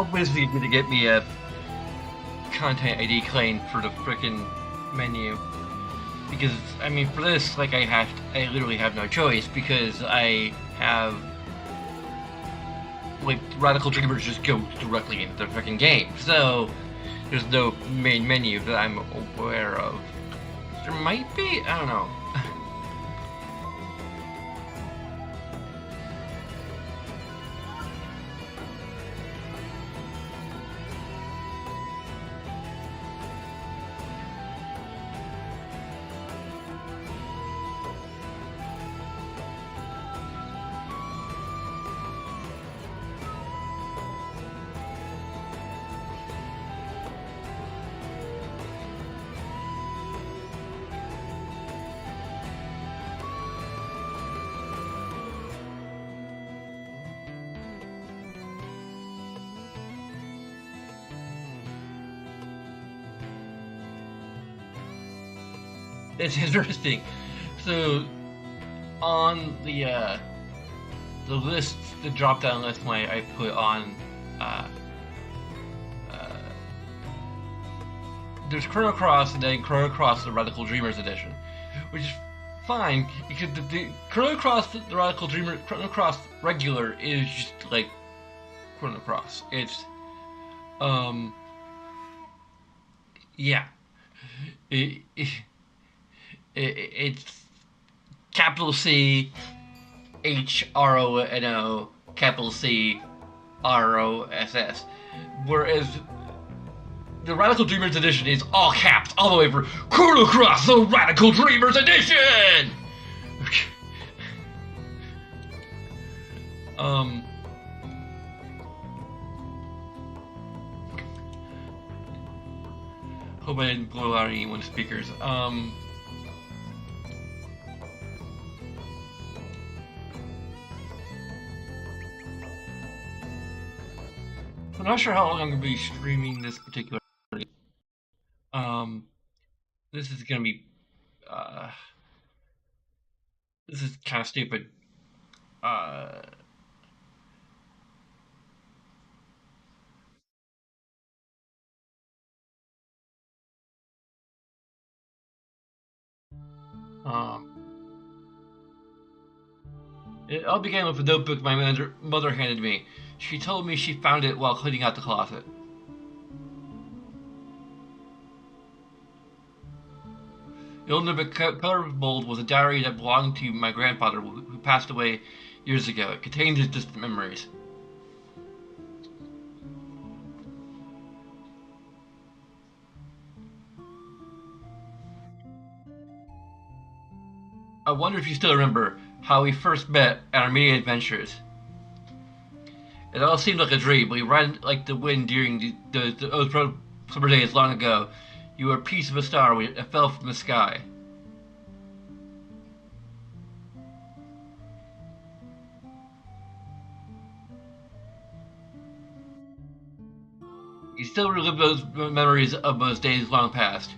Hopefully this is going to get me a content ID claim for the frickin' menu. Because, I mean, for this, like, I literally have no choice, because I have, like, Radical Dreamers just go directly into the frickin' game. So, there's no main menu that I'm aware of. There might be? I don't know. It's interesting. So, on the list, the drop-down list I put on, there's Chrono Cross and then Chrono Cross the Radical Dreamers edition, which is fine because the Chrono Cross the Radical Dreamer Chrono Cross regular is just like Chrono Cross. It's yeah. It's capital C Chrono, capital C ROSS, whereas the Radical Dreamers edition is all caps all the way for Chrono Cross the Radical Dreamers edition. Hope I didn't blow out anyone's speakers. I'm not sure how long I'm going to be streaming this particular. This is going to be. This is kind of stupid. It all began with a notebook my mother handed me. She told me she found it while cleaning out the closet. The old notebook color mold was a diary that belonged to my grandfather, who passed away years ago. It contained his distant memories. I wonder if you still remember how we first met at our media adventures. It all seemed like a dream. We ran like the wind during those summer days long ago. You were a piece of a star that fell from the sky. You still relive those memories of those days long past.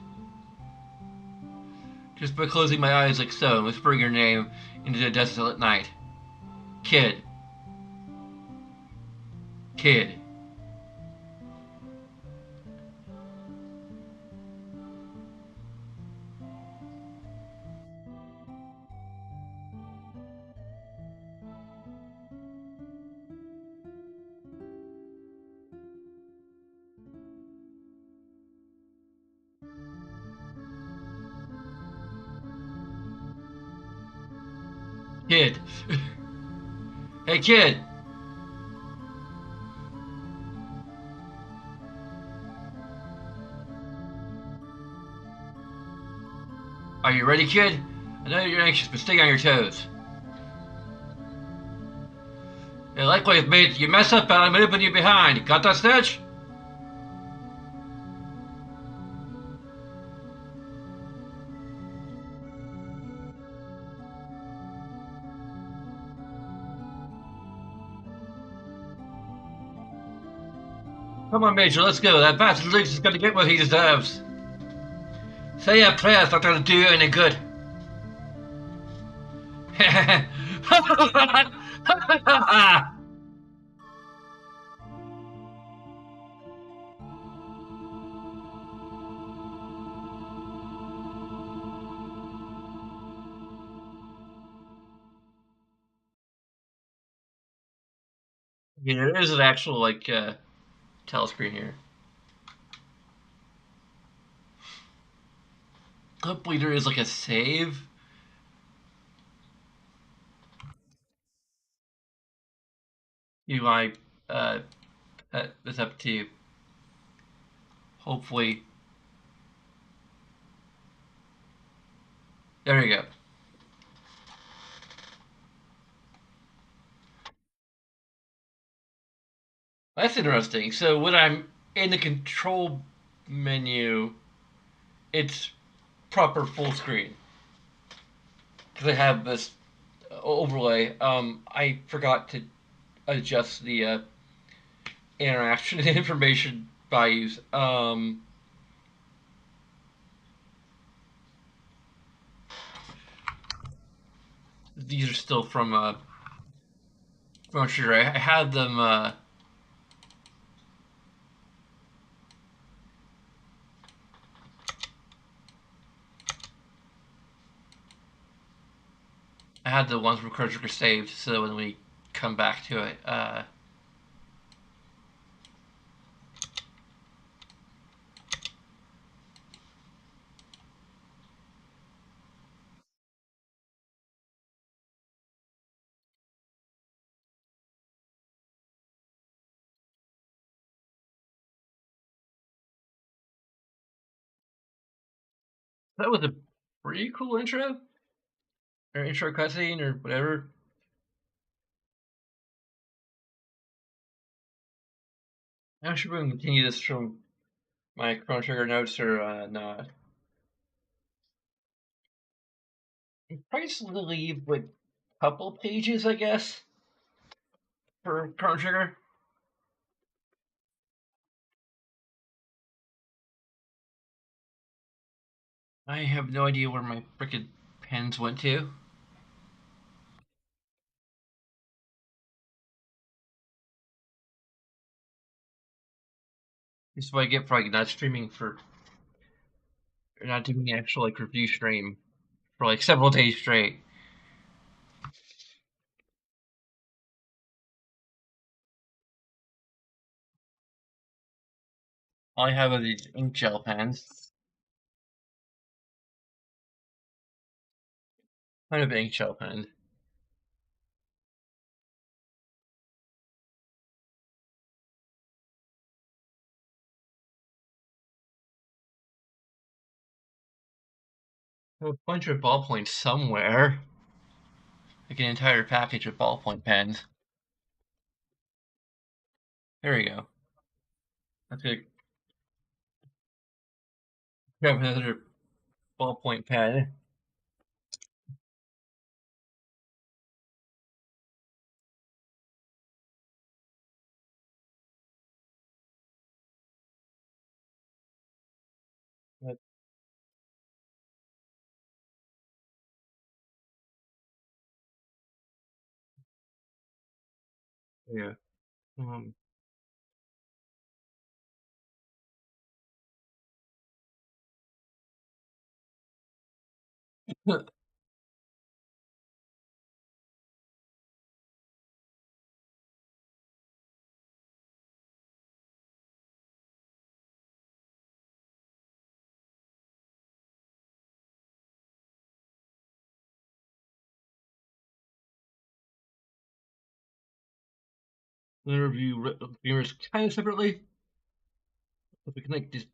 Just by closing my eyes like so and whispering your name into the desolate night. Kid. Kid. Kid. Hey, kid. Are you ready, kid? I know you're anxious, but stay on your toes. Yeah, likewise, mate. You mess up and I'm leaving you behind. Got that, Stitch? Come on, Major, let's go. That bastard Riggs is gonna get what he deserves. Say your prayers, not gonna do you any good. Yeah, there is an actual like telescreen here. Hopefully there is like a save. You might uh, that's up to you. Hopefully, there you go. That's interesting. So when I'm in the control menu, it's proper full screen because I have this overlay. I forgot to adjust the interaction and information values. These are still from sure. I had them. I had the ones from Chrono Trigger saved, so when we come back to it, that was a pretty cool intro or intro cutscene or whatever. I'm sure we can continue this from my Chrono Trigger notes or not. Probably just leave like a couple pages, I guess, for Chrono Trigger. I have no idea where my frickin' pens went to. This is what I get for like not streaming for or not doing the actual like review stream for like several days straight. All I have are these ink gel pens. Kind of ink gel pen. A bunch of ballpoints somewhere. Like an entire package of ballpoint pens. There we go. Let's grab another ballpoint pen. But, yeah. Um, the review viewers kind of separately. If we can like just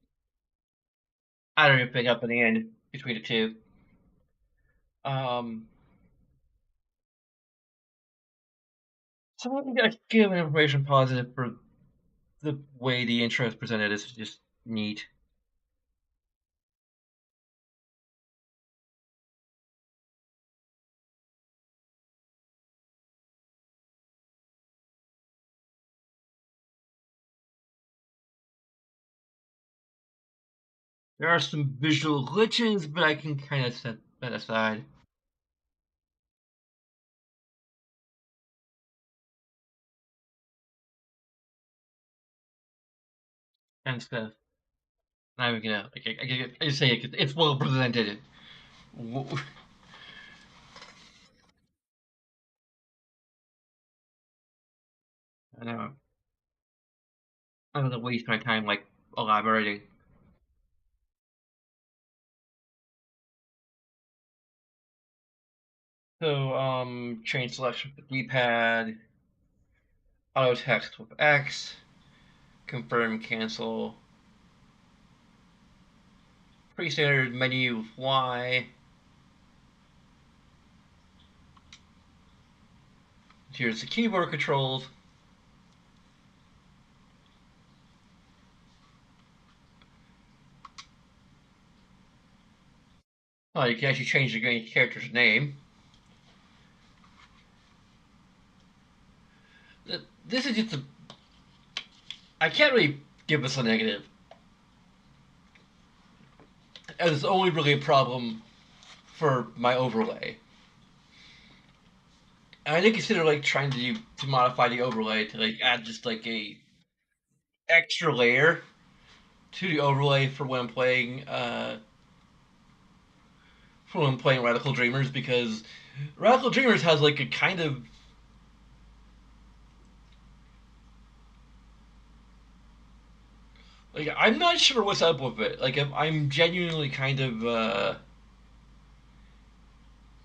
I don't even pick up in the end between the two. Um, so I think I give information positive for the way the intro is presented is just neat there are some visual glitches, but I can kind of set that aside and stuff. Not even gonna like I just say it's well presented. I know. I'm gonna waste my time like elaborating. So, change selection for D-pad, auto text with X, confirm, cancel, pre-standard menu with Y. Here's the keyboard controls. Oh, you can actually change the character's name. This is just a. I can't really give this a negative, as it's only really a problem for my overlay. And I did consider like trying to modify the overlay to like add just like a extra layer to the overlay for when playing Radical Dreamers, because Radical Dreamers has like a kind of like I'm not sure what's up with it. Like I'm genuinely kind of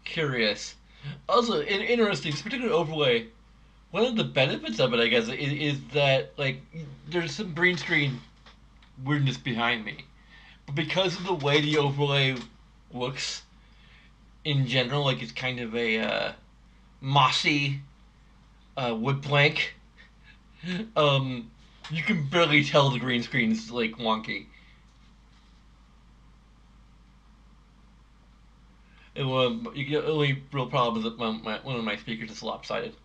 curious. Also, interesting, this particular overlay. One of the benefits of it, I guess, is that like there's some green screen weirdness behind me, but because of the way the overlay looks in general, like it's kind of a mossy wood plank. Um, you can barely tell the green screen is like wonky. You get the only real problem is that one of my speakers is lopsided.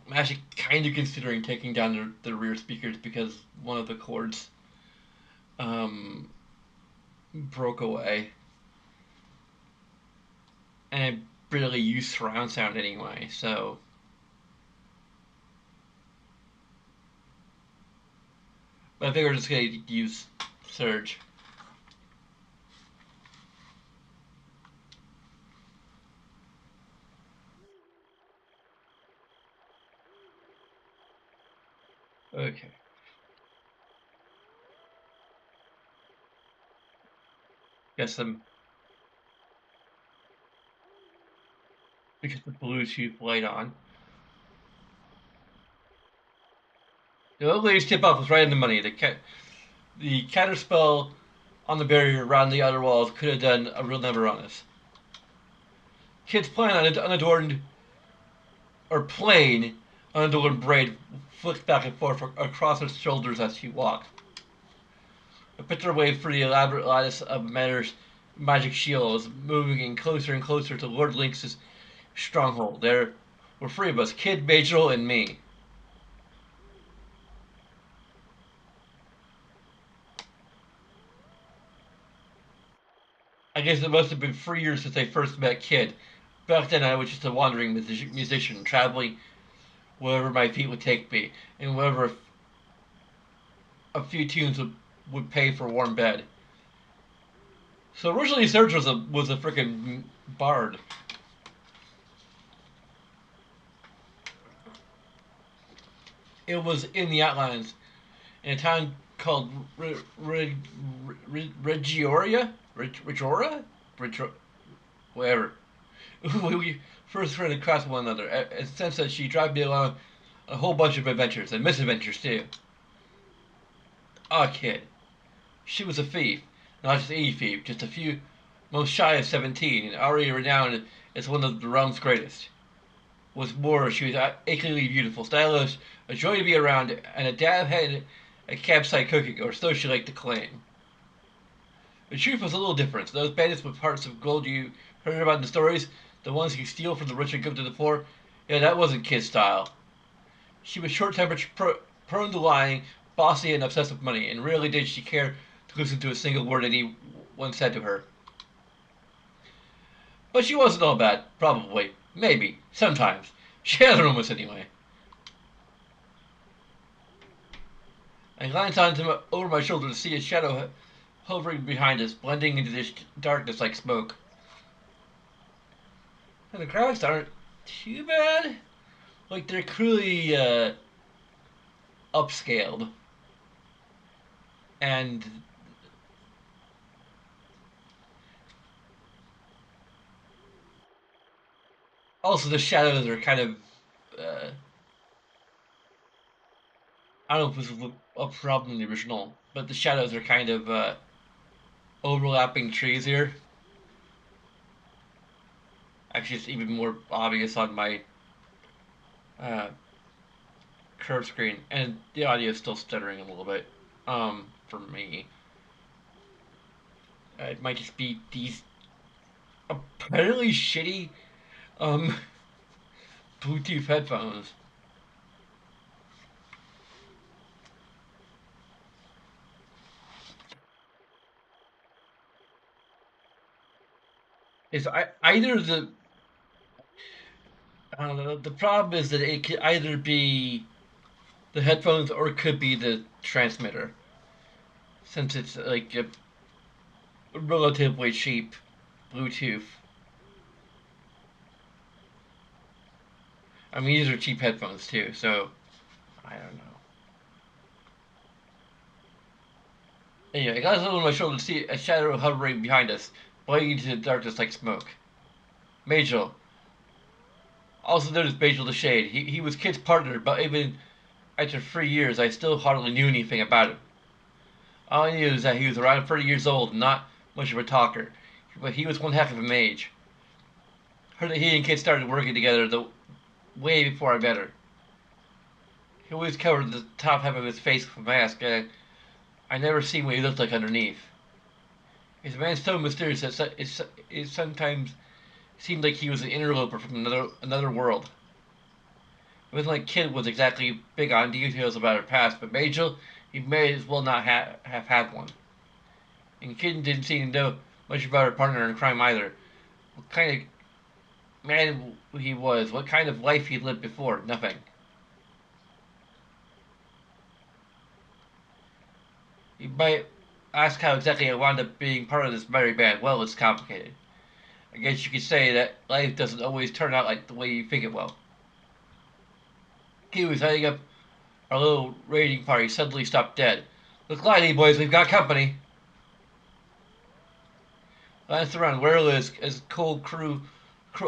I'm actually kind of considering taking down the rear speakers because one of the cords um, broke away, and I barely use surround sound anyway. So, but I think we're just gonna use Surge. Okay. Guess some because the Bluetooth light on. The old lady's tip off was right in the money. The counter spell on the barrier around the outer walls could have done a real number on us. Kids playing on an unadorned or plain unadorned braid flicked back and forth across her shoulders as she walked. A picture wave for the elaborate lattice of Matter's magic shield was moving in closer and closer to Lord Lynx's stronghold. There were three of us, Kid, Majel, and me. I guess it must have been 3 years since I first met Kid. Back then I was just a wandering musician, traveling wherever my feet would take me, and wherever a few tunes would pay for a warm bed. So originally Serge was a freaking bard. It was in the outlines in a town called Regioria? Regora? Whatever. We first ran across one another. And since that, she dragged me along a whole bunch of adventures, and misadventures too. Ah, Kid. She was a thief. Not just any thief, just a few, most shy of 17, and already renowned as one of the realm's greatest. What's more, she was achingly beautiful, stylish, a joy to be around, and a dab had a campsite cooking, or so she liked to claim. The truth was a little different. Those bandits with hearts of gold you heard about in the stories, the ones who steal from the rich and give to the poor, yeah, that wasn't Kid style. She was short-tempered, prone to lying, bossy, and obsessed with money, and rarely did she care to listen to a single word anyone said to her. But she wasn't all bad. Probably. Maybe. Sometimes. She had her moments anyway. I glanced over my shoulder to see a shadow hovering behind us, blending into this darkness like smoke. And the graphics aren't too bad. Like they're clearly upscaled, and also the shadows are kind of. Uh, I don't know if it was a problem in the original, but the shadows are kind of overlapping trees here. Actually, it's even more obvious on my uh, curved screen, and the audio is still stuttering a little bit. For me, it might just be these apparently shitty um Bluetooth headphones. Is either the I don't know. The problem is that it could either be the headphones or it could be the transmitter, since it's like a relatively cheap Bluetooth. I mean, these are cheap headphones too, so I don't know. Anyway, I got a little on my shoulder to see a shadow hovering behind us, blending into the darkness like smoke. Majel. Also known as Majel the Shade. He was Kid's partner, but even after 3 years, I still hardly knew anything about him. All I knew is that he was around 30 years old and not much of a talker, but he was one heck of a mage. Heard that he and Kid started working together the way before I met her. He always covered the top half of his face with a mask, and I never seen what he looked like underneath. He's a man so mysterious that it sometimes seemed like he was an interloper from another world. It wasn't like Kid was exactly big on details about her past, but Majel, he may as well not have had one. And Kid didn't seem to know much about her partner in crime either. What kind of man he was, what kind of life he'd lived before, nothing. You might ask how exactly I wound up being part of this merry band. Well, it's complicated. I guess you could say that life doesn't always turn out like the way you think it will. He was heading up our little raiding party, suddenly stopped dead. Look lively, boys, we've got company. I glanced around warily as cold crew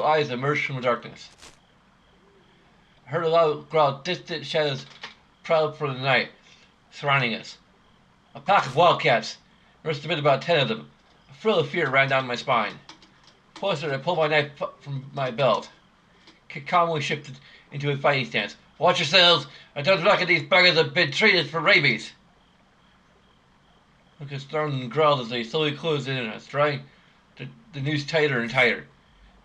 eyes emerged from the darkness. I heard a loud growl, distant shadows prowled for the night, surrounding us. A pack of wildcats. There must have been about 10 of them. A thrill of fear ran down my spine. Closer, I pulled my knife from my belt. Kid calmly shifted into a fighting stance. Watch yourselves! I don't reckon these buggers have been treated for rabies! Lucas stormed and growled as they slowly closed in on us, drawing the noose tighter and tighter.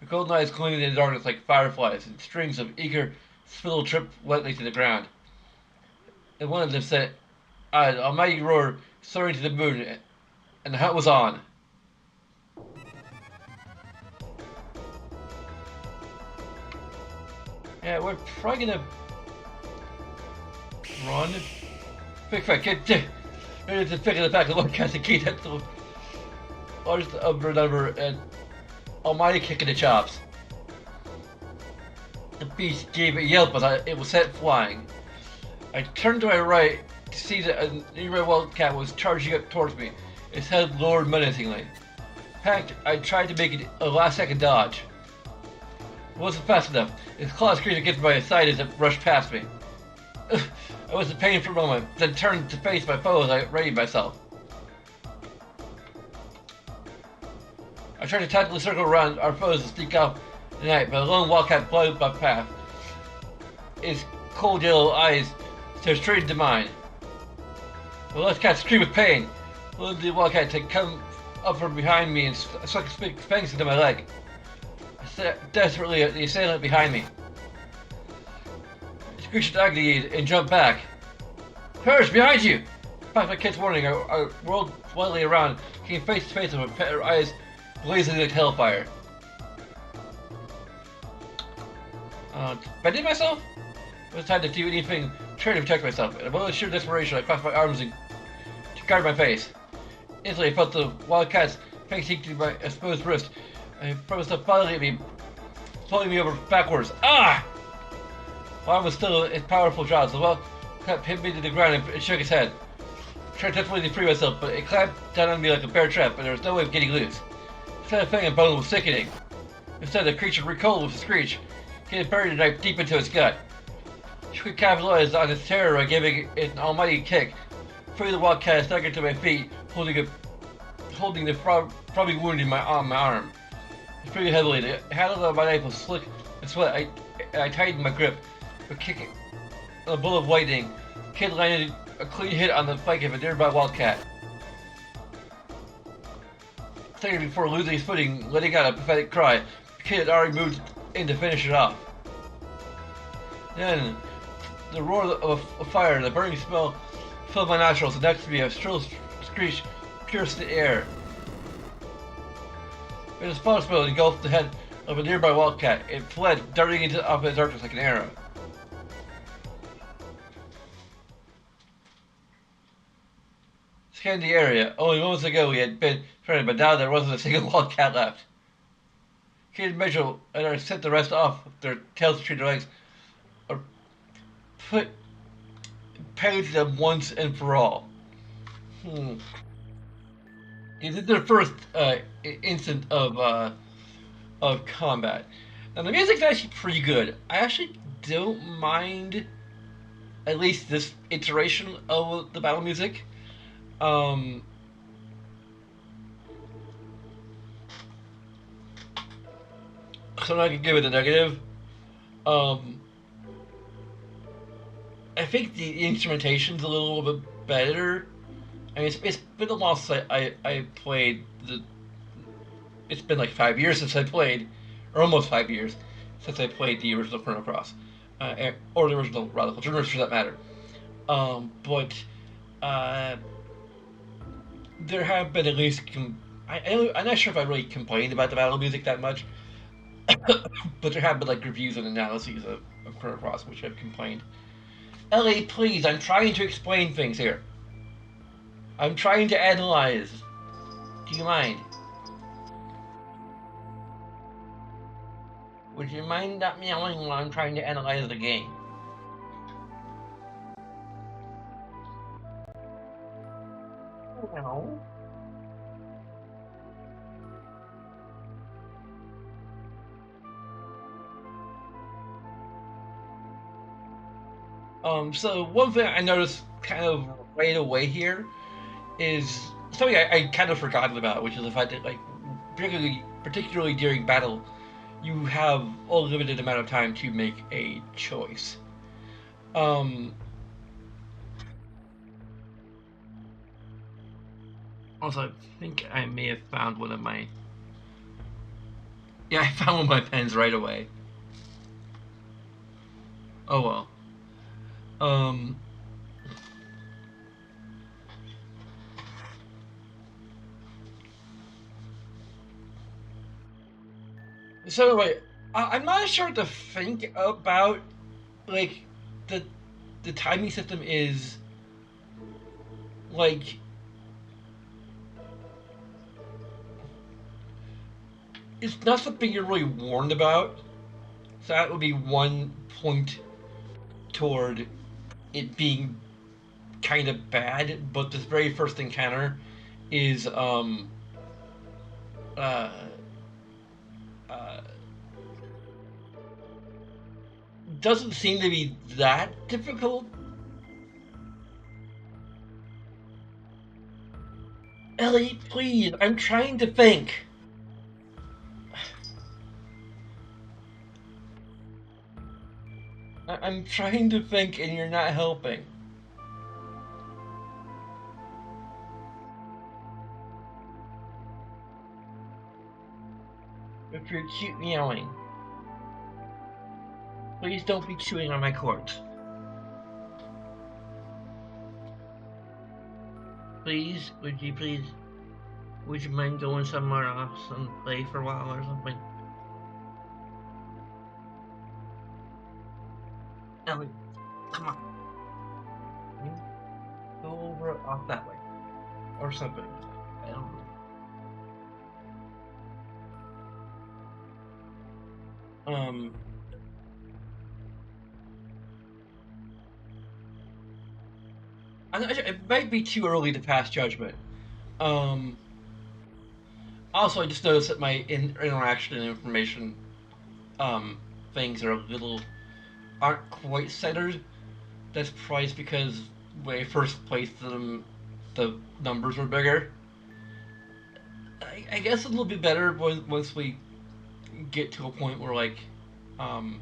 The golden eyes gleamed in the darkness like fireflies, and strings of eager spittle tripped wetly to the ground. And one of them said, an almighty roar soaring to the moon, and the hunt was on. Yeah, we're probably gonna run. Big fat kid, ready to pick in the back of the wildcats and keep that the largest of number and almighty kick in the chops. The beast gave a yelp as it was set flying. I turned to my right to see that a nearby wildcat was charging up towards me, its head lowered menacingly. Panicked, I tried to make it a last-second dodge. It wasn't fast enough. Its claws screamed against my side as it rushed past me. I was in pain for a moment, then turned to face my foe as I readied myself. I tried to tactically circle around our foes and sneak off the night, but a lone wildcat blocked my path. Its cold yellow eyes stared straight into mine. The last cat screamed with pain. The wildcat had come up from behind me and stuck its fangs into my leg. I stared desperately at the assailant behind me. I screeched in agony and jumped back. Courage, behind you! Back my kid's warning, I whirled wildly around, came face to face with her eyes blazing like hellfire. Bending myself? It was time to do anything, trying to protect myself. In a moment of sheer desperation, I crossed my arms and to guard my face. Instantly, I felt the wildcat's fangs sink through my exposed wrist. I felt myself violently at me, pulling me over backwards. Ah! Juan was still in powerful jaws. The wildcat hit me to the ground and shook his head. I tried desperately to free myself, but it clamped down on me like a bear trap, and there was no way of getting loose. Instead of feeling a bone was sickening. Instead, the creature recoiled with a screech. He had buried a knife deep into its gut. She could capitalize on its terror by giving it an almighty kick. Free the wildcat, I staggered to my feet, holding the probably wound in my arm. It's pretty heavily. The handle of my knife was slick and sweat. I tightened my grip. For kicking a bull of lightning, the kid landed a clean hit on the flank of a nearby wildcat. A second before losing his footing, letting out a pathetic cry, the kid had already moved in to finish it off. Then, the roar of a fire and the burning smell filled my nostrils, and next to me a shrill screech pierced the air. It was smoke engulfed the head of a nearby wildcat. It fled, darting into the darkness like an arrow. Scanned the area. Only moments ago we had been threatened, but now there wasn't a single wildcat left. Kid and Mitchell and I set the rest off their tails between their legs, or put paid to them once and for all. This is their first instant of combat. Now the music's actually pretty good. I actually don't mind at least this iteration of the battle music. So I can give it a negative. I think the instrumentation's a little bit better. I mean, it's been a while since I played the. It's been like 5 years since I played, or almost 5 years since I played the original Chrono Cross, or the original Radical Dreamers for that matter. But there have been at least. I'm not sure if I really complained about the battle music that much, but there have been like reviews and analyses of Chrono Cross which have complained. Ellie, please, I'm trying to explain things here. I'm trying to analyze. Do you mind? Would you mind not meowing while I'm trying to analyze the game? No. So one thing I noticed kind of right away here is something I kind of forgotten about, which is the fact that, like, particularly during battle, you have a limited amount of time to make a choice. Also, I think I may have found one of my. Yeah, I found one of my pens right away. Oh well. So anyway, I'm not sure what to think about, like, the timing system is, like, it's not something you're really warned about. So that would be one point toward it being kind of bad. But this very first encounter is doesn't seem to be that difficult. Ellie, please, I'm trying to think. I'm trying to think and you're not helping. If you're cute meowing. Please don't be chewing on my cords. Please, would you mind going somewhere else and play for a while or something? Ellie, come on. Go over off that way. Or something. I don't know. It might be too early to pass judgment. Um, Also, I just noticed that my interaction and information um, things are a little aren't quite centered. That's probably because when I first placed them, the numbers were bigger. I guess it'll be better once we get to a point where like um,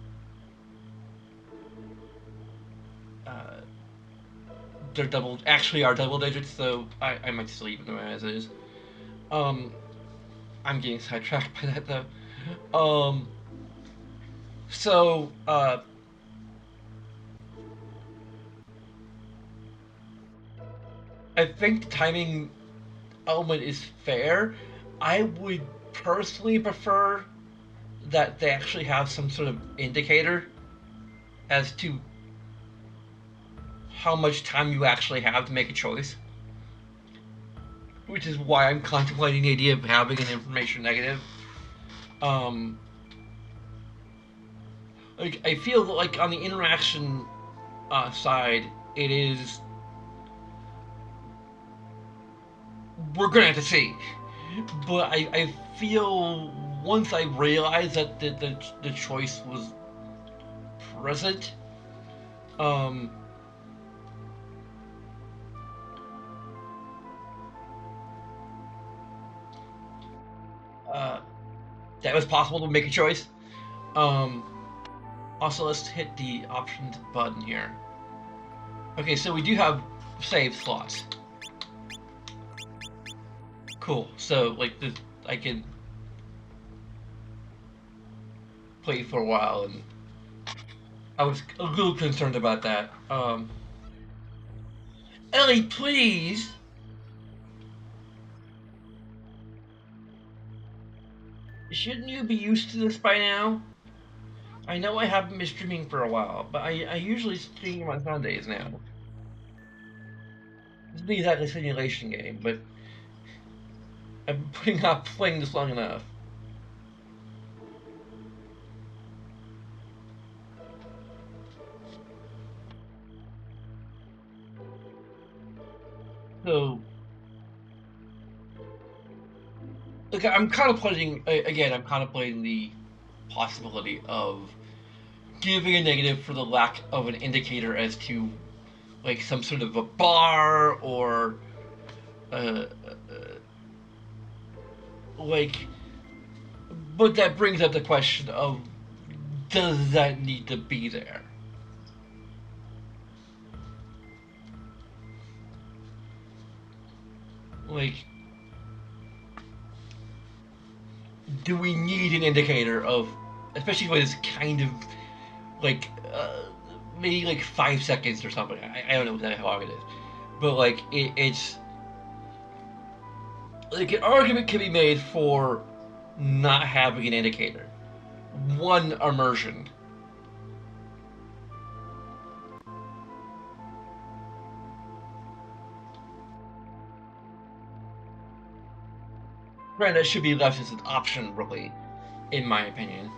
uh, they're actually are double digits. So I might just leave them as is. Um, I'm getting sidetracked by that though. So I think the timing element is fair. I would personally prefer that they actually have some sort of indicator as to how much time you actually have to make a choice. Which is why I'm contemplating the idea of having an information negative. Um, like I feel like on the interaction side, it is we're gonna have to see. But I feel once I realized that the choice was present, um, uh, that was possible to make a choice. Um, Also, let's hit the options button here. Okay, so we do have save slots. Cool. So like this, I can play for a while, and I was a little concerned about that. Ellie, please. Shouldn't you be used to this by now? I know I haven't been streaming for a while, but I usually stream on Sundays now. It's not exactly a simulation game, but I've been putting off playing this long enough. So, like, I'm contemplating again. I'm contemplating the possibility of giving a negative for the lack of an indicator as to like some sort of a bar or uh, like. But that brings up the question of does that need to be there? Like, do we need an indicator of, especially when it's kind of like maybe like 5 seconds or something. I don't know exactly how long it is, but like it's like an argument can be made for not having an indicator. One, immersion. Granted, that should be left as an option, really, in my opinion.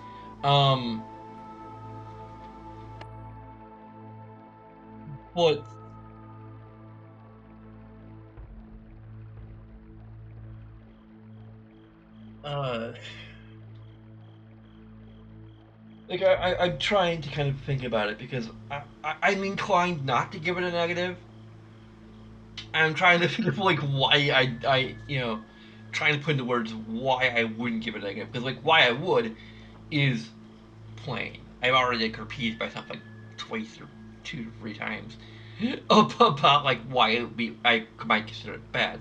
Um, but uh, like I'm trying to kind of think about it because I'm inclined not to give it a negative. I'm trying to think of like why trying to put into words why I wouldn't give it a negative because like why I would is plain. I've already like, repeated myself like twice or 2 to 3 times about like why it would be I might consider it bad.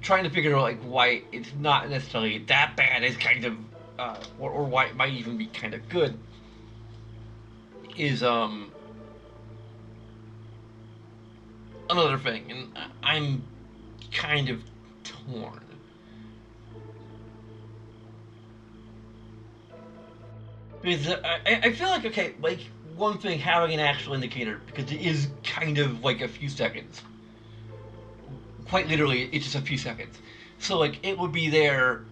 Trying to figure out like why it's not necessarily that bad is kind of or why it might even be kind of good is another thing, and I'm kind of torn. Because I feel like okay, like one thing having an actual indicator because it is kind of like a few seconds. Quite literally, it's just a few seconds. So like it would be there.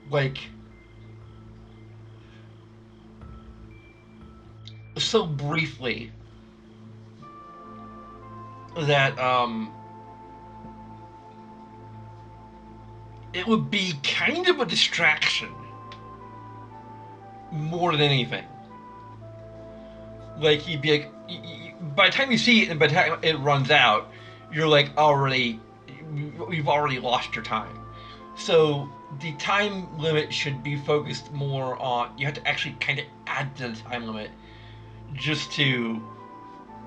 Like so briefly that it would be kind of a distraction more than anything. Like you'd be like, by the time you see it and by the time it runs out, you're like already, you've already lost your time. So the time limit should be focused more on. You have to actually kind of add to the time limit just to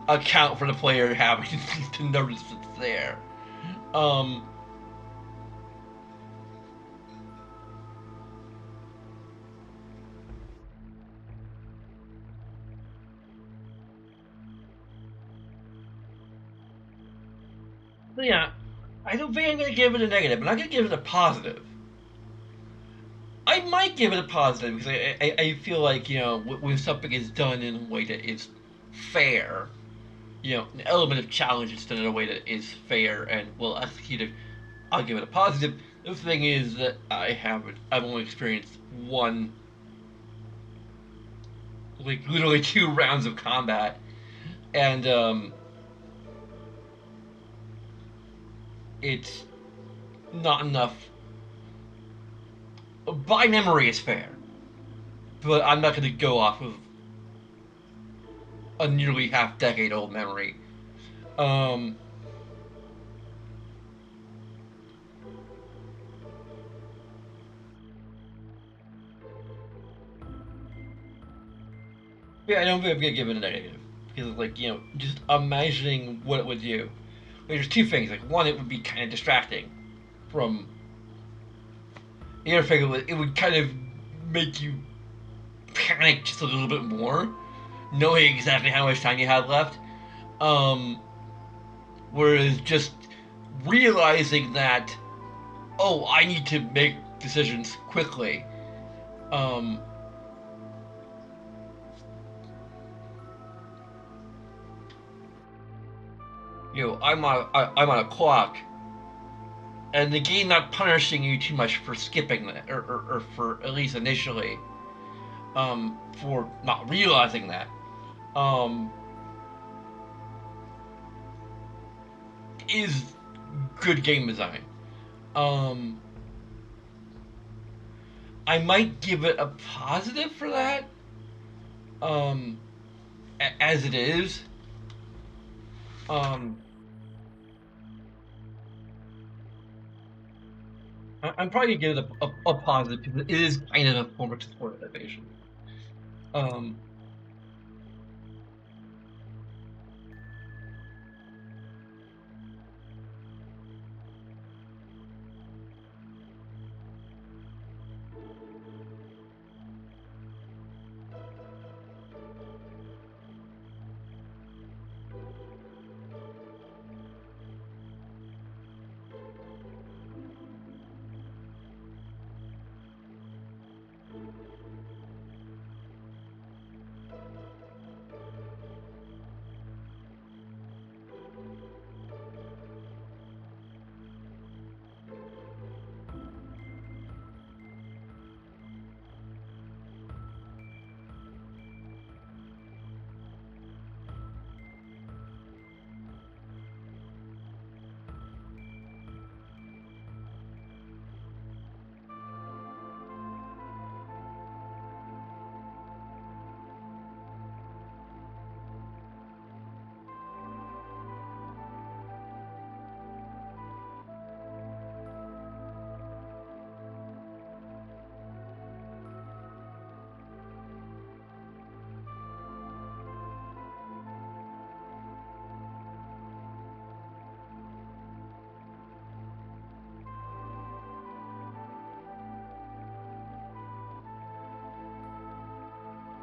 account for the player having to notice it's there. Um, but yeah, I don't think I'm gonna give it a negative. I'm not gonna give it a positive. I might give it a positive because I feel like when something is done in a way that is fair, an element of challenge is done in a way that is fair and well executed, I'll give it a positive. The thing is that I've only experienced one, like literally 2 rounds of combat, and it's not enough. By memory is fair, but I'm not going to go off of a nearly half-decade old memory. Um, yeah, I don't think I'm going to give it a negative because, like, just imagining what it would do. Like, there's two things. Like, one, it would be kind of distracting from the other thing. It would kind of make you panic just a little bit more, knowing exactly how much time you have left. Um, Whereas just realizing that, oh, I need to make decisions quickly. Um, I'm on a clock, and the game not punishing you too much for skipping that, or for at least initially, for not realizing that, um, is good game design. Um, I might give it a positive for that, um, as it is. Um, I'm probably gonna give it a positive because it is kind of a form of support innovation. Um,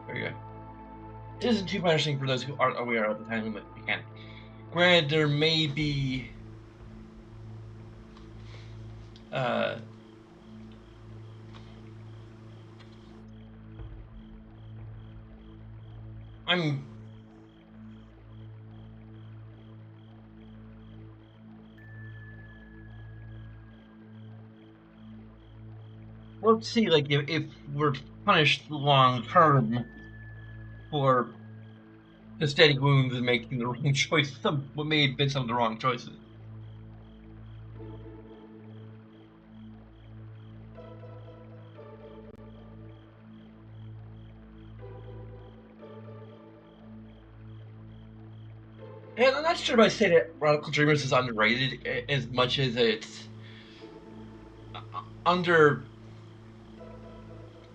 there you go. It isn't too punishing for those who aren't aware of the time limit mechanic. Granted, there may be uh, I'm let's see, like if we're punished long term for Sustaining wounds and making the wrong choice. What may have been some of the wrong choices. And I'm not sure if I say that Radical Dreamers is underrated as much as it's under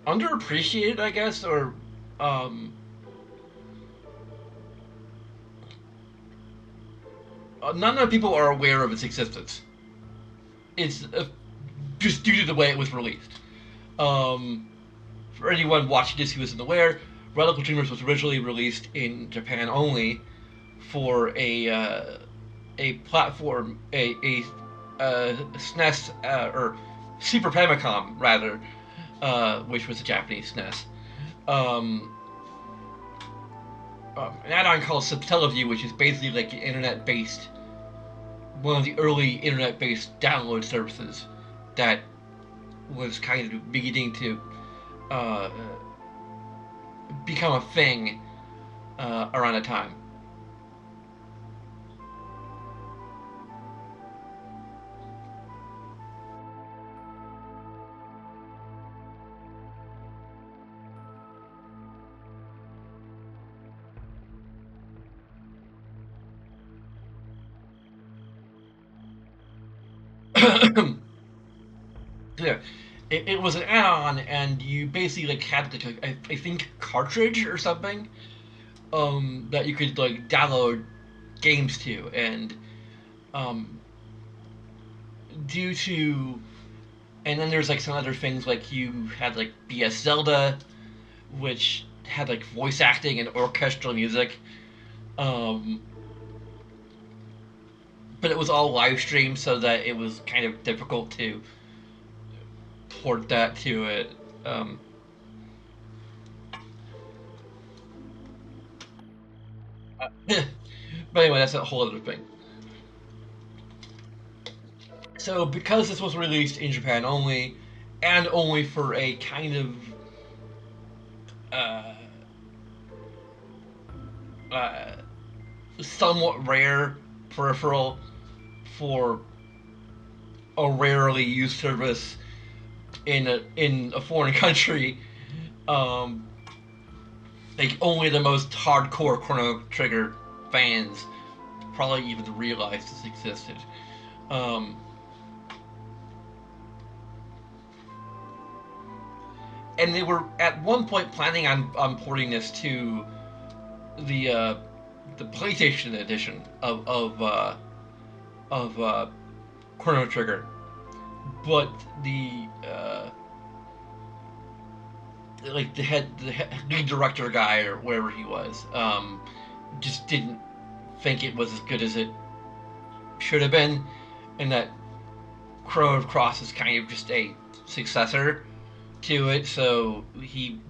underappreciated, I guess, or um, not enough people are aware of its existence. It's just due to the way it was released. Um, for anyone watching this who isn't aware, Radical Dreamers was originally released in Japan only for a platform, SNES or Super Famicom rather, which was a Japanese SNES. Um, an add-on called Subteleview, which is basically like an internet-based, one of the early internet-based download services that was kind of beginning to uh, become a thing around the time. Yeah, it was an add-on, and you basically like had like I think cartridge or something that you could like download games to, and um, due to and then there's like some other things like you had like BS Zelda, which had like voice acting and orchestral music, um, but it was all live streamed, so that it was kind of difficult to port that to it. Um, but anyway, that's a whole other thing. So because this was released in Japan only, and only for a kind of uh, uh, somewhat rare peripheral for a rarely used service in a foreign country, um, like only the most hardcore Chrono Trigger fans probably even realized this existed. Um, and they were at one point planning on porting this to the uh, the PlayStation edition of Chrono Trigger, but the lead director guy or wherever he was just didn't think it was as good as it should have been, and that Chrono Cross is kind of just a successor to it, so he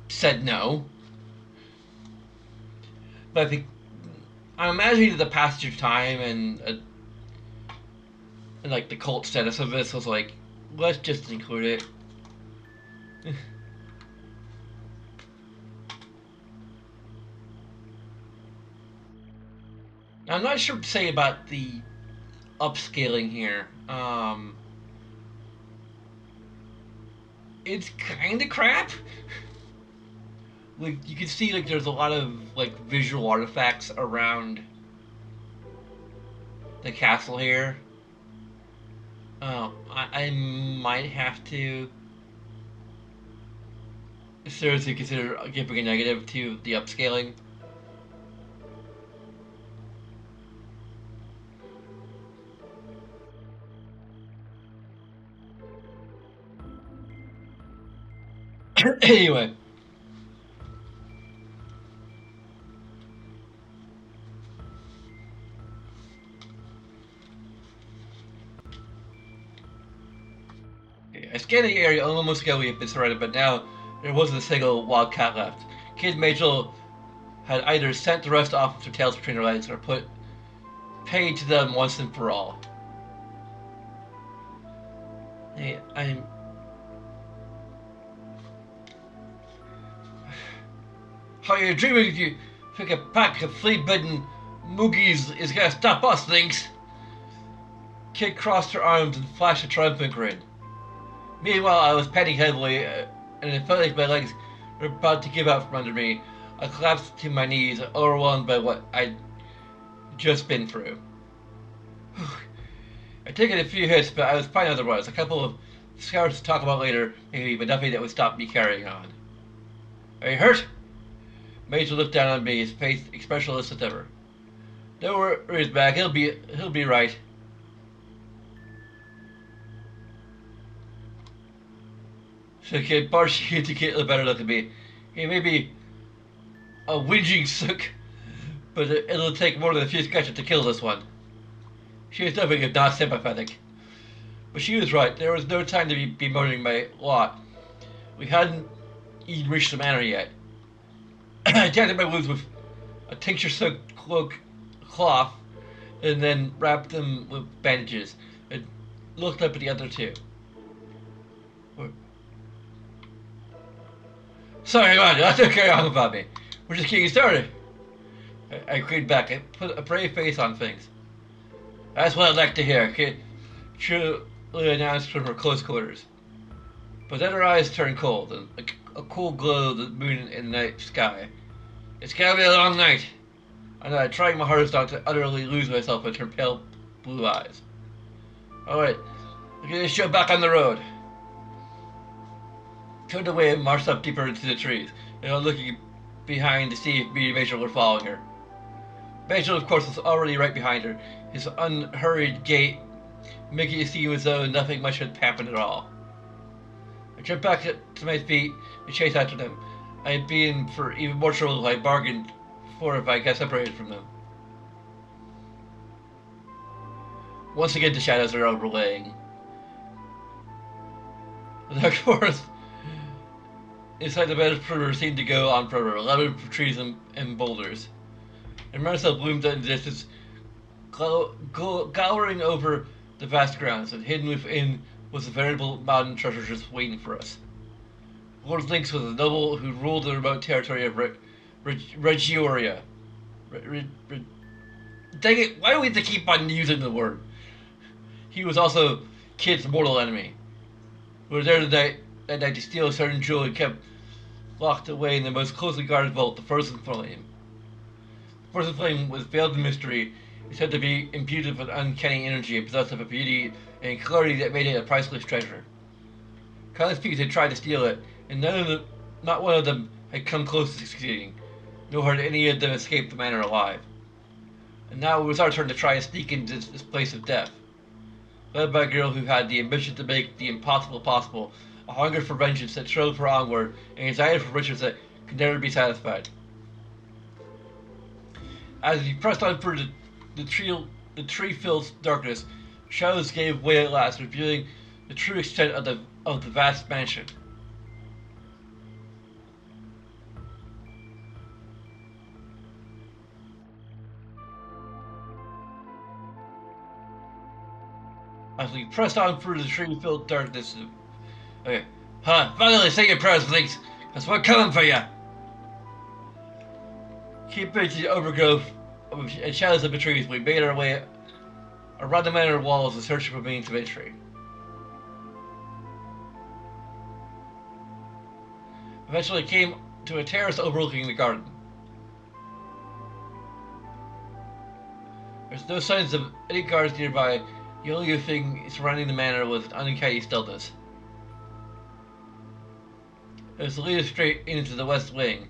said no. But I think I'm imagining the passage of time and like the cult status of this was like, let's just include it. I'm not sure what to say about the upscaling here. It's kind of crap. Like you can see, like there's a lot of like visual artifacts around the castle here. I might have to seriously consider giving a negative to the upscaling. Anyway, I scanned the area almost ago. We had been surrounded, but now there wasn't a single wildcat left. Kid Major had either sent the rest off with their tails between their legs or put paid to them once and for all. Hey, How are you dreaming you think a pack of flea-bitten moogies is gonna stop us, things? Kid crossed her arms and flashed a triumphant grin. Meanwhile, I was panting heavily, and it felt like my legs were about to give out from under me. I collapsed to my knees, overwhelmed by what I'd just been through. I'd taken a few hits, but I was fine otherwise. A couple of scars to talk about later, maybe, but nothing that would stop me carrying on. Are you hurt? Major looked down on me, his face expressionless as ever. No worries, Mac. He'll be right. So Kid partially to get a better look at me. He may be a whinging sook, but it'll take more than a few scratches to kill this one. She was definitely not sympathetic. But she was right. There was no time to be bemoaning my lot. We hadn't even reached the manor yet. I tied my wounds with a tincture-soaked cloth, and then wrapped them with bandages, and looked up at the other two. Sorry, man, don't carry on about me. We're just getting started. I grinned back. I put a brave face on things. That's what I'd like to hear, Kid. Truly announced from her close quarters. But then her eyes turned cold, and a cool glow of the moon in the night sky. It's gonna be a long night. I know, trying my hardest not to utterly lose myself in her pale blue eyes. Alright, we're gonna show back on the road. Turned away and marched up deeper into the trees, looking behind to see if me and Rachel were following her. Rachel, of course, was already right behind her, his unhurried gait making it seem as though nothing much had happened at all. I jumped back to my feet and chased after them. I had been for even more trouble if I bargained for if I got separated from them. Once again, the shadows are overlaying. The dark forest inside the bed of river seemed to go on forever, leavened with trees and boulders. And Marcel bloomed in the distance, glowering over the vast grounds, and hidden within was a veritable mountain treasure just waiting for us. Lord Lynx was a noble who ruled the remote territory of Regioria. Dang it, why do we have to keep on using the word? He was also Kid's mortal enemy. We were there that night to steal a certain jewel and kept locked away in the most closely guarded vault, the Frozen Flame. The Frozen Flame was veiled in mystery. It said to be imbued with an uncanny energy and possessed of a beauty and clarity that made it a priceless treasure. Countless people had tried to steal it, and not one of them had come close to succeeding, nor had any of them escaped the manor alive. And now it was our turn to try and sneak into this place of death. Led by a girl who had the ambition to make the impossible possible, a hunger for vengeance that drove her onward, and anxiety for riches that could never be satisfied. As we pressed on through the tree-filled darkness, shadows gave way at last, revealing the true extent of the vast mansion. As we pressed on through the tree-filled darkness, okay, finally say your prayers, please, because we're coming for you. Keep into the overgrowth and shadows of the trees, we made our way around the manor walls in search for means of entry. Eventually came to a terrace overlooking the garden. There's no signs of any guards nearby. The only thing surrounding the manor was an uncanny stillness. It was to lead us straight into the west wing.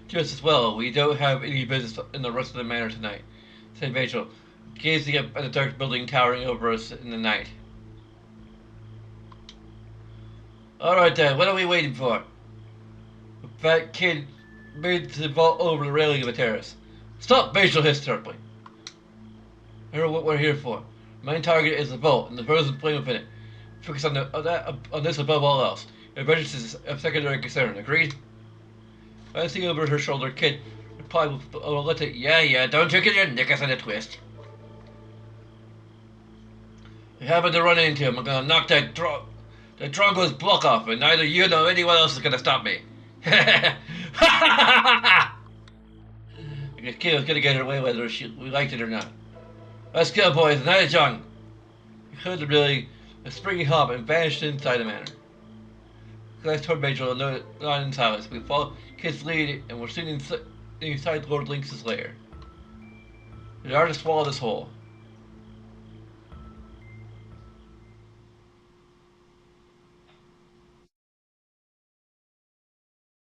Just as well, we don't have any business in the rest of the manor tonight, said Rachel, gazing up at the dark building towering over us in the night. Alright then, what are we waiting for? The fat kid made to vault over the railing of the terrace. Stop, Rachel hissed sharply. I know what we're here for. Main target is the vault and the Frozen Flame within it. Focus on this above all else. Your vengeance is of secondary concern. Agreed? Glancing over her shoulder, Kid replied with a little, yeah, don't you get your knickers in a twist. We happen to run into him. I'm gonna knock that Drongo's block off, and neither you nor anyone else is gonna stop me. kid was gonna get her way whether we liked it or not. Let's go, boys. The night is young. He heard the building, a springy hop, and vanished inside the manor. Glass toward Major, not in silence. We follow Kid's lead, and we're soon inside Lord Lynx's lair. The artist swallowed this hole.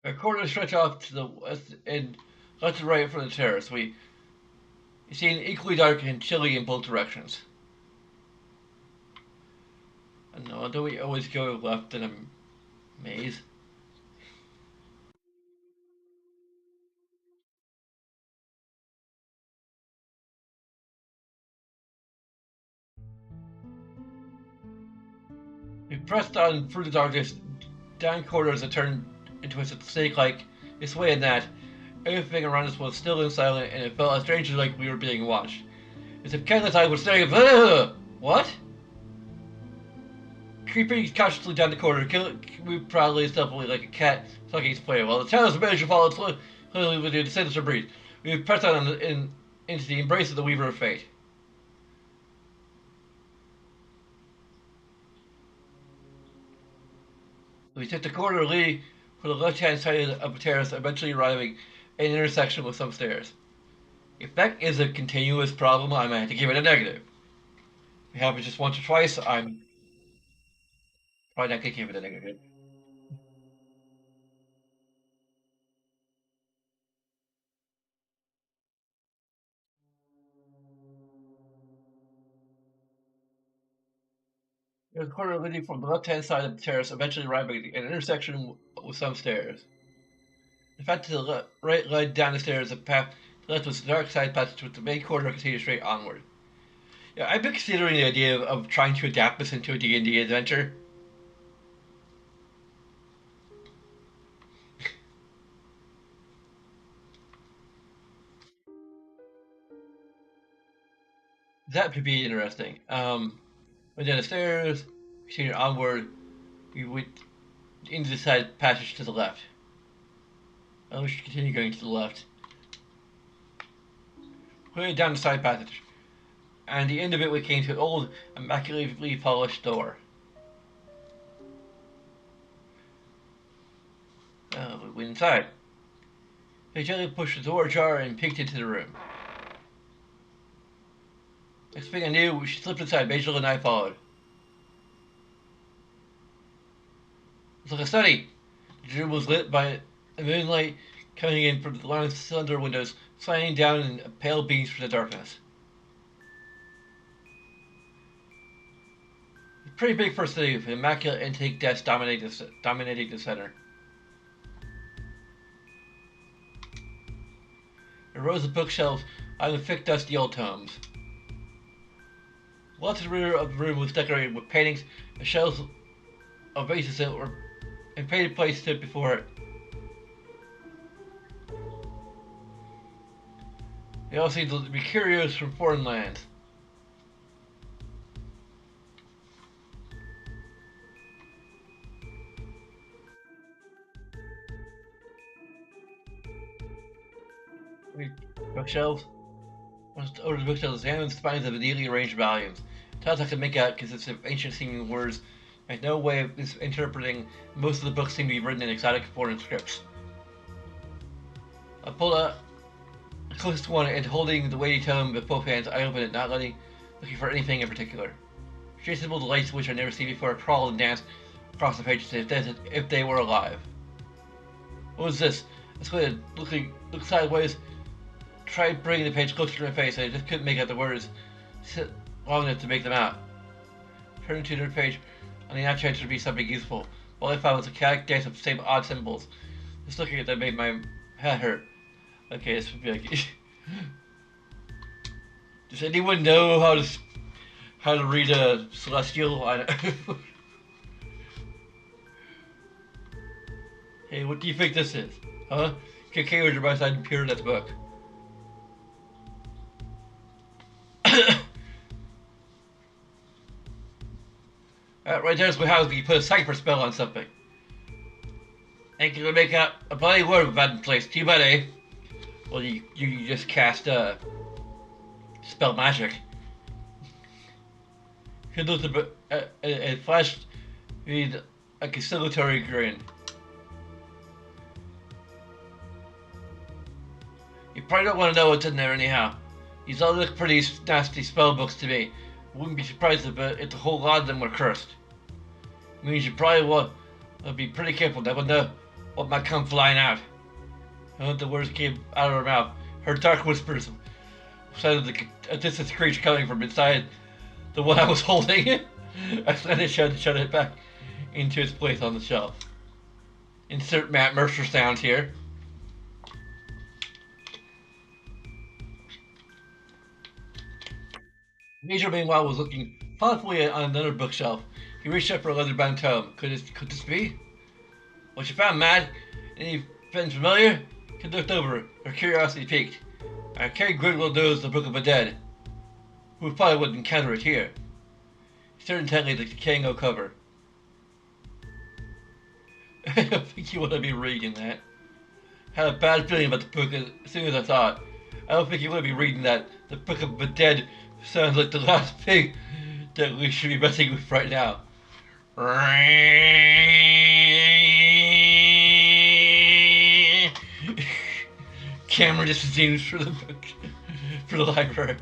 Our corridors stretch off to the west and left and right from the terrace. We see an equally dark and chilly in both directions. I don't know, don't we always go left in a maze? We pressed on through the darkness, down corridors that turned into a snake like this way and that. Everything around us was still and silent, and it felt strangely like we were being watched. As if countless eyes were staring at us. What? Creeping cautiously down the corridor, moved proudly and stealthily like a cat tucking its prey, while the shadows of Major followed slowly with the sinister breeze. We pressed on into the embrace of the Weaver of Fate. We took the corridor leading for the left-hand side of the terrace, eventually arriving at an intersection with some stairs. If that is a continuous problem, I might have to give it a negative. If it happens just once or twice, I'm probably not going to give it a negative. There's a corridor leading from the left-hand side of the terrace, eventually arriving at an intersection with some stairs. The path to the right led down the stairs. The path to the left was the dark side passage, with the main corridor continued straight onward. Yeah, I've been considering the idea of trying to adapt this into a D&D adventure. That could be interesting. Went down the stairs, continued onward. We went into the side passage to the left. We should continue going to the left. We went down the side passage, and at the end of it we came to an old, immaculately polished door. We went inside. They gently pushed the door ajar and peeked into the room. Next thing I knew, she slipped inside. Basil and I followed. It's like a study. The room was lit by the moonlight coming in from the long cylinder windows, shining down in pale beams from the darkness. It's pretty big for a city, with immaculate antique desks dominating the center. There rows of bookshelves on the thick, dusty old tomes. Lots of the rear of the room was decorated with paintings and shelves of vases that were in painted place stood before it. They all seemed to be curios from foreign lands. Bookshelves. Once over the bookshelves, examined the spines of the neatly arranged volumes. Titles I could make out consist of ancient-seeming words. I had no way of interpreting. Most of the books seemed to be written in exotic foreign scripts. I pulled out the closest one, and holding the weighty tome with both hands, I opened it, not looking for anything in particular. Traceable delights which I'd never seen before crawled and danced across the pages as if they were alive. What was this? I squinted, looked sideways, tried bringing the page closer to my face, and I just couldn't make out the words long enough to make them out. Turning to another page, on the off chance to be something useful. All I found was a chaotic dance of the same odd symbols. Just looking at them made my head hurt. Okay, this would be like... Does anyone know how to read a celestial? Hey, what do you think this is? Huh? KK was about to appear in that book. Right there's how you put a cipher spell on something. Ain't gonna make out a bloody word with that in place. Too bad, eh? Well, you just cast spell magic. He looked a flash with a conciliatory grin. You probably don't want to know what's in there anyhow. These all look pretty nasty spell books to me. Wouldn't be surprised if a whole lot of them were cursed. It means you probably want to be pretty careful. Never know what might come flying out. I heard the words came out of her mouth. Her dark whispers sounded like a distant screech coming from inside the one I was holding. I slammed it shut it back into its place on the shelf. Insert Matt Mercer sound here. Major, meanwhile, was looking thoughtfully on another bookshelf. He reached up for a leather-bound tome. Could this be? What you found, Matt? Any friends familiar? He looked over, her curiosity piqued. Carrie Gridwell knows the Book of the Dead. We probably wouldn't encounter it here. He stared intently at the decaying oak cover. I don't think you want to be reading that. I had a bad feeling about the book as soon as I saw it. I don't think you want to be reading that. The Book of the Dead sounds like the last thing that we should be messing with right now. Camera just zooms for the book, for the library.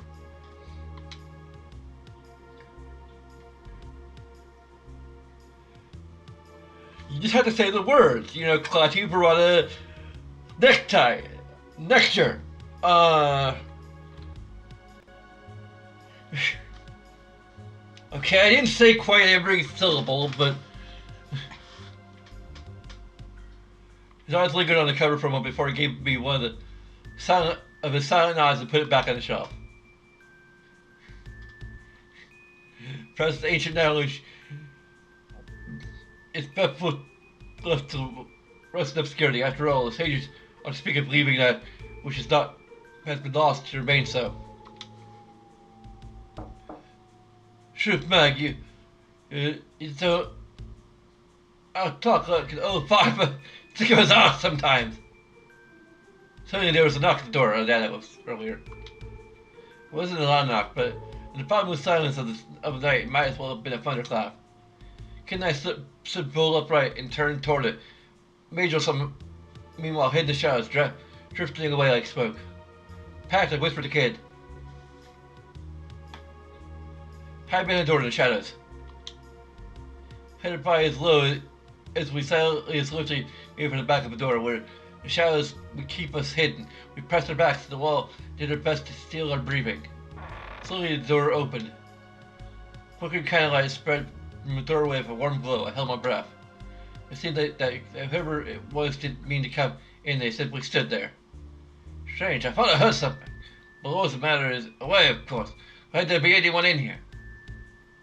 You just have to say the words, you know, Claudia Barada, necktie, nectar, okay, I didn't say quite every syllable, but his eyes lingered on the cover for a moment before he gave me one of his silent nods and put it back on the shelf. Perhaps the ancient knowledge is best left to rest in obscurity. After all, the sages are to speak of leaving that which has been lost to remain so. Truth, Mag, you don't. I'll talk like an old father. Think of his ass sometimes. Suddenly there was a knock at the door. Oh, that was earlier. It wasn't a loud knock, but in the bottomless silence of the night, it might as well have been a thunderclap. Kid and I stood bolt upright and turned toward it. Major, meanwhile, hid in the shadows, drifting away like smoke. Patrick whispered to Kid. Hide behind the door in the shadows. Headed by as low as we silently and swiftly made for the back of the door, where the shadows would keep us hidden. We pressed our backs to the wall, did our best to steal our breathing. Slowly the door opened. Flickering candlelight spread from the doorway with a warm glow. I held my breath. It seemed that whoever it was didn't mean to come in. They simply stood there. Strange. I thought I heard something. But what was the matter is away, of course. Why had there be anyone in here?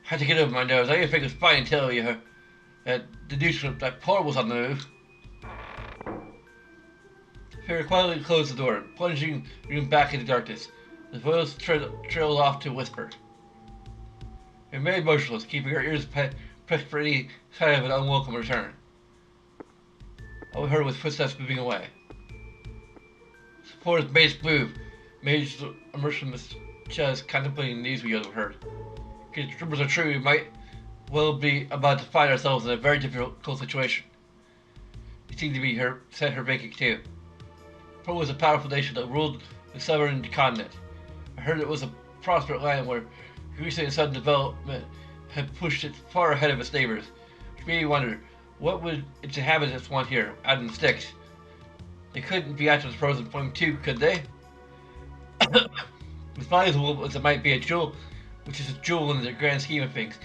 I had to get over my nerves. I didn't think it was fine until you heard that the news from that Paul was on the move. Farrah quietly closed the door, plunging the room back into darkness. The voice trailed off to a whisper. We remained motionless, keeping our ears pressed for any sign of an unwelcome return. All we heard was footsteps moving away. Supporters base move. Mage emerged from the chest, contemplating the news we overheard. If the rumors are true, we might well be about to find ourselves in a very difficult situation. It seemed to be set her making too. Pearl was a powerful nation that ruled the southern continent. I heard it was a prosperous land where recent and sudden development had pushed it far ahead of its neighbors, which made me wonder, what would its inhabitants want here, out in the sticks? They couldn't be after the frozen flame too, could they? As valuable as it might be a jewel, which is a jewel in the grand scheme of things,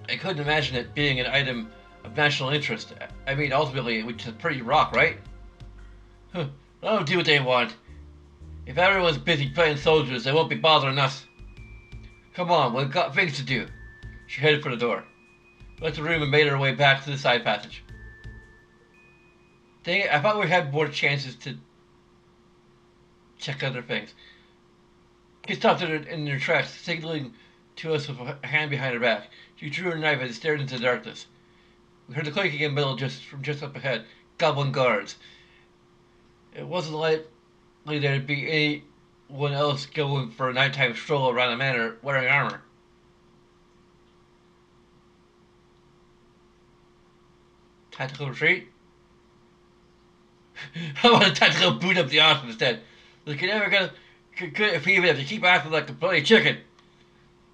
I couldn't imagine it being an item of national interest. I mean, ultimately, it was a pretty rock, right? Let them do what they want. If everyone's busy playing soldiers, they won't be bothering us. Come on, we've got things to do. She headed for the door, left the room and made her way back to the side passage. Dang it, I thought we had more chances to check other things. She stopped in her tracks, signaling to us with a hand behind her back. She drew her knife and stared into the darkness. We heard the clanking in the middle from just up ahead. Goblin guards. It wasn't like there'd be anyone else going for a nighttime stroll around the manor wearing armor. Tactical retreat? I want a tactical boot up the arse instead. Look, you're never gonna get a fever if you keep acting like a bloody chicken.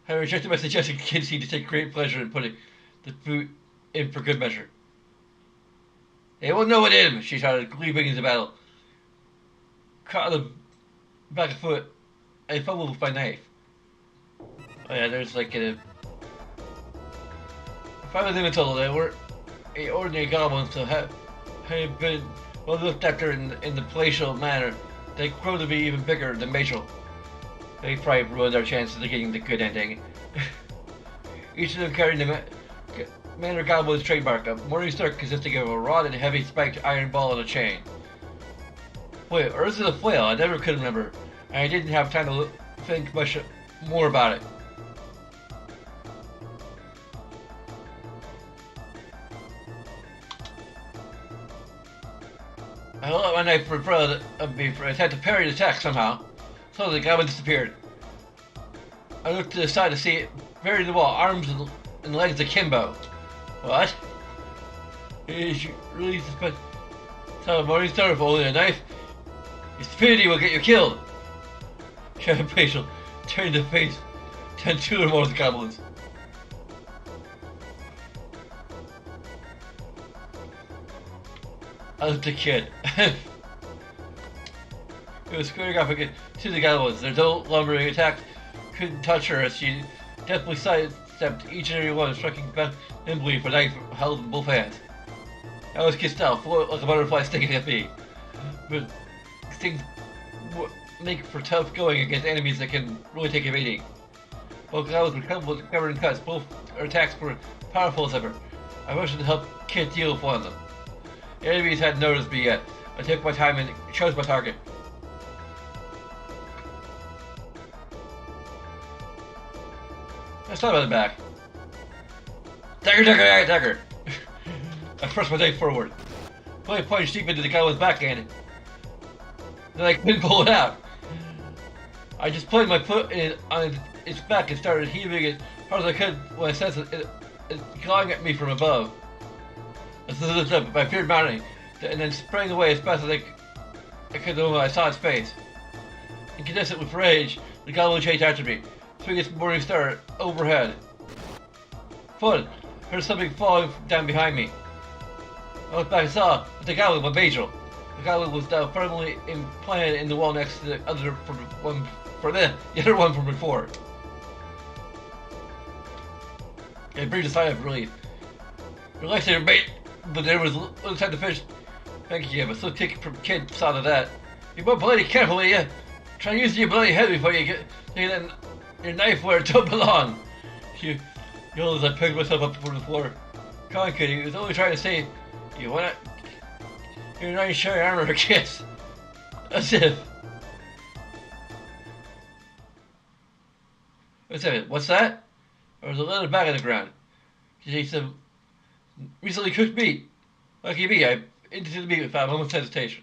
I rejected my suggestion. Kids seem to take great pleasure in putting the boot in for good measure. They won't know it is, she shouted, leaping into battle. Caught the back of foot. I fumbled with my knife. Oh yeah, there's like a... If I was in total, they weren't ordinary goblins, so have been well looked after in the palatial manner. They grow to be even bigger than Rachel. They probably ruined our chances of getting the good ending. Each of them carried the manor goblin's trademark, a morning star consisting of a rod and a heavy spiked iron ball and a chain. Wait, or is it a flail? I never could remember, and I didn't have time to think much more about it. I held out my knife in front of me for I had to parry the attack somehow. So the goblin disappeared. I looked to the side to see it buried in the wall, arms and legs akimbo. What? Is you really suspect? So morning star with only a knife? Your stupidity will get you killed. Shouted Rachel, turning to face 2 or more of the goblins. I was the kid. It was squaring off again to the goblins. Their dull, lumbering attacks couldn't touch her as she deftly sidestepped each and every one, striking back nimbly with a knife held in both hands. I was kissed out, float like a butterfly sticking at me. But things make for tough going against enemies that can really take a beating. Both goblins were covered in cuts. Both our attacks were powerful as ever. I rushed to help Kid deal with one of them. The enemies hadn't noticed me yet. I took my time and chose my target. I saw him at the back. Dagger, dagger, dagger, dagger! I thrust my knife forward. Blade plunged deep into the goblin's backhand. Then I couldn't pull it out. I just planted my foot on its back and started heaving it as hard as I could when I sensed it clawing at me from above. I feared mounting, and then sprang away as fast as I could when I saw its face. Incandescent with rage, the goblin chased after me, swinging its morning star overhead. Fun! I heard something falling down behind me. I looked back and saw that the goblin was Rachel. The goblin was now firmly implanted in the wall next to the other the other one from before. I breathed a sigh of relief. Relaxed your mate, but there was little time to finish. Thank you, but so kick from Kid saw to that. You better bloody careful, will you? Try and use your bloody head before you get your knife where it don't belong. You yelled as I picked myself up from the floor. Come on, Kid, he was only trying to say, you want it? You're not even sharing armor or kiss. That's it. Wait a second, what's that? There was a little bag on the ground. She ate some recently cooked meat. Lucky me, I into the meat without a moment's hesitation.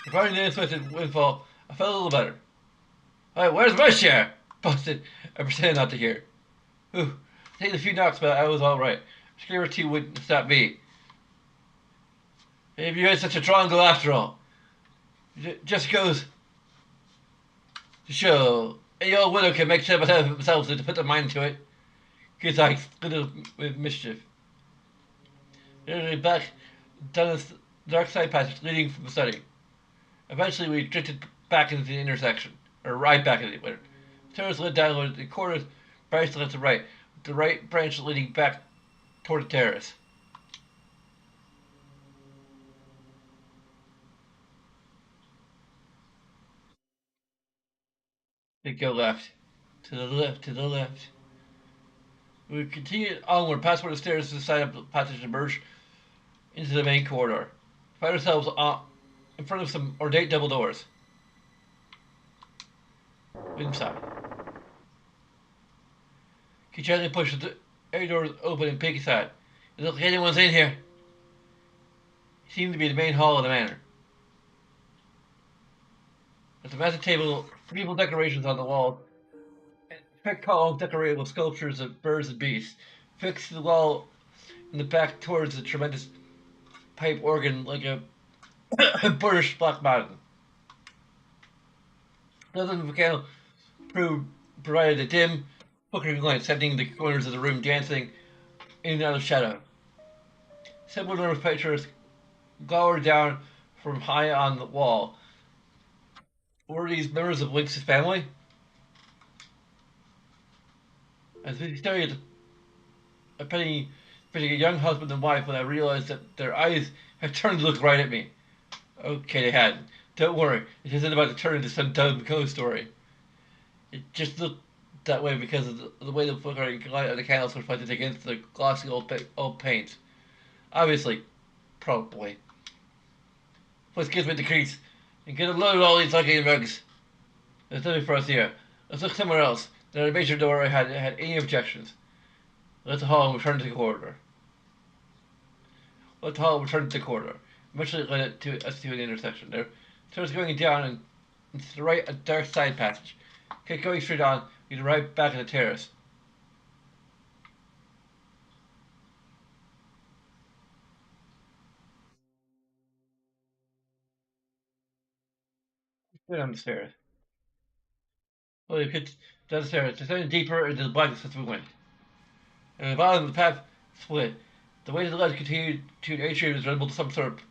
Regarding the unexpected windfall, I felt a little better. Alright, where's my share? Busted. I pretended not to hear. Ooh, taking a few knocks, but I was alright. A scare or two wouldn't stop me. Maybe you had such a strong goal after all. It just goes to show any old widow can make shit of themselves to put their mind to it. Kids like little with mischief. Nearly back down the dark side passage leading from the study. Eventually we drifted back into the intersection, or right back into it. The terrace led down the corridors, branched left to right, with the right branch leading back toward the terrace. They go left. To the left, to the left. We continued onward, past where the stairs to the side of the passage emerged into the main corridor. We found ourselves in front of some ornate double doors. Inside. He gently pushed every door open and peeked inside. It looked like anyone's in here. It seemed to be the main hall of the manor. There's a massive table, people decorations on the wall, and thick columns decorated with sculptures of birds and beasts. Fixed to the wall in the back towards a tremendous pipe organ like a British Black Mountain. Another mechanical provided a dim, flickering light, setting the corners of the room dancing in and out of shadow. Similar pictures glowered down from high on the wall. Were these members of Link's family? As we stared at a penny, a young husband and wife, when I realized that their eyes had turned to look right at me. Okay, they had. Don't worry, it isn't about to turn into some dumb ghost story. It just looked that way because of the way the flickering light of the candles reflected against the glossy old paint. Obviously, probably. Let's get me the crease and get a load of all these lucky mugs. There's nothing for us here. Let's look somewhere else. Then I made sure nowhere I had any objections. Let the hall return to the corridor. Let the hall return to the corridor. Eventually led it to us to an intersection. There stairs going down and to the right a dark side passage. Kept going straight on, we'd arrive back at the terrace. Straight down the stairs. Well, we could down the stairs, descending deeper into the blackness as we went. And at the bottom of the path split. The way to the left continued to an atrium that resembled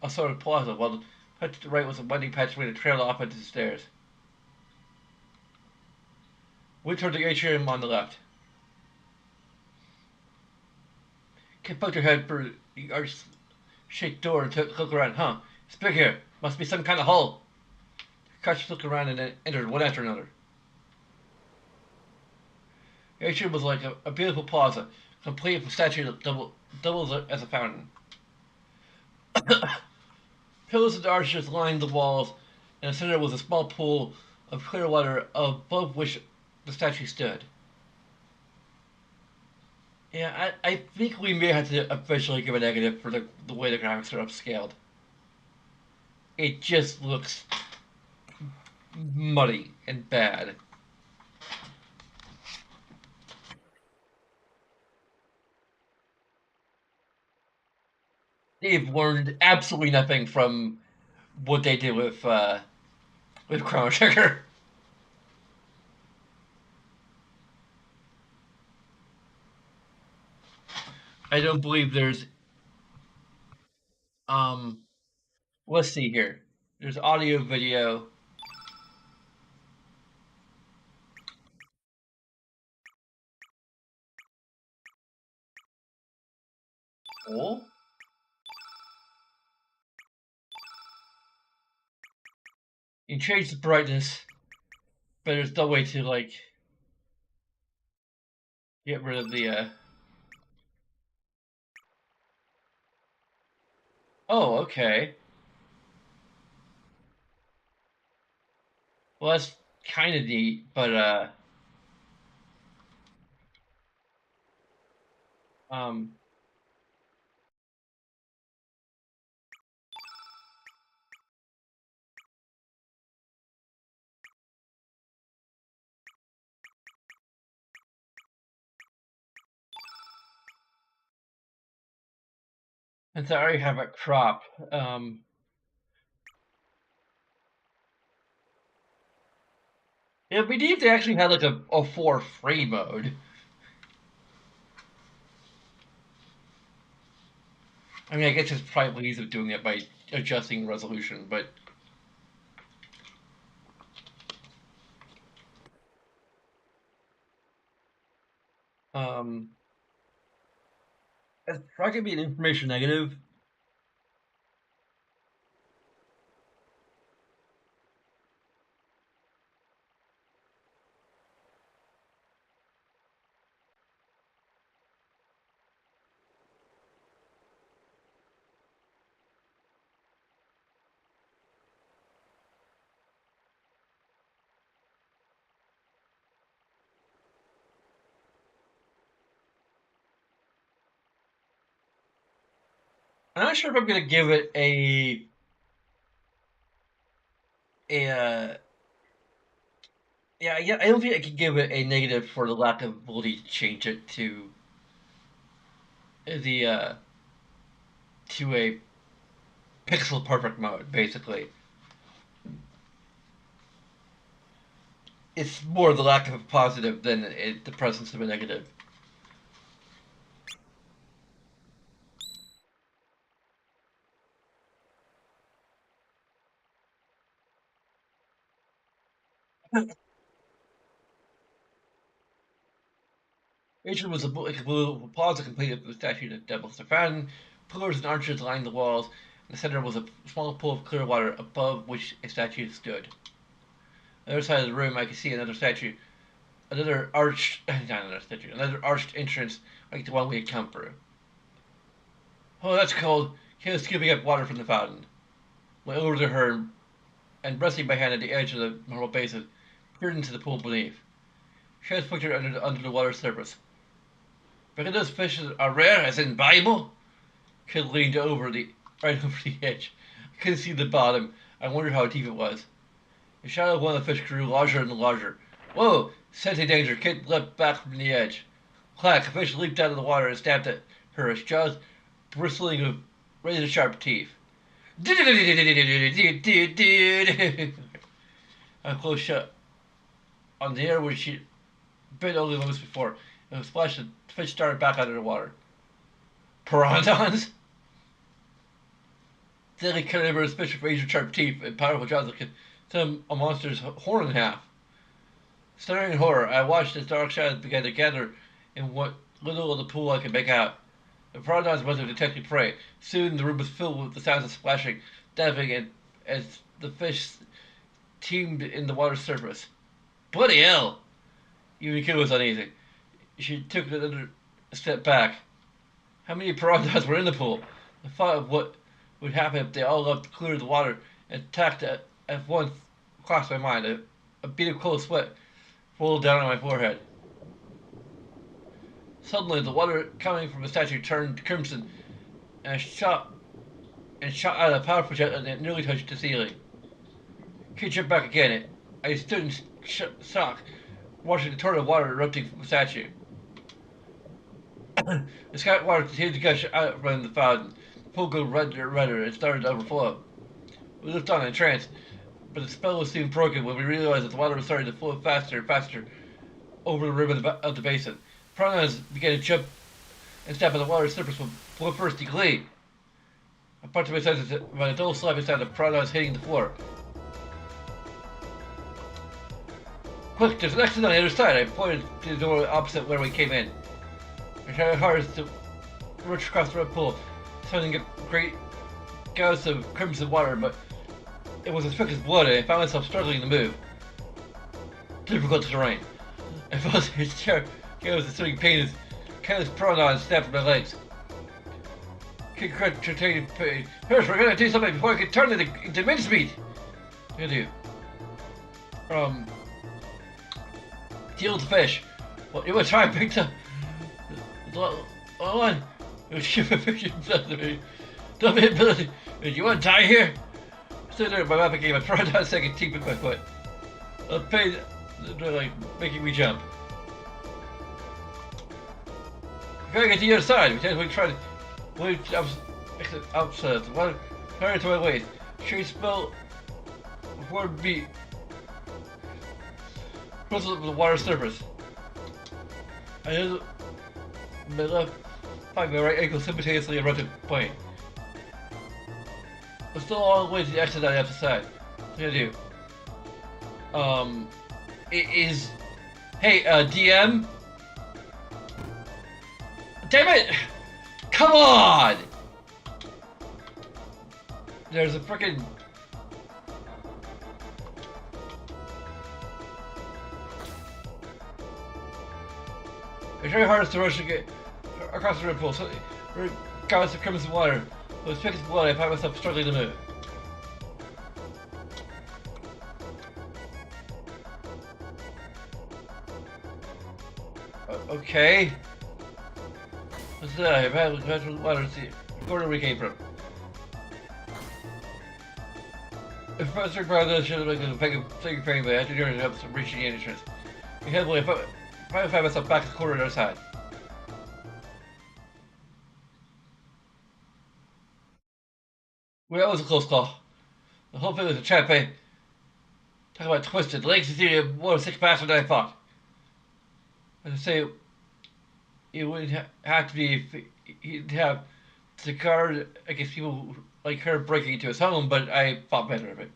a sort of plaza, while the path to the right was a winding passageway that trailed off into the stairs. We toward the atrium on the left. Kid poked her head through the arch-shaped door and took a look around. Huh? It's big here. Must be some kind of hole. Crouched looked around and then entered one after another. The atrium was like a beautiful plaza, complete with statues that doubled as a fountain. Pillars and arches lined the walls, and in the center was a small pool of clear water above which the statue stood. Yeah, I think we may have to officially give a negative for the way the graphics are upscaled. It just looks muddy and bad. They've learned absolutely nothing from what they did with Chrono Trigger. I don't believe there's um. Let's see here. There's audio, video. Oh, you change the brightness, but there's no way to like get rid of the. Oh, okay. Well, that's kind of neat, but um, since I already have a crop, it'd be neat if they actually had like a 4 free mode. I mean, I guess there's probably ways of doing it by adjusting resolution, but um, it's probably gonna be an information negative. I'm not sure if I'm gonna give it a Yeah, I don't think I can give it a negative for the lack of ability to change it the to a pixel perfect mode. Basically, it's more the lack of a positive than the presence of a negative. Atrium was a blue plaza completed with statues of devils the fountain, pillars and arches lined the walls. In the center was a small pool of clear water, above which a statue stood. On the other side of the room, I could see another statue, another arched, not another statue, another arched entrance like the one we had come through. Oh, that's cold. He was scooping up water from the fountain. Went over to her and, resting my hand at the edge of the marble basin, peered into the pool beneath. She had put her under the water surface. Because those fishes are rare, as in Bible? Kid leaned right over the edge. I couldn't see the bottom. I wondered how deep it was. The shadow of one of the fish grew larger and larger. Whoa! Sensing danger, Kid leapt back from the edge. Clack! A fish leaped out of the water and stabbed at her, its jaws bristling with razor-sharp teeth. I closed shut on the air where she bit only once before. It was splashed and the fish started back under the water. Piranhas? Deadly carnivorous fish with razor-sharp teeth and powerful jaws that could turn a monster's horn in half. Staring in horror, I watched as dark shadows began to gather in what little of the pool I could make out. The piranhas must have detected prey. Soon the room was filled with the sounds of splashing, diving, and as the fish teemed in the water's surface. Bloody hell! Even Kid was uneasy. She took another step back. How many piranhas were in the pool? The thought of what would happen if they all left to clear the water and attacked at once crossed my mind. A bead of cold sweat rolled down on my forehead. Suddenly, the water coming from the statue turned crimson and shot out a powerful jet that nearly touched the ceiling. Kid jumped back again. I stood in shock, watching the torrent of water erupting from the statue. The sky water continued to gush out from the fountain. The pool grew redder and redder and started to overflow. We looked on in trance, but the spell was soon broken when we realized that the water was starting to flow faster and faster over the rim of the basin. Piranhas began to jump and step on the water's surface with bloodthirsty glee. I popped to my senses by a dull slapping sound of piranhas hitting the floor. Quick, there's an exit on the other side. I pointed to the door opposite where we came in. I tried hardest to rush across the red pool, sending a great gouts of crimson water, but it was as thick as blood, and I found myself struggling to move. Difficult terrain. I felt his chair. It was a stunning pain as countless piranhas snapped at my legs. Kid cried to pain. First, we're gonna do something before I can turn it into mincemeat. What do you do? Deal with the fish. Well, you want to try and pick the one? Give a fish to me. Don't be ability. Do you want to die here? Stood there at my mouth again. I tried out a second teeth with my foot. The pain, like making me jump. We gotta get to the other side. We try to wait outside. The water hurried to my waist. She spilled before it beat. Bristled up the water surface. I held my left find my right ankle simultaneously erupted point. I'm still a long way to the exit on the other side. What do I do? It is. Hey, DM? Damn it! Come on! There's a frickin'. I tried hardest to rush to get across the red pool. So, regardless of crimson water, with thick as blood, I found myself struggling to move. Okay. What's that? I had water to see where we came from. If Professor Brothers should have been a figure frame, but I had to do it up some reaching the entrance. We heavily find myself back to the corner on the other side. Well, that was a close call. The whole thing was a trap, eh? Talk about twisted. Legs is more sick faster than I thought. As I say, it would have to be if he'd have to guard against people like her breaking into his home, but I thought better of it.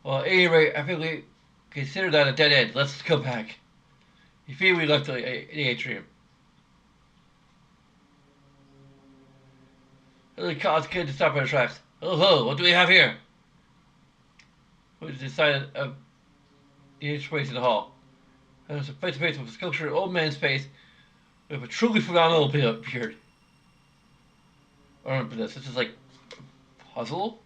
Well, at any rate, I think we consider that a dead end. Let's go back. You feel we left the atrium. Really caused kid to stop in our tracks. Oh, what do we have here? We decided the entrance to the hall. And there's a face to face with a sculpture of old man's face with a truly phenomenal beard. I remember this. This is like puzzle.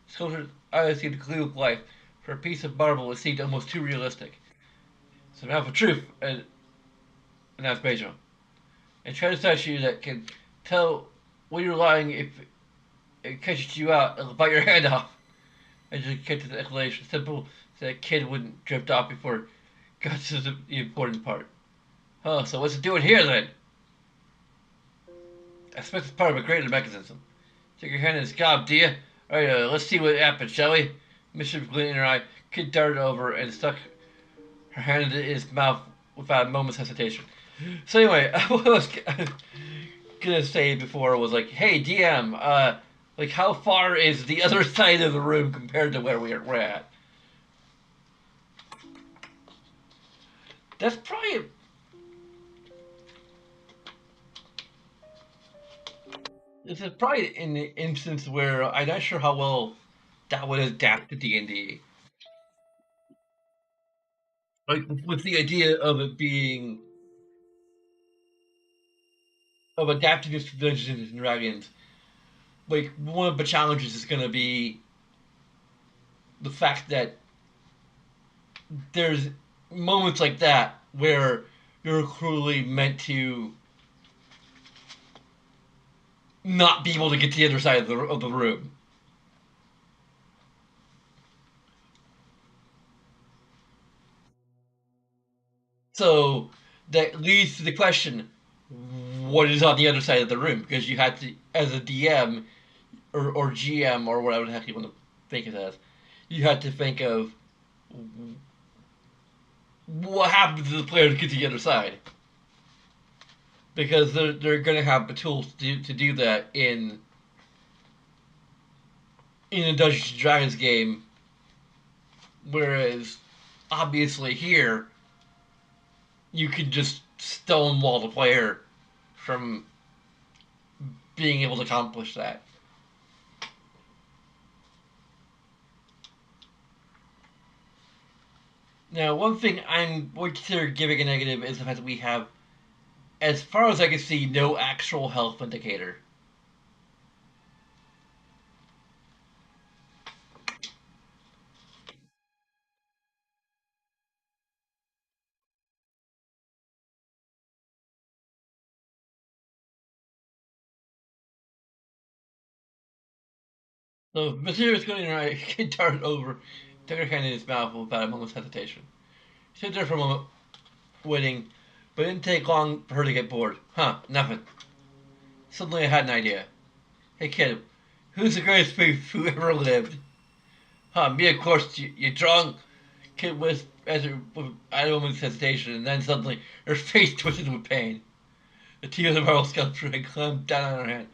Sculpture's eyes seemed to gleam with life. For a piece of marble, it seemed almost too realistic. So now for truth, and that's Beijing. And try to statue that can tell when you're lying if it catches you out, it'll bite your hand off. And just get to the explanation. Simple so that kid wouldn't drift off before it got to the important part. Oh, so what's it doing here then? I suspect it's part of a greater mechanism. Take your hand in his gob, do you? Alright, let's see what happens, shall we? Mischief glinting in her eye, kid darted over and stuck her hand in his mouth without a moment's hesitation. So anyway, what I was gonna say before was like, hey DM, like how far is the other side of the room compared to where we're at? That's probably this is probably an instance where I'm not sure how well that would adapt to D&D. Like with the idea of it being of adapting this to Dungeons and Dragons, like one of the challenges is going to be the fact that there's moments like that where you're clearly meant to not be able to get to the other side of the room. So that leads to the question: what is on the other side of the room? Because you have to, as a DM or GM or whatever the heck you want to think it as, you have to think of what happens to the player to get to the other side. Because they're going to have the tools to do that in a Dungeons and Dragons game, whereas obviously here you can just stonewall the player from being able to accomplish that. Now, one thing I'm would consider giving a negative is the fact that we have, as far as I can see, no actual health indicator. So, Mysterious going right, he darted over, took her hand in his mouth without a moment's hesitation. She stood there for a moment, waiting, but it didn't take long for her to get bored. Huh, nothing. Suddenly I had an idea. Hey kid, who's the greatest thief who ever lived? Huh, me of course, you drunk? Kid whispered as her, without a moment's hesitation, and then suddenly her face twisted with pain. The tears of her sculpture had clamped down on her hand.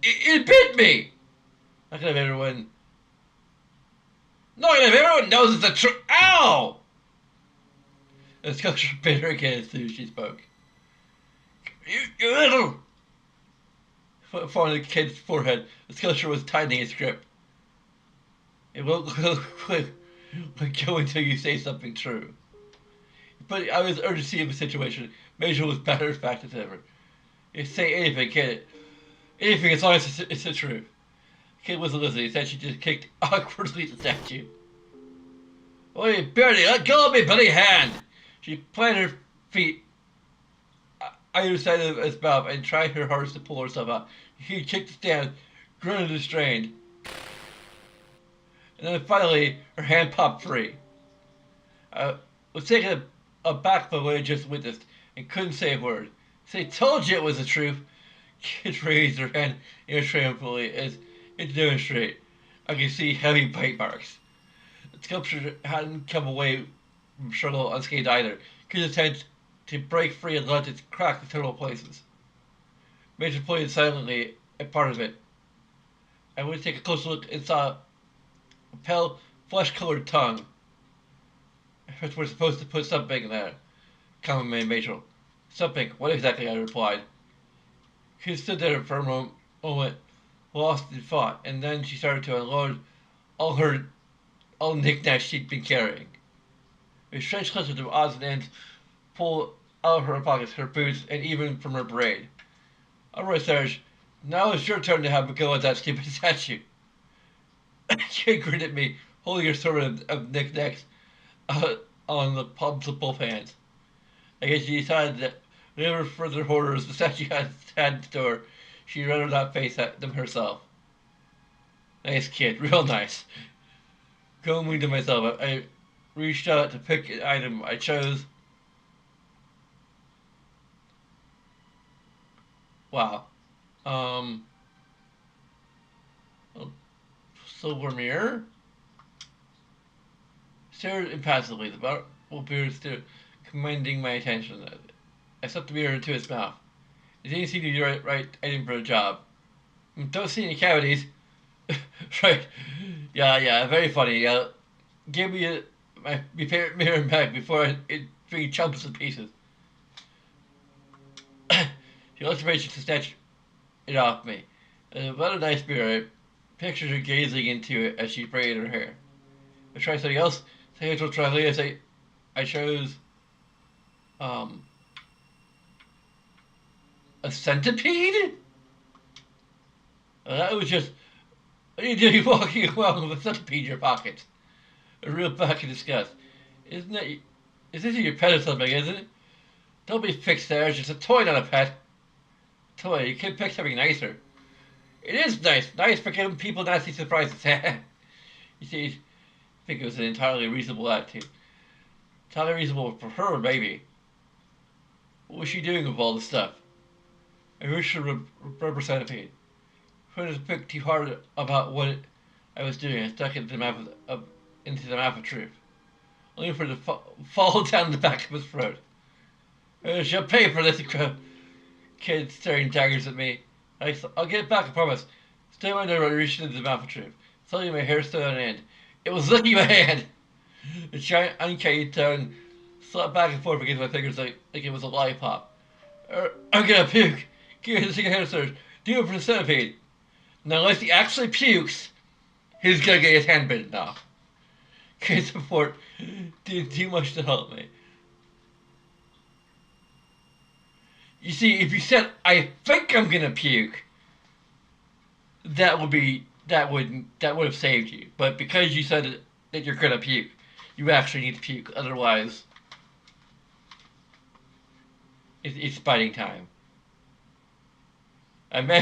It bit me! Not gonna have everyone. Not gonna have everyone knows it's the truth. Ow! The sculpture bit her again as soon as she spoke. You little. Following the kid's forehead, the sculpture was tightening its grip. It won't let go until you say something true. But I was urgency of the situation. Major was better of fact than ever. You say anything, kid. Anything as long as it's the truth. The kid wasn't listening. Instead, she just kicked awkwardly at the statue. Oi, Bertie, let go of me bloody hand! She planted her feet either side of his mouth and tried her hardest to pull herself out. He kicked the stand, grunted and strained. and then finally her hand popped free. I was taken aback by what I just witnessed and couldn't say a word. Say, told you it was the truth. Kid raised her hand triumphantly as if to demonstrate. I could see heavy bite marks. The sculpture hadn't come away from struggle unscathed either. Kid's attempt to break free and let it crack in several places. Major pointed silently at part of it. I went to take a closer look and saw a pale, flesh-colored tongue. I first were supposed to put something there, commented Major. Something. What exactly? I replied. She stood there for a moment, lost in thought, and then she started to unload all all the knickknacks she'd been carrying. A strange cluster of odds and ends pulled out of her pockets, her boots, and even from her braid. All right, Serge, now it's your turn to have a go at that stupid statue. She grinned at me, holding her assortment of knickknacks on the palms of both hands. I guess she decided that whatever further horrors the statue had in store, she'd rather not face them herself. Nice kid, real nice. Going to myself, I reached out to pick an item. I chose. Wow. A silver mirror? Stared impassively, the bottle appears to commanding my attention. I stuffed the mirror into its mouth. It didn't seem to be the right item for the job. Don't see any cavities. Right. Yeah, very funny. Give me my favorite mirror back before it freaking chunks to pieces. She left her patience to snatch it off me. What a nice mirror. I pictured her gazing into it as she braided her hair. I tried something else. I will try later. I chose a centipede? That was just. What are you doing walking around with a centipede in your pocket? A real pack of disgust. Isn't it? Is this your pet or something, isn't it? Don't be fixed there. It's just a toy, not a pet. Toy. You can pick something nicer. It is nice. Nice for giving people nasty surprises. You see, I think it was an entirely reasonable attitude. Entirely reasonable for her, maybe. What was she doing with all this stuff? I wish her rubber centipede. Trying to pick too hard about what I was doing. I stuck it into the mouth of truth, only for it to fall down the back of his throat. She'll pay for this, kid staring daggers at me. I'll get it back, I promise. Stay my nerve, I reached into the mouth of truth. Suddenly my hair stood on end. It was licking my hand! The giant uncanny tongue slapped back and forth against my fingers like it was a lollipop. I'm gonna puke! Give me the second hand search. Do it for the centipede. Now unless he actually pukes, he's gonna get his hand bitten off. Kid support did too much to help me. You see, if you said, I think I'm gonna puke, that would have saved you. But because you said that you're gonna puke, you actually need to puke. Otherwise, it's biting time.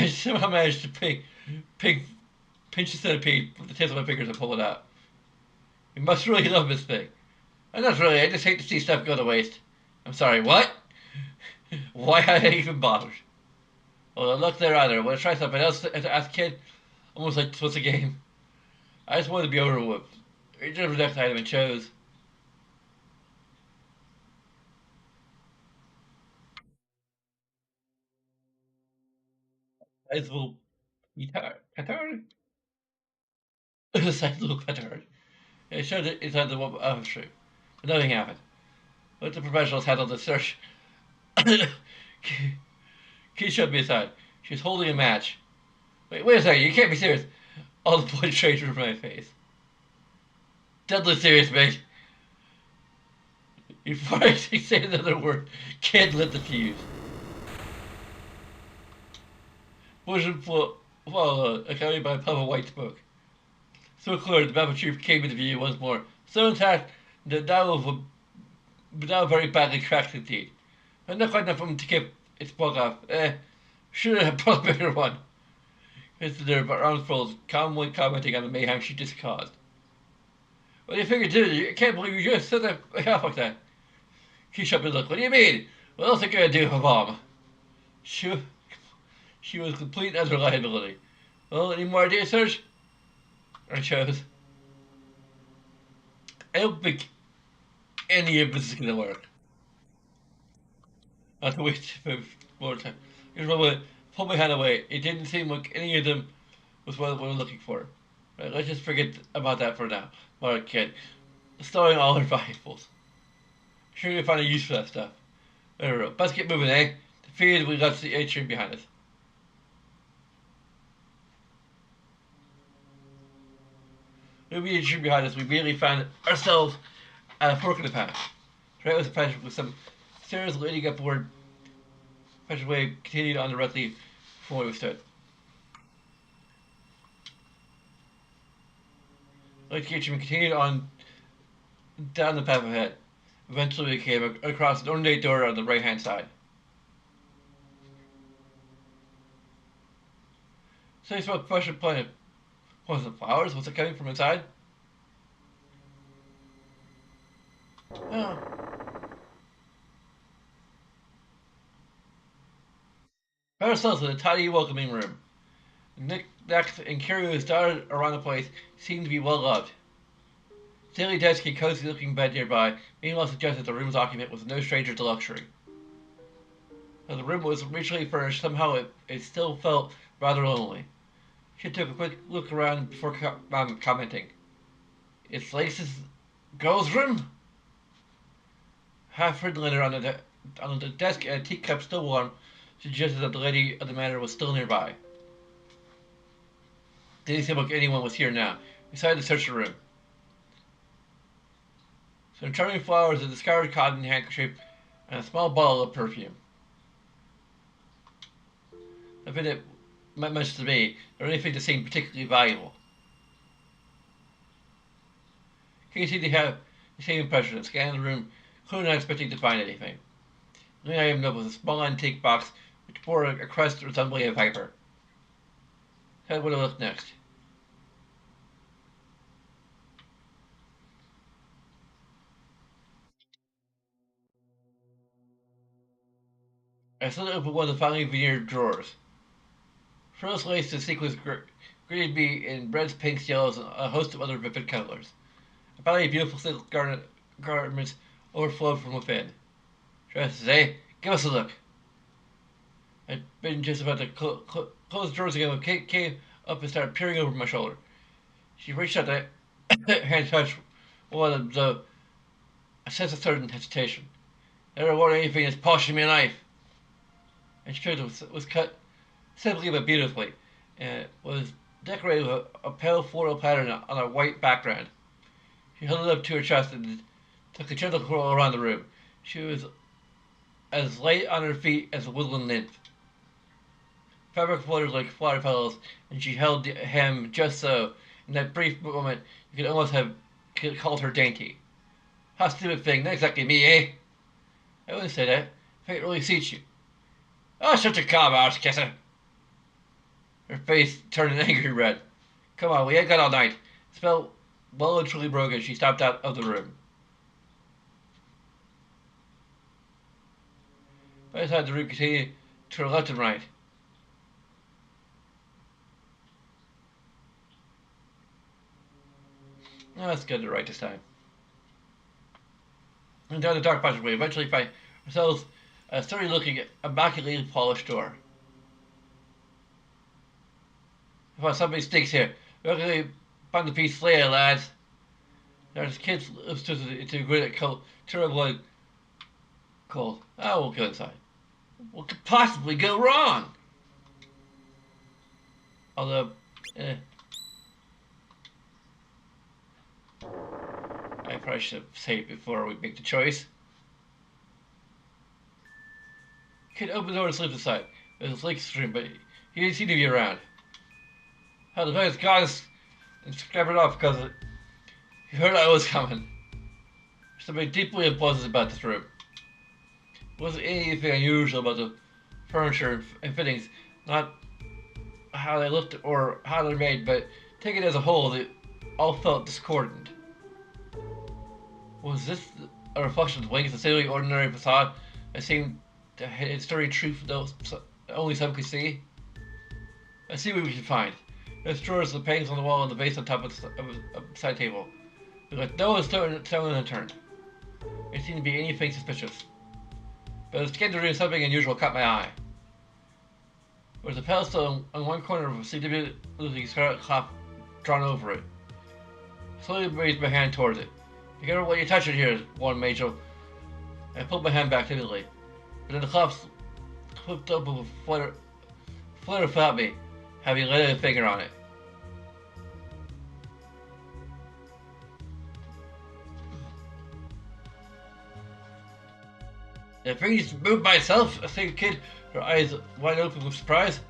Somehow managed to pinch the centipede with the tips of my fingers and pull it out. You must really love this thing. And not really, I just hate to see stuff go to waste. I'm sorry, what? Why had I even bothered? Well, look there either. Want to try something else as a kid? Almost like this was a game. I just wanted to be over with. Reached over the next item and chose. Sizable petard? A sizable petard. It showed it inside the one tree. But nothing happened. Let the professionals handle the search. Key shoved me aside. She was holding a match. Wait a second, you can't be serious. All the blood straight from my face. Deadly serious, mate. Before I say another word, kid lit the fuse. Bosom followed, accompanied by a puff of white smoke. So clear, the map of truth came into view once more. So intact, that now very badly cracked indeed. But not quite enough for him to keep its plug off. Should have brought a bigger one. Mr. There, but arms folded, calmly commenting on the mayhem she just caused. What do you figure, dude? I can't believe you just said that half like that. She shut me look. What do you mean? What else are you gonna do for mom? She, she was complete as reliability. Well, any more ideas, Serge? I chose. I don't think any of this is gonna work. I have to wait for more time. Here's what I pull my hand away. It didn't seem like any of them was what we were looking for. Right, let's just forget about that for now. Alright, kid. Storing all our valuables. Sure you'll find a use for that stuff. Alright, let's get moving, eh? The feed we got the atrium behind us. With the atrium behind us, we immediately found ourselves at a fork in the path. Right was a passage with some stairs leading upward. Passageway continued on directly from where we stood. Like the atrium continued on down the path ahead. Eventually, we came across an ornate door on the right-hand side. So you spoke fresh and planet. Was it flowers? Was it coming from inside? Oh. Found ourselves in a tiny, welcoming room. Nick, Dax, and curios dotted around the place seemed to be well loved. Daily desk and cozy-looking bed nearby meanwhile suggested the room's occupant was no stranger to luxury. Though the room was richly furnished, somehow it still felt rather lonely. She took a quick look around before commenting. It's Lace's girl's room? Half-written letter on the desk and a teacup still warm suggested that the lady of the manor was still nearby. Didn't seem like anyone was here now. We decided to search the room. Some charming flowers, a discarded cotton handkerchief, and a small bottle of perfume. Nothing that meant much to me, or anything that seemed particularly valuable. Casey did have the same impression and scanned the room, clearly not expecting to find anything. The only item was a small antique box which bore a crest resembling a viper. How would I look next? I slid open one of the finely veneered drawers. Frills lace and sequins greeted me in reds, pinks, yellows, and a host of other vivid colors. A body of beautiful silk garments overflowed from within. Dresses, eh? Give us a look. I'd been just about to close the drawers again when Kate came up and started peering over my shoulder. She reached out the hand touched one of the a sense of certain hesitation. Never worn anything that's polishing me a knife. And she was cut simply but beautifully, and it was decorated with a pale floral pattern on a white background. She held it up to her chest and took a gentle curl around the room. She was as light on her feet as a woodland nymph. Fabric fluttered like flower petals, and she held the hem just so. In that brief moment, you could almost have called her dainty. How stupid thing, not exactly me, eh? I wouldn't say that. Fate really suits you. Oh, shut your cob, arse kisser. Her face turned an angry red. Come on, we ain't got all night. Spell well and truly broken. She stopped out of the room. By the time the room continued to her left and right. Oh, let's get it right this time. And down the dark passage we eventually find ourselves a sturdy looking, immaculately polished door. If somebody stinks here, we're going to find the piece later, lads. There's kids into great cold, terrible cold. Oh, we'll go inside. What could possibly go wrong? Although, I probably should say it before we make the choice. Kid opened the door and slipped aside. There was a leak stream, but he didn't seem to be around. How the place got and scraped it off because he heard I was coming. There's something deeply unpleasant about this room. There wasn't anything unusual about the furniture and fittings, not how they looked or how they're made, but taken as a whole, they all felt discordant. Was this a reflection of the blanket's seemingly ordinary facade that seemed to hide its sturdy truth that only some could see? Let's see what we can find. There's drawers with paintings on the wall and the vase on top of a side table. But no one's stone unturned. It seemed to be anything suspicious. But as I scanned the room, something unusual caught my eye. There was a pedestal on one corner with a significantly scarlet cloth drawn over it. I slowly raised my hand towards it. Be careful what you touch it here, warned Major. I pulled my hand back timidly. But then the cloth flipped up with a flutter without me, having laid a finger on it. The thing just moved by itself, I think, kid, her eyes wide open with surprise.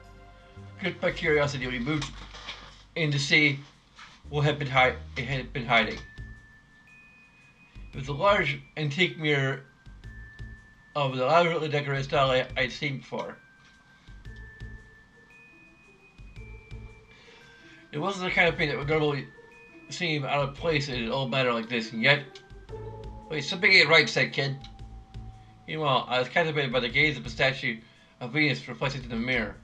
Gripped by curiosity, we moved in to see what it had been hiding. It was a large antique mirror of the elaborately decorated style I'd seen before. It wasn't the kind of thing that would normally seem out of place in an old manor like this, and yet... Wait, something ain't right, said Kid. Meanwhile, I was captivated by the gaze of the statue of Venus reflected in the mirror.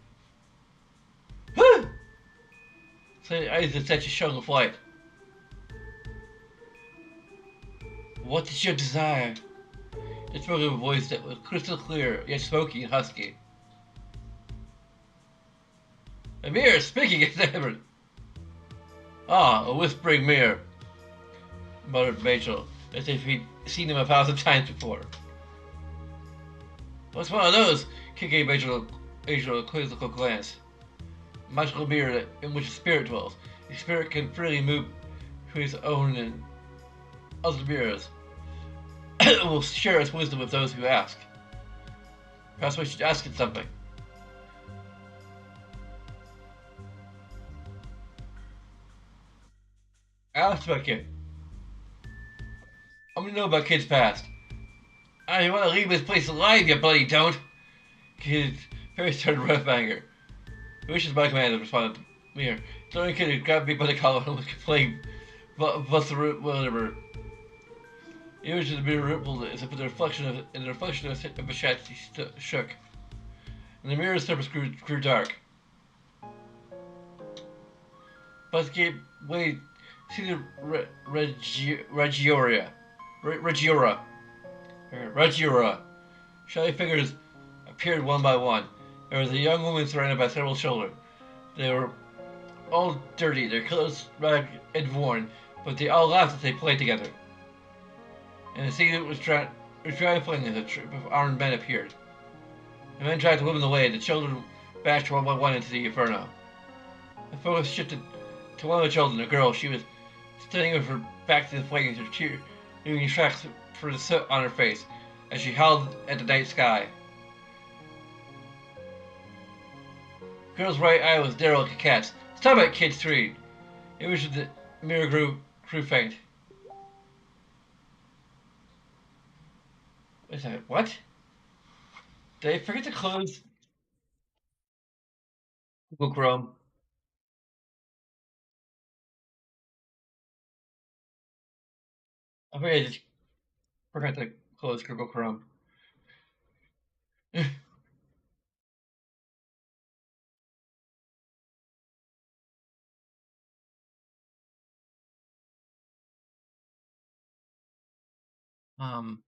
So the eyes of the statue shone with light. What is your desire? It spoke in a voice that was crystal clear, yet smoky and husky. A mirror speaking as ever. Ah, a whispering mirror, muttered Rachel, as if he'd seen him 1,000 times before. What's one of those? Kid gave Rachel a quizzical glance. A magical mirror in which a spirit dwells. The spirit can freely move to his own and other mirrors. It will share its wisdom with those who ask. Perhaps we should ask it something. I asked about Kid. I want to know about Kid's past. I want to leave this place alive, you bloody don't! Kid's face turned red with anger. Wishes my command, responded to Mirror. The only kid who grabbed me by the collar and was playing whatever. The image of the mirror rippled as if in the reflection of a shaft shook. And the mirror's surface grew dark. Buzz gave way to the Regiora. Shelly figures appeared one by one. There was a young woman surrounded by several children. They were all dirty, their clothes ragged and worn, but they all laughed as they played together. And the scene was trifling as a troop of armed men appeared. The men dragged the women away, and the children bashed one by one into the inferno. The focus shifted to one of the children, a girl. She was standing with her back to the flames, her tear leaving tracks for the soot on her face, as she howled at the night sky. The girl's right eye was narrow like a cat's. Stop it, Kid screamed. The image of the mirror grew faint. Wait a second, what? Did I forget to close Google Chrome? I think I just forgot to close Google Chrome. um,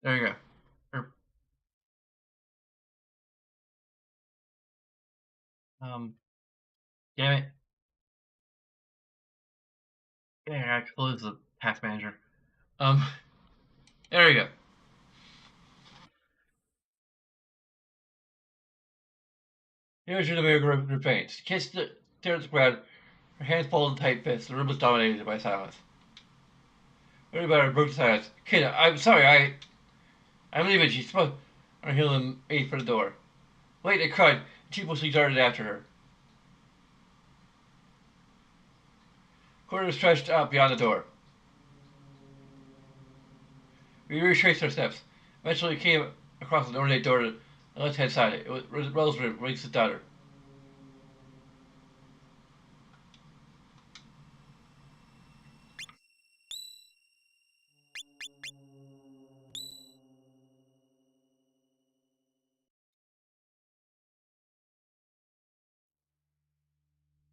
there you go. Er, Um, damn it. Yeah, I closed the Task Manager. Um, there you go. Here's your mirror grew faint. Kid stared at the ground, her hands folded in tight fists. The room was dominated by silence. Everybody broke the silence. Kid, I'm sorry, I'm leaving. She spoke on her heel and made for the door. Wait, I cried. She impulsively darted after her. Corridor stretched out beyond the door. We retraced our steps. Eventually, we came across an ornate door on the left-hand side. It was Rel's room, Riggs' daughter.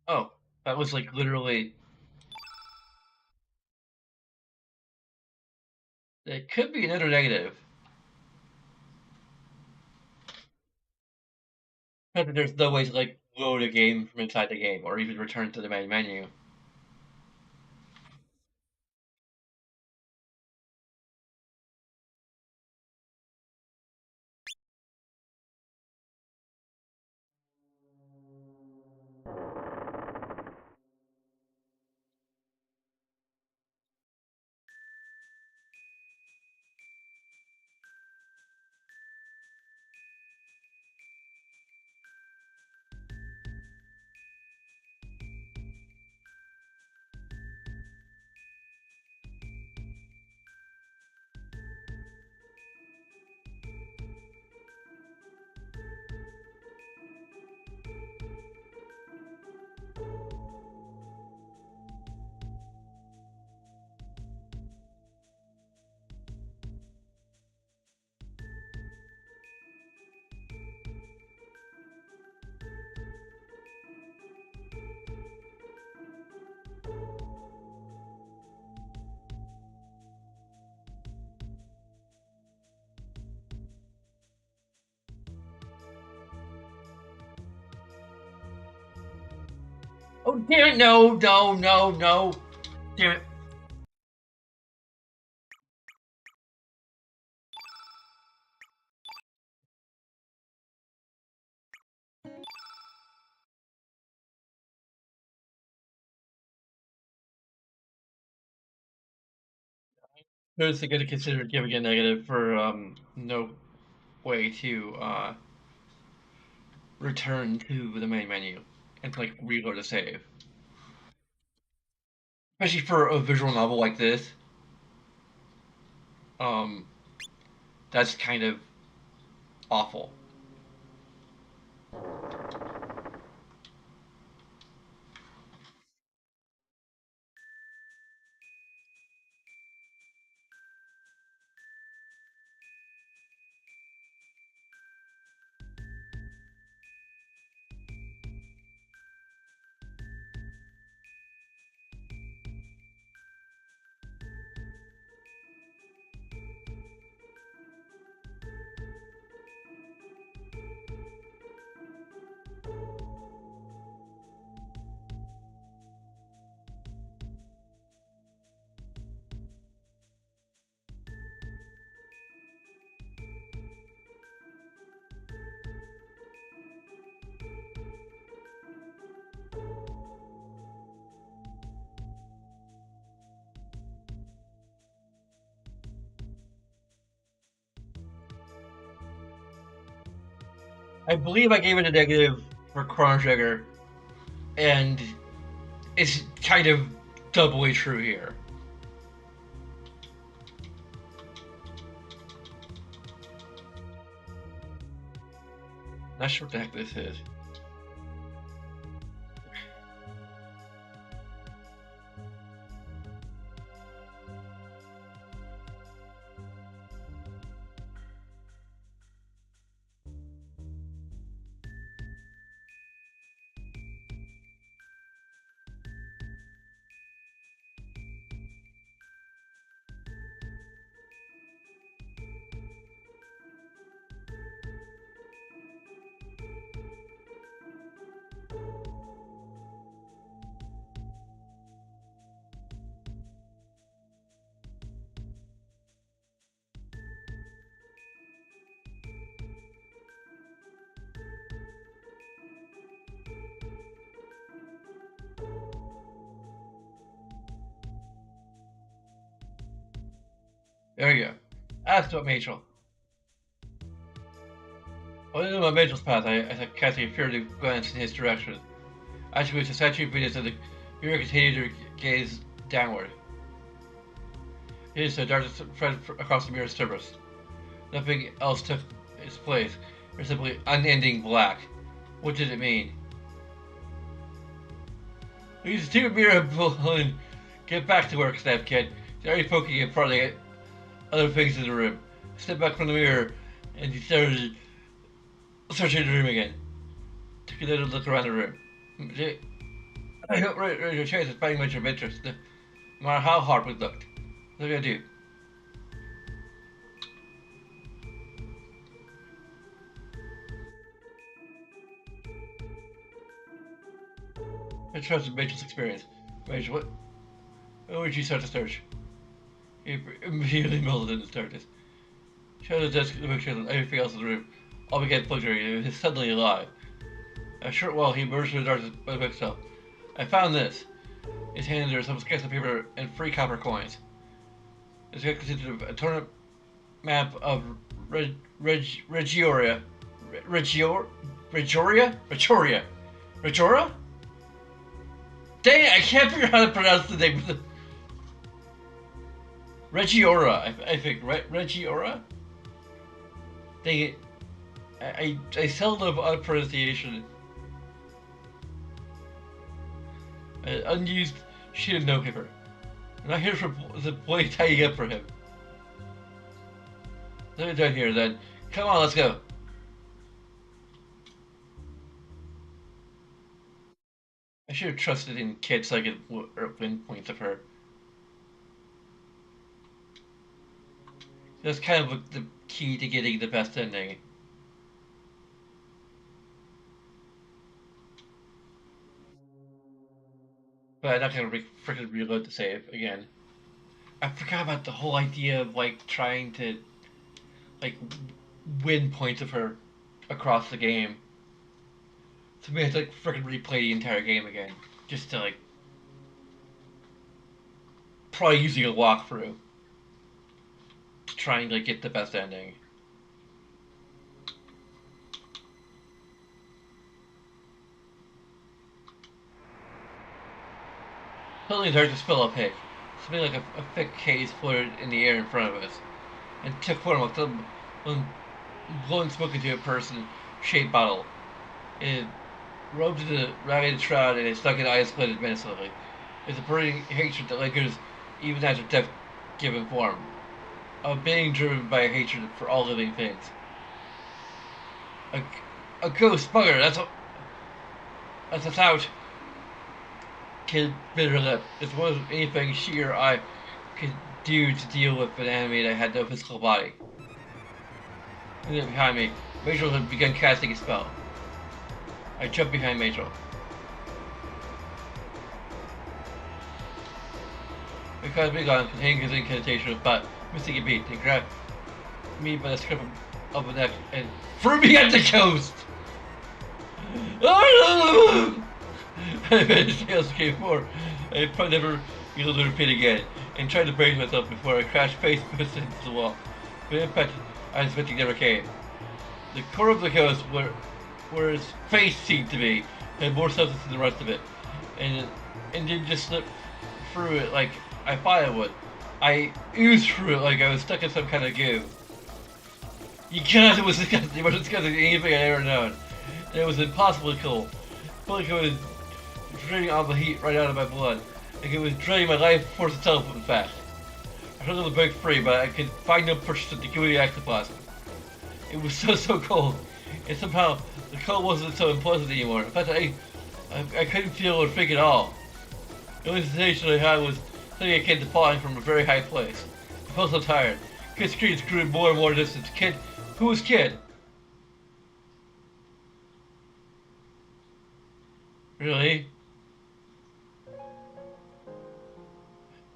Oh, that was like literally. It could be another negative. But there's no way to like load a game from inside the game or even return to the main menu. Oh damn it! No, no, no, no! Damn it! There's going to consider giving a negative for no way to return to the main menu and like reload a save. Especially for a visual novel like this, um, that's kind of awful. I believe I gave it a negative for Chrono Trigger, and it's kind of doubly true here. Not sure what the heck this is. There we go. That's what Rachel. Well, in my Rachel's path, I cast a furtive glance in his direction. As which the statue videos of the mirror continued to gaze downward. His darkness spread across the mirror's surface. Nothing else took its place. It was simply unending black. What did it mean? Use the stupid mirror and get back to work, snapped Kid. He's already poking and prodding at other things in the room. Stepped back from the mirror and he started searching the room again. Took another look around the room. I don't really your chance of finding much of interest, no matter how hard we looked. What are we gonna do? I trusted Rachel's experience. Rachel, what would you start to search? He immediately melted in the darkness. She had the desk to make sure that everything else in the room all began fluctuating. It was suddenly alive. A short while he emerged from the darkness by himself. I found this. His hand there was some scraps of paper and 3 copper coins. This consisted of a torn map of Regioria. Regoria? Dang it, I can't figure out how to pronounce the name. Regiora, I think, right? Regiora? Dang it. I seldom on pronunciation. Unused sheet of note paper. I'm not here for the boy tidying up for him. Let me down here then. Come on, let's go. I should have trusted in Kid so I could win points of her. That's kind of the key to getting the best ending. But I'm not gonna freaking reload the save again. I forgot about the whole idea of like trying to like win points of her across the game. So we have to like freaking replay the entire game again just to like probably using a walkthrough to try and like get the best ending. Suddenly the darkness fell opaque. Something like a thick haze floated in the air in front of us, and took form of some blowing smoke into a person-shaped bottle. It robed in a ragged shroud and its sunken eyes glittered menacingly. It's a burning hatred that lingers even after death given form. A being driven by a hatred for all living things. A, a ghost bugger, that's a thought. Kid bit her lip. If there wasn't anything she or I could do to deal with an enemy that had no physical body. And then behind me, Rachel had begun casting a spell. I jumped behind Rachel. Because we got containing his incantation but missing a beat. He grabbed me by the scruff of the neck and threw me at the coast! I managed to escape more. I probably never be able to repeat again, and tried to brace myself before I crashed face first into the wall. The impact I was expecting never came. The core of the coast, where his face seemed to be, had more substance than the rest of it, and didn't just slip through it like I thought it would. I oozed through it like I was stuck in some kind of goo. You guys, it was disgusting. It was disgusting than anything I'd ever known. And it was impossibly cold. I felt like it was draining all the heat right out of my blood. Like it was draining my life force itself, in fact. I tried to break free, but I could find no purchase of the gooey ectoplasm. It was so cold. And somehow, the cold wasn't so unpleasant anymore. In fact, I couldn't feel or think at all. The only sensation I had was something akin to falling from a very high place. I felt so tired. Kid's screams grew more and more distant. Kid? Who was Kid? Really?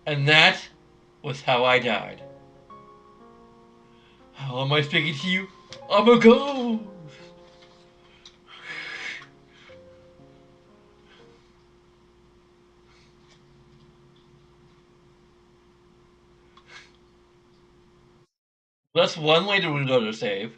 And that was how I died. How am I speaking to you? I'm a ghost! That's one way to reload a save.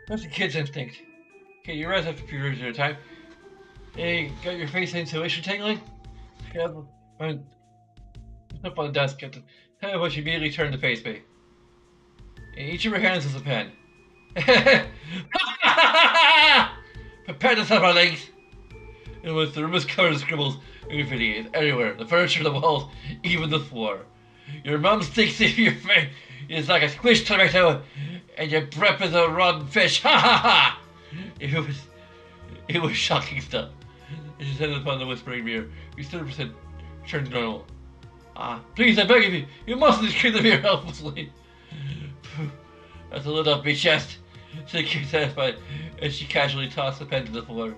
That's a kid's instinct. Okay, you realize after a few years at a time. Hey, got your face insulation tingling? Yeah, up on the desk. Tell me what you immediately turn to face me. And each of your hands is a pen. Prepare to set my legs. It was the room is covered in scribbles and graffiti everywhere. The furniture, the walls, even the floor. Your mum sticks in your face. It's like a squished tomato, and your breath is a rotten fish. Ha ha ha! It was shocking stuff. And she said upon the whispering mirror. We stood up and returned to normal. Ah, please, I beg of you, you mustn't scream the mirror helplessly. That's a little off my chest, said Kate satisfied, as she casually tossed the pen to the floor.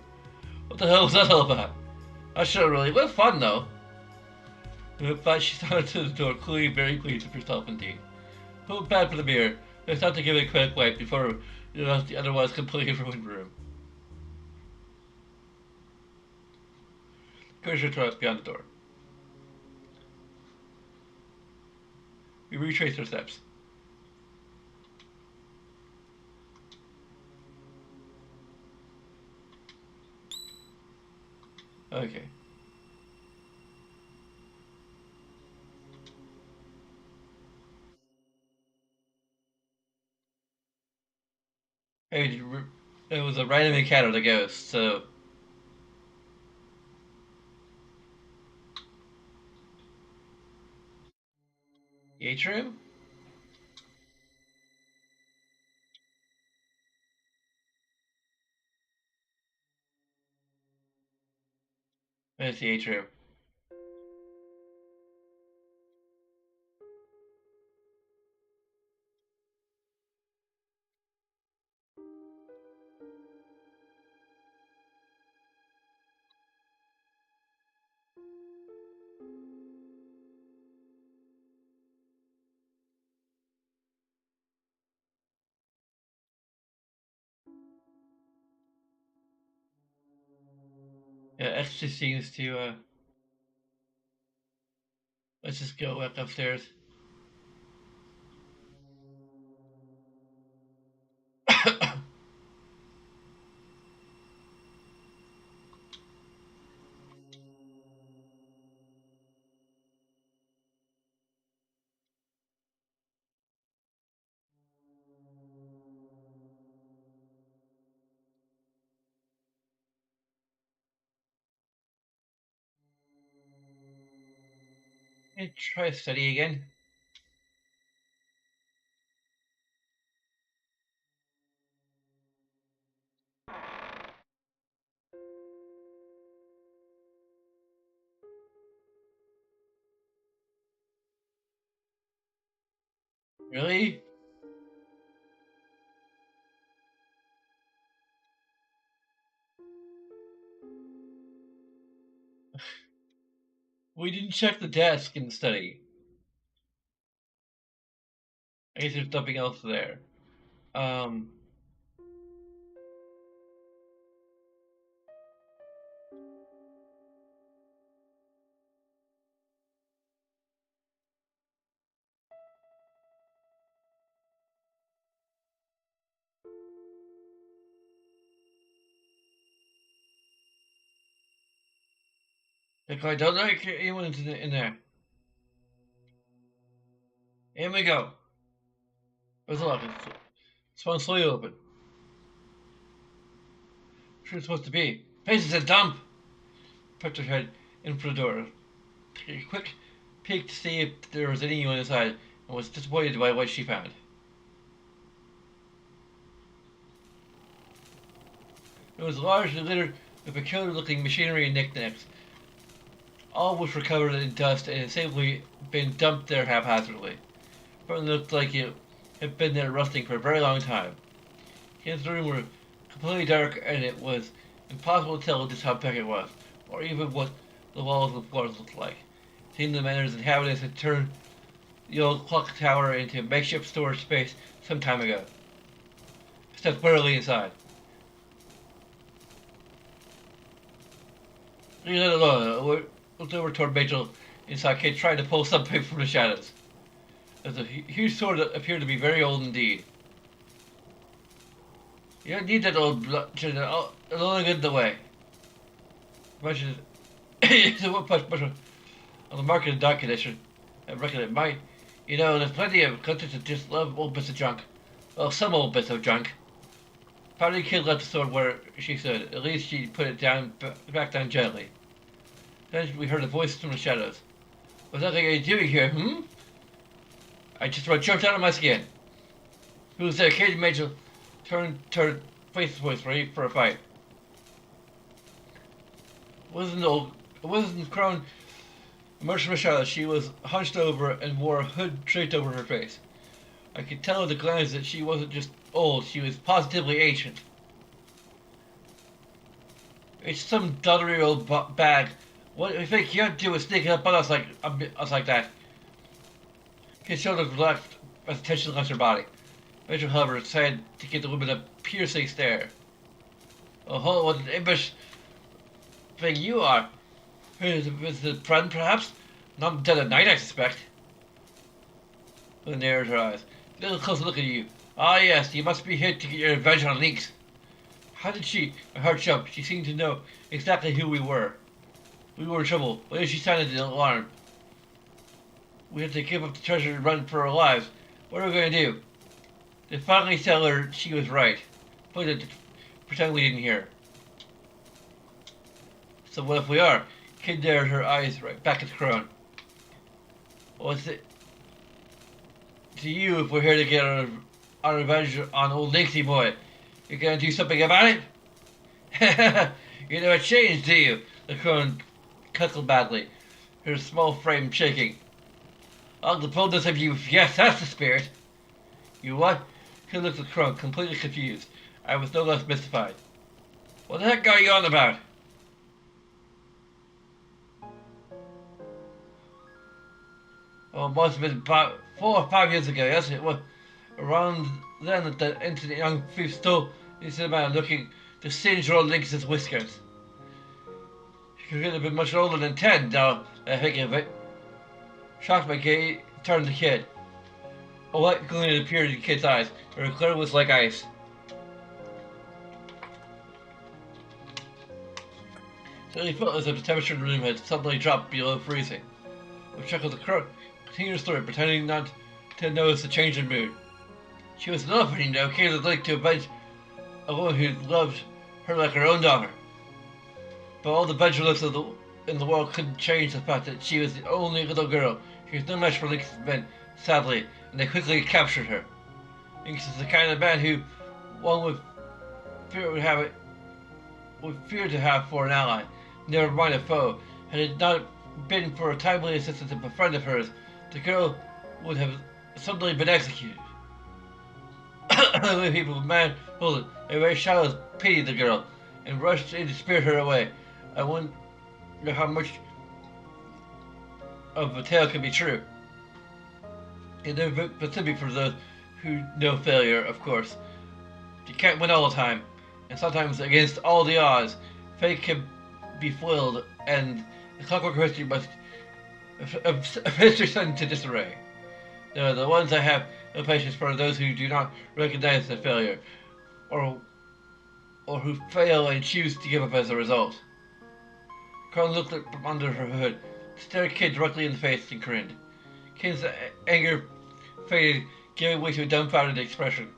What the hell was that all about? I should have really. What fun, though. But she started to the door, clearly very pleased with herself indeed. Pulled back for the mirror, and stopped to give it a quick wipe before you left the otherwise completely ruined room. Cursor trust beyond the door. We retraced our steps. Okay. Hey, it was a random encounter with a ghost, so. Atrium? Where's the atrium? Yeah, X just seems to, let's just go back upstairs. Hey, try to study again. Really? We didn't check the desk in the study. I guess there's nothing else there. Um, like I don't like anyone in there. In we go. There's a lock. It swung slowly open. Where's it supposed to be? Place is a dump! Put her head in for the door. Took a quick peek to see if there was anyone inside and was disappointed by what she found. It was largely littered with peculiar-looking machinery and knickknacks, all of which were covered in dust and had safely been dumped there haphazardly. It looked like it had been there rusting for a very long time. The room were completely dark, and it was impossible to tell just how big it was, or even what the walls and floors looked like. It seemed the manor's inhabitants had turned the old clock tower into a makeshift storage space some time ago. I stepped warily inside. Leave it alone. I looked over toward Rachel inside Kate, trying to pull something from the shadows. There's a huge sword that appeared to be very old indeed. You don't need that old bludgeon. It'll only get in the way. Imagine it's a wood punch button on the market in dark condition. I reckon it might. You know, there's plenty of countries that just love old bits of junk. Well, some old bits of junk. Probably the kid left the sword where she stood. At least she put it down, back down gently. Then we heard a voice from the shadows. What are you doing here, I just about jumped out of my skin. Who's there? Kate Major turned face to face, ready for a fight. It wasn't Chrono emerged from the shadows. She was hunched over and wore a hood draped over her face. I could tell at a glance that she wasn't just old, she was positively ancient. It's some dottery old bag. What do you think you're doing sneaking up on us like that? His shoulders relaxed as tension left her body. Rachel however decided to give the woman a piercing stare. Oh, what an impish thing you are. Is the friend, perhaps? Not dead at night, I suspect. With narrowed her eyes. A little closer look at you. Ah, yes, you must be here to get your revenge on Lynx. How did she? My heart jumped. She seemed to know exactly who we were. We were in trouble. Why she sounded the alarm? We had to give up the treasure and run for our lives. What are we going to do? They finally tell her she was right. Pretend we didn't hear. So what if we are? Kid narrowed her eyes right back at the crone. What's it to you if we're here to get our revenge on old Lynxy boy? You're gonna do something about it? You never changed, do you? The crone chuckled badly, her small frame shaking. I'll the boldness of you, yes, that's the spirit. You what? He looked at the crone, completely confused. I was no less mystified. What the heck are you on about? Oh, it must have been about 4 or 5 years ago, yes? It was around then that the incident young thief stole into the man looking to singe old Lynx's whiskers. She could have been much older than 10 now, I think of it. Shocked by Kate, turned to the kid. A light gleam appeared in the kid's eyes, her glare was like ice. Suddenly felt as if the temperature in the room had suddenly dropped below freezing. With chuckles the crook continued her story, pretending not to notice the change in mood. She was an elephant, you know, Kate was like to avenge a woman who loved her like her own daughter. But all the ventureless in the world couldn't change the fact that she was the only little girl. She was no match for Lynx's men, sadly, and they quickly captured her. Lynx is the kind of man who one would fear to have for an ally, never mind a foe. Had it not been for a timely assistance of a friend of hers, the girl would have suddenly been executed. The people of manhood and very shadows pitied the girl and rushed in to spirit her away. I wonder how much of a tale can be true. It never specific for those who know failure, of course. You can't win all the time, and sometimes against all the odds, fate can be foiled, and the clockwork history must history sent into disarray. The ones I have no patience for are those who do not recognize the failure, or who fail and choose to give up as a result. Chrono looked from under her hood, stared Kid directly in the face, and grinned. Kid's anger faded, giving way to a dumbfounded expression.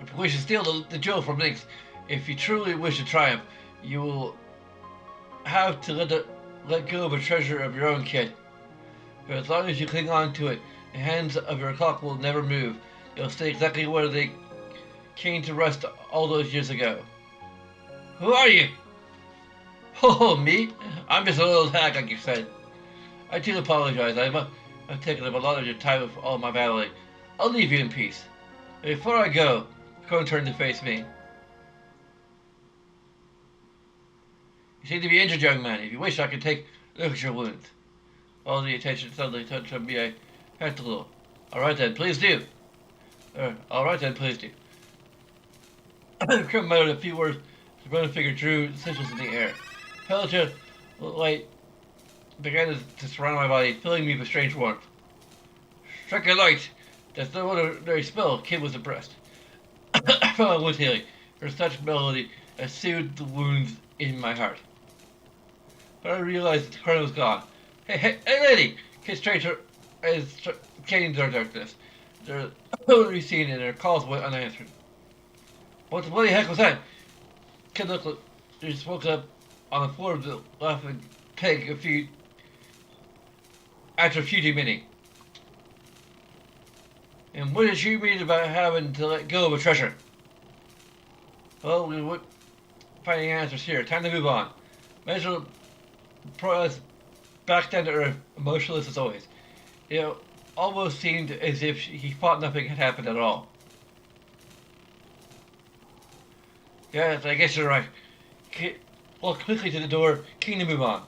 If you wish to steal the jewel from Lynx, if you truly wish to triumph, you will have to let go of a treasure of your own kid. But as long as you cling on to it, the hands of your clock will never move. They'll stay exactly where they came to rest all those years ago. Who are you? Oh, me? I'm just a little hack, like you said. I do apologize. I've taken up a lot of your time with all my battling. I'll leave you in peace. Before I go, Chrono turned to face me. You seem to be injured, young man. If you wish, I can look at your wounds. All the attention suddenly turned to me. I hurt a little. Alright then, please do. Alright then, please do. Krim muttered a few words. The brown figure drew sigils in the air. Pelagia light began to surround my body, filling me with strange warmth. Strike a light! That's no ordinary spell. Kid was impressed. I felt my wounds healing. Her such melody that soothed the wounds in my heart. But I realized that Chrono was gone. Hey, lady! Kid straight her as came into our darkness. Their only seen and their calls went unanswered. What the bloody heck was that? Kid looked like he just woke up on the floor of the laughing pig after a few too many. And what did you mean about having to let go of a treasure? Well, we would find the answers here. Time to move on. Measure us back down to earth, emotionless as always. It almost seemed as if he thought nothing had happened at all. Yes, I guess you're right. Walk quickly to the door, keen to move on.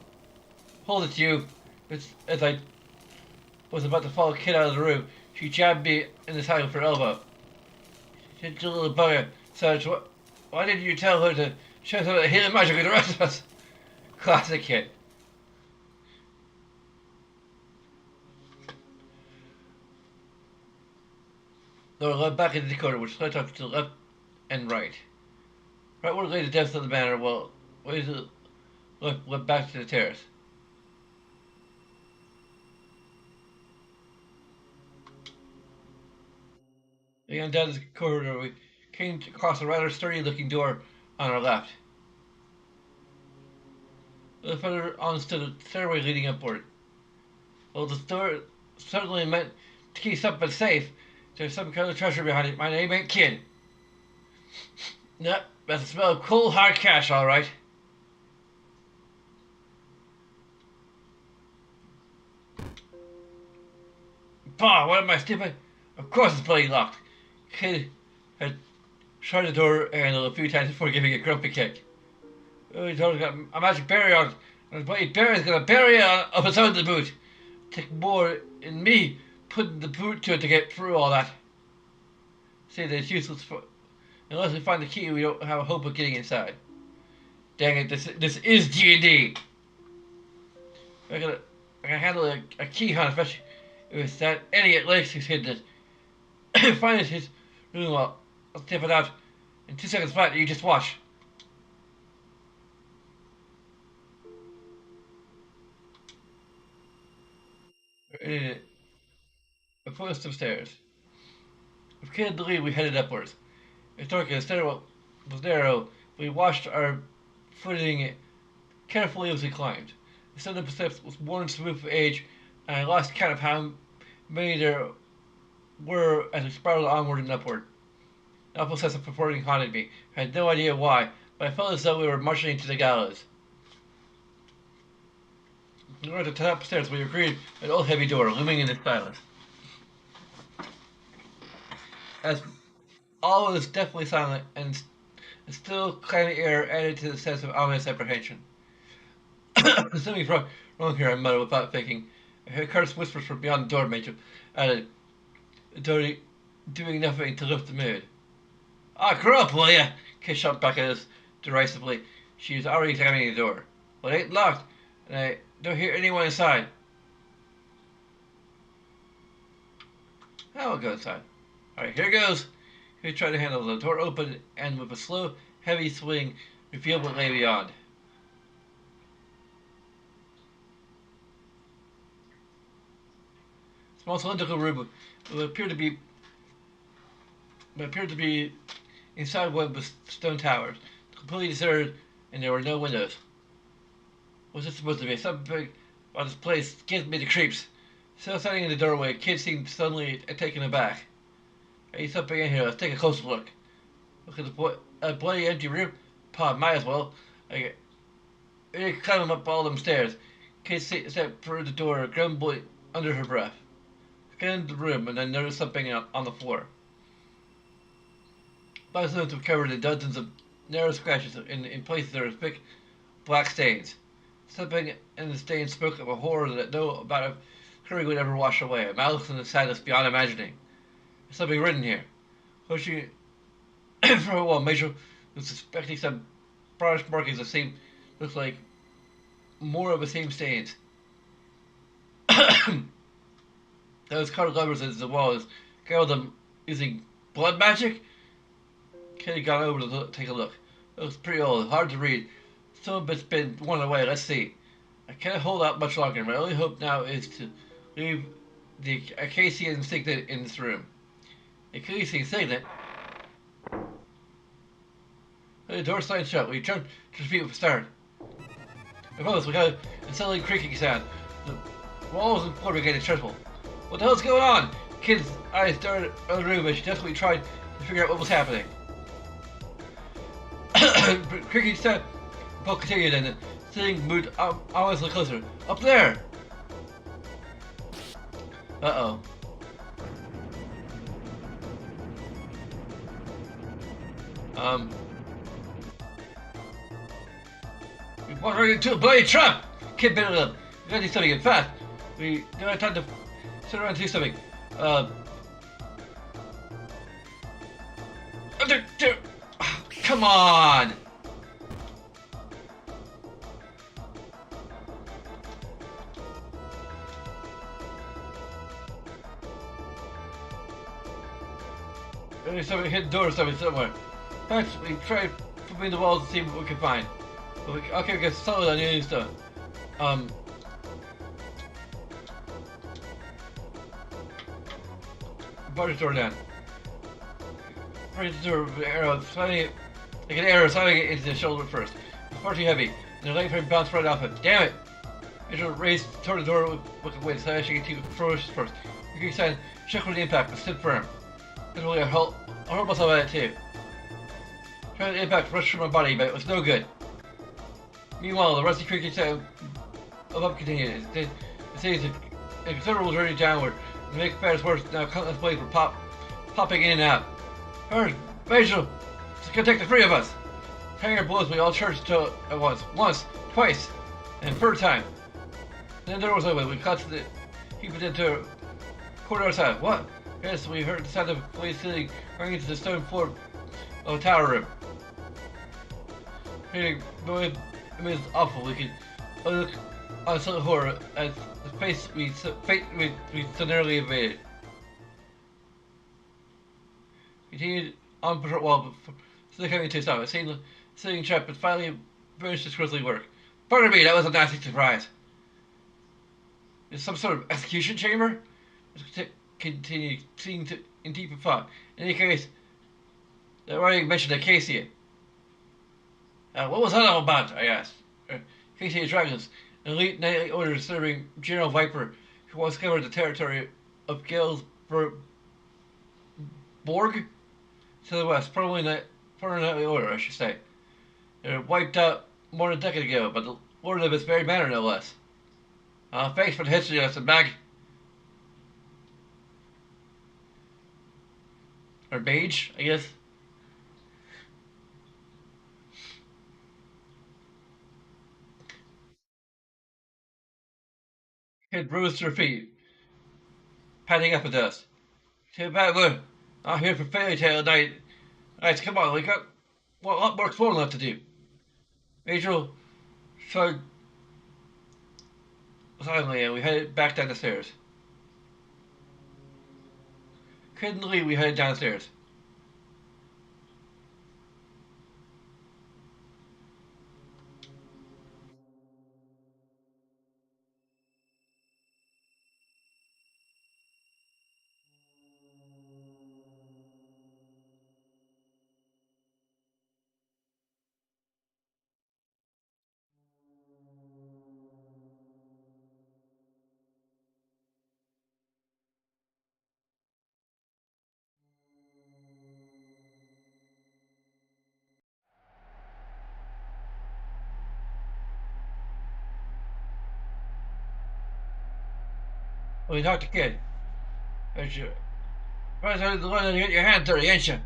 Hold it, you. As I was about to follow Kid out of the room, she jabbed me in the side with her elbow. She little bugger, Sarge, why didn't you tell her to show some of the healing magic with the rest of us? Classic Kid. Laura led back into the corridor, which led off to the left and right. Right where lay the depths of the manor, while ways to the left went back to the terrace. Leading down the corridor, we came across a rather sturdy-looking door on our left. A little further on stood a stairway leading upward. Well, the door certainly meant to keep something safe. There's some kind of treasure behind it. My name ain't Kid. Yep, that's the smell of cold hard cash, all right. Bah, what am I stupid? Of course it's bloody locked. Kid had tried the door handle a few times before giving a grumpy kick. Oh, he told us got a magic barrier on it, and the bloody barrier's got a barrier of its own to boot. Take more in me putting the boot to it to get through all that. See, that it's useless for... Unless we find the key, we don't have a hope of getting inside. Dang it, this is D&D. I gotta handle a key hunt, especially if that idiot Lex who's hidden it. Find his room, I'll tip it out in 2 seconds flat. You just watch. A flight of stairs. With Kid to lead, we headed upwards. It's dark and the stairwell was narrow. We watched our footing carefully as we climbed. The center of the steps was worn smooth with age, and I lost count of how many there were as we spiraled onward and upward. An awful sense of foreboding haunted me. I had no idea why, but I felt as though we were marching to the gallows. We were at the top of the stairs. We agreed an old heavy door looming in the silence. As all was deathly silent, and still clammy air added to the sense of ominous apprehension. Something's wrong here, I muttered without thinking. I heard Curtis whispers from beyond the door, Major added, doing nothing to lift the mood. Ah, grow up, will ya? Kid shot back at us derisively. She was already examining the door. Well, it ain't locked, and I don't hear anyone inside. I'll go inside. Alright, here goes. He tried to handle the door opened, and with a slow, heavy swing, revealed what lay beyond. Small cylindrical room will appeared to be inside one of the stone towers, completely deserted, and there were no windows. What's this supposed to be? Something about this place gives me the creeps. Still standing in the doorway, kid seemed suddenly taken aback. I need something in here. Let's take a closer look. Look at the bloody empty room. Pa, might as well. I climb up all them stairs. Kid stepped through the door, grumbling under her breath. Scanned the room and then noticed something on the floor. My stones were covered in dozens of narrow scratches. In places there were thick black stains. Something in the stains spoke of a horror that no amount of curry would ever wash away. A malice and a sadness beyond imagining. There's something written here. Pushing for a wall, Major was suspecting some brownish markings that seemed looked like more of the same stains. Those colored levers as the wall is carried them using blood magic. Kenny got over to take a look. It was pretty old, hard to read. Some of it's been worn away. Let's see. I can't hold out much longer. My only hope now is to leave the Acacia insignia in this room. The Acacia insignia? The door slammed shut. We turned to the feet with a start. I promise we got a unsettling creaking sound. The walls and floor began to tremble. What the hell's going on? Kid's eyes darted out of the room as she desperately tried to figure out what was happening. Creaking sound continued and the thing moved ominously closer. Up there! Uh-oh. We walked right into a bloody trap! Kid bit it up. We gotta do something fast. We don't have time to sit around and do something. Come on! There's some hidden door or something somewhere. Perhaps we try between the walls to see what we can find. But I can't get solid on any stuff. Bar the door down. Right the door with an arrow, sliding it like an arrow, sliding it into the shoulder first. It's far too heavy, and the light frame bounced right off it. Damn it! Angel raised toward the door with the wind, so she could keep it first. The Greek sign shook with the impact, but stood firm. Literally, I hurt myself at it too. Trying to impact rushed through my body, but it was no good. Meanwhile, the rusty creaking sound of up continued. It seems a considerable journey downward. To make matters worse, now countless blades were popping in and out. Hurry, Rachel! It's gonna take the three of us! Hanger blows, we all charged at once, twice, and third time. Then the door was open. We cut to the heap it into a corner outside. What? Yes, we heard the sound of blades sitting running into the stone floor of a tower room. It was awful. We could look on some horror as the face we so narrowly evaded. Continued on patrol wall, still coming to a stop. It seemed the sitting trap had finally finished its grisly work. Pardon me, that was a nasty surprise. Is some sort of execution chamber? Continued, seeing in deep thought. In any case, they already mentioned Acacia. What was that all about? I asked. Acacia Dragons, an elite nightly order serving General Viper, who once covered the territory of Galesburg Borg to the west, probably nightly order, I should say. They were wiped out more than a decade ago, but the order of its very manner, no less. Thanks for the history lesson, Mag. Or Mage, I guess. Kid bruised her feet, padding up at us. Too bad we're not here for fairy tale night. Alright, come on, we got a lot more exploring left to do. Rachel shrugged silently and we headed back down the stairs. Couldn't leave, we headed downstairs. Well, you talk to kid. But you, to get your hand dirty, ain't you?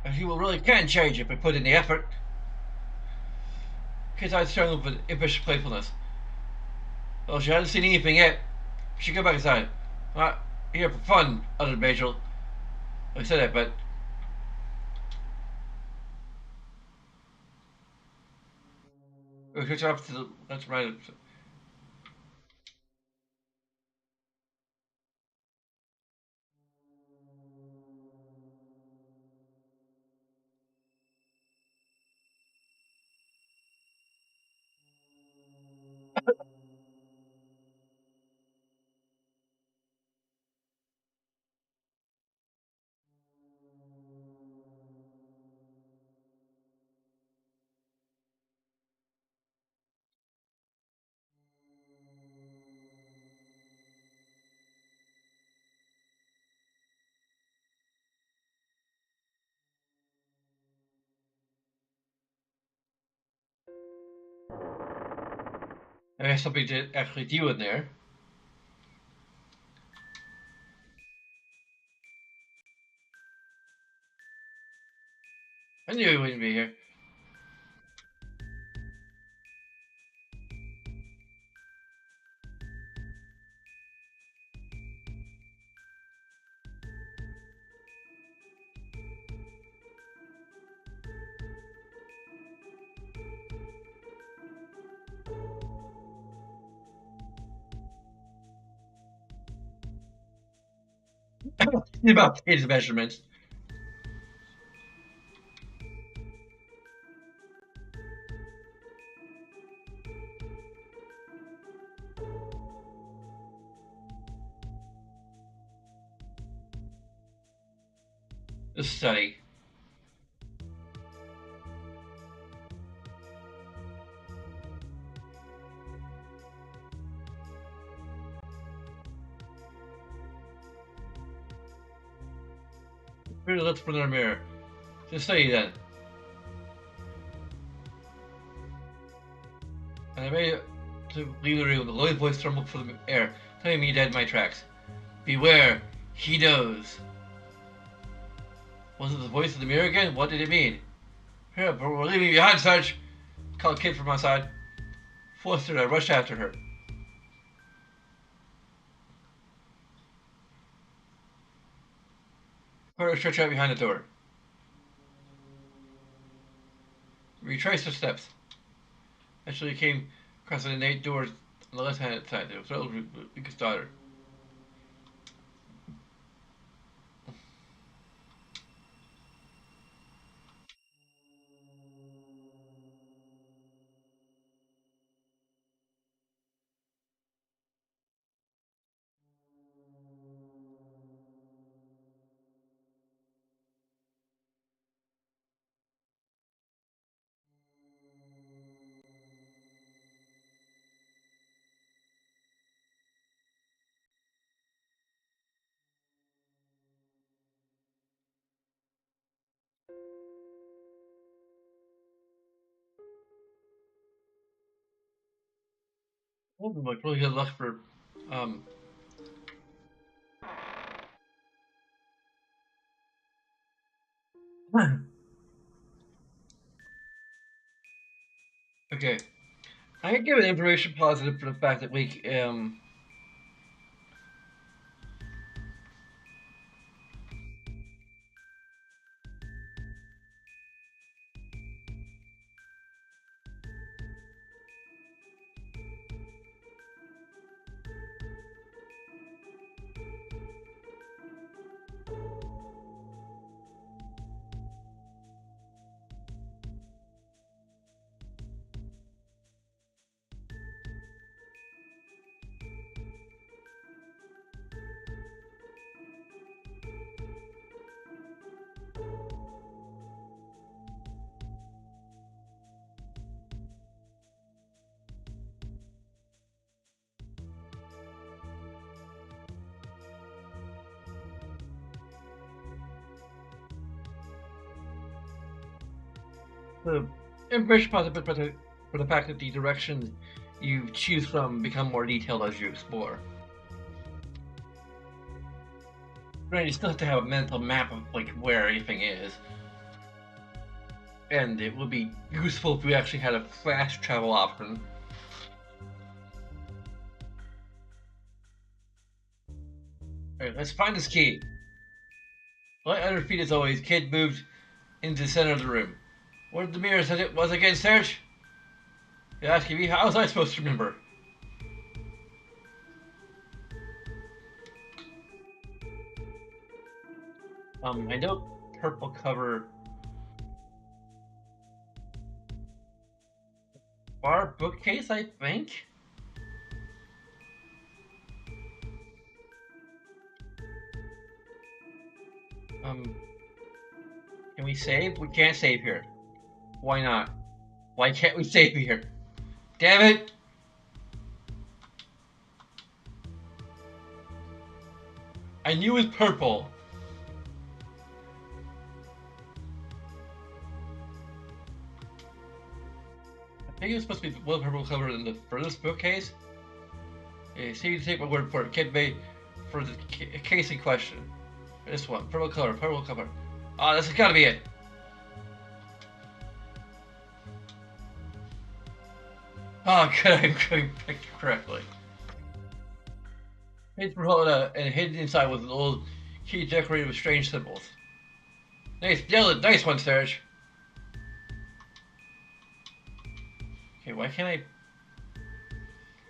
And you really can change if you put in the effort. Kids are struggling with impish playfulness. Well, she hasn't seen anything yet. She go back inside. Not here for fun, uttered Rachel. I said that, but we switch off to the let's right. I have something to actually do in there. I knew he wouldn't be here. He's about to take his measurements. The study. Really looks for the mirror. Just study then. And I made it to leave the room. The low voice trembled for the air, telling me dead in my tracks. Beware, he knows. Was it the voice of the mirror again? What did it mean? Here, but we're leaving you behind, Sarge! Called Kid from outside. Flustered, I rushed after her. Her stretched out behind the door. Retraced her steps. Eventually came across the innate doors on the left-hand side. There was Lucas' daughter. Oh, like really good luck for um okay. I can give an information positive for the fact that we the information positive for the fact that the direction you choose from become more detailed as you explore. Right, you still have to have a mental map of like where everything is. And it would be useful if we actually had a fast travel option. Alright, let's find this key. Light under feet as always, kid moved into the center of the room. What did the mirror said it was again, Serge? You're asking me, how was I supposed to remember? I know purple cover bar bookcase, I think. Can we save? We can't save here. Why not? Why can't we save here? Damn it! I knew it was purple. I think it's supposed to be one purple cover in the furthest bookcase. Okay, so you take my word for it. Kid made for the case in question. This one, purple color, purple cover. Oh, this has got to be it. Oh, good, I'm going picked correctly. Page for Hoda and hidden inside was an old key decorated with strange symbols. Nice one, Serge. Okay, why can't I?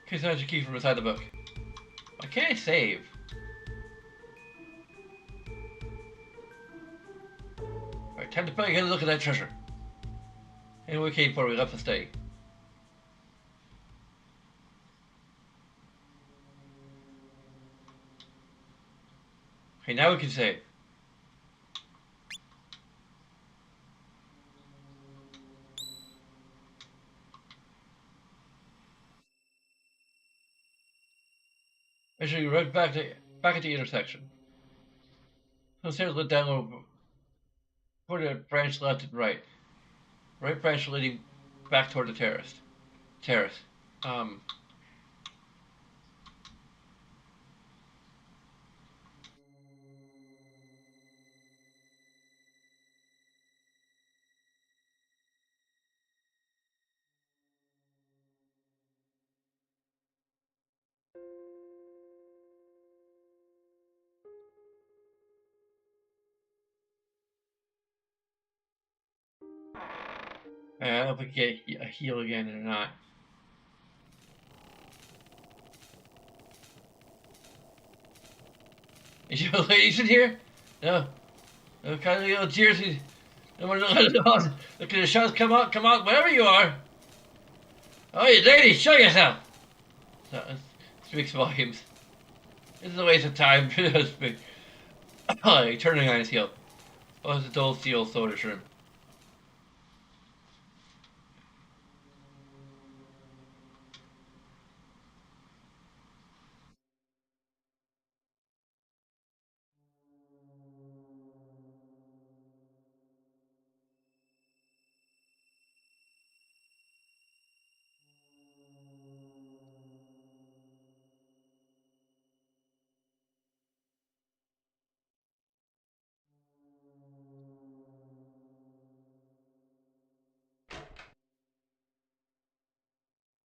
Can't snatch a key from inside the book. Why can't I save? Alright, time to finally get a look at that treasure. And we came for we left the stay. Okay, now we can save. Actually, right back at the intersection. So stairs led down over toward a branch left and right. Right branch leading back toward the terrace. Terrace. Um. I don't know if we get a heal again or not. Is your ladies in here? No. No kind of little jersey. No one let it on. Look at the shots. Come on, wherever you are. Oh, you ladies, show yourself. So, speaks volumes. This is a waste of time. Turning on his heel. Oh, it's a dull steel soda shrimp.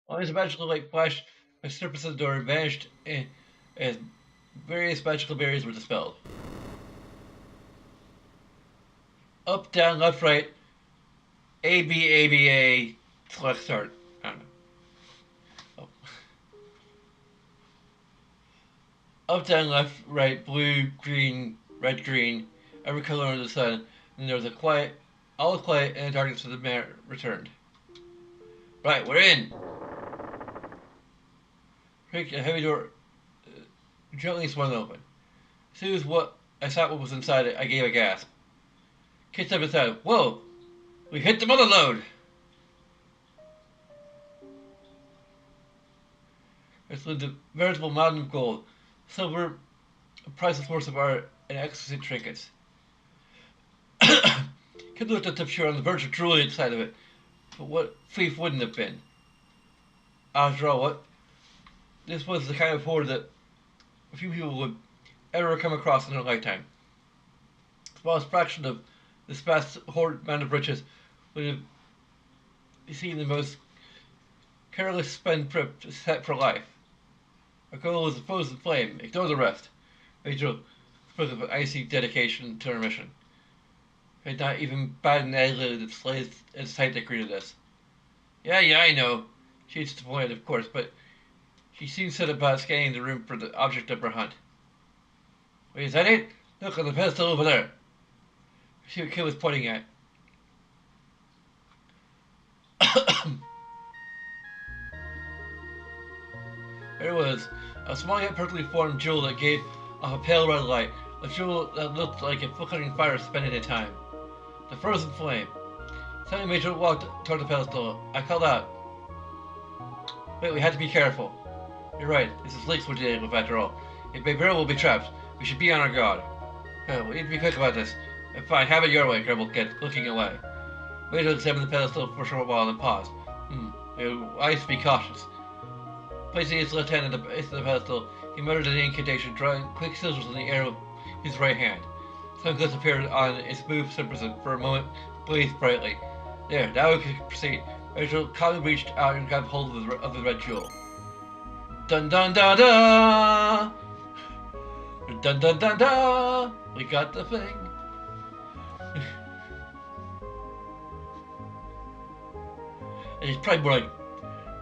All these magical light flashed, the surface of the door vanished as various magical barriers were dispelled. Up, down, left, right, A, B, A, B, A, select start. I don't know. Oh. Up, down, left, right, blue, green, red, green, every color under the sun. And there was all quiet, and the darkness of the mare returned. Right, we're in. Creaked a heavy door gently swung open. As soon as I saw what was inside it, I gave a gasp. Kid stepped inside. Whoa! We hit the mother lode! It's lived a veritable mountain of gold, silver, a priceless works of art, and exquisite trinkets. Kid looked at the pure on the verge of drooling inside of it. But what thief wouldn't have been? After all, this was the kind of hoard that a few people would ever come across in her lifetime. The smallest fraction of this vast hoard amount of riches would have seen the most careless spendthrift set for life. Our goal was a frozen flame. Ignore the rest. Rachel spoke of an icy dedication to her mission. I had not even batted an eyelid at the sight that greeted us. Yeah, I know. She's disappointed, of course, but she seemed set about scanning the room for the object of her hunt. Wait, is that it? Look on the pedestal over there. I see what Kid was pointing at. There it was, a small yet perfectly formed jewel that gave off a pale red light, a jewel that looked like a flickering fire spent in time. The frozen flame. Suddenly Major walked toward the pedestal. I called out. Wait, we had to be careful. You're right, this is Lynx we're dealing with after all. If Babyra will be trapped, we should be on our guard. We need to be quick about this. Fine, have it your way, grumbled Kid, looking away. Major examined the pedestal for a short while and paused. I should be cautious. Placing his left hand at the base of the pedestal, he muttered an incantation, drawing quick sigils in the air with his right hand. Some glyphs appeared on its smooth surface and for a moment blazed brightly. There, now we can proceed. Rachel calmly reached out and grabbed hold of the red jewel. Dun dun dun dun! Dun dun dun dun! We got the thing. And he's probably more like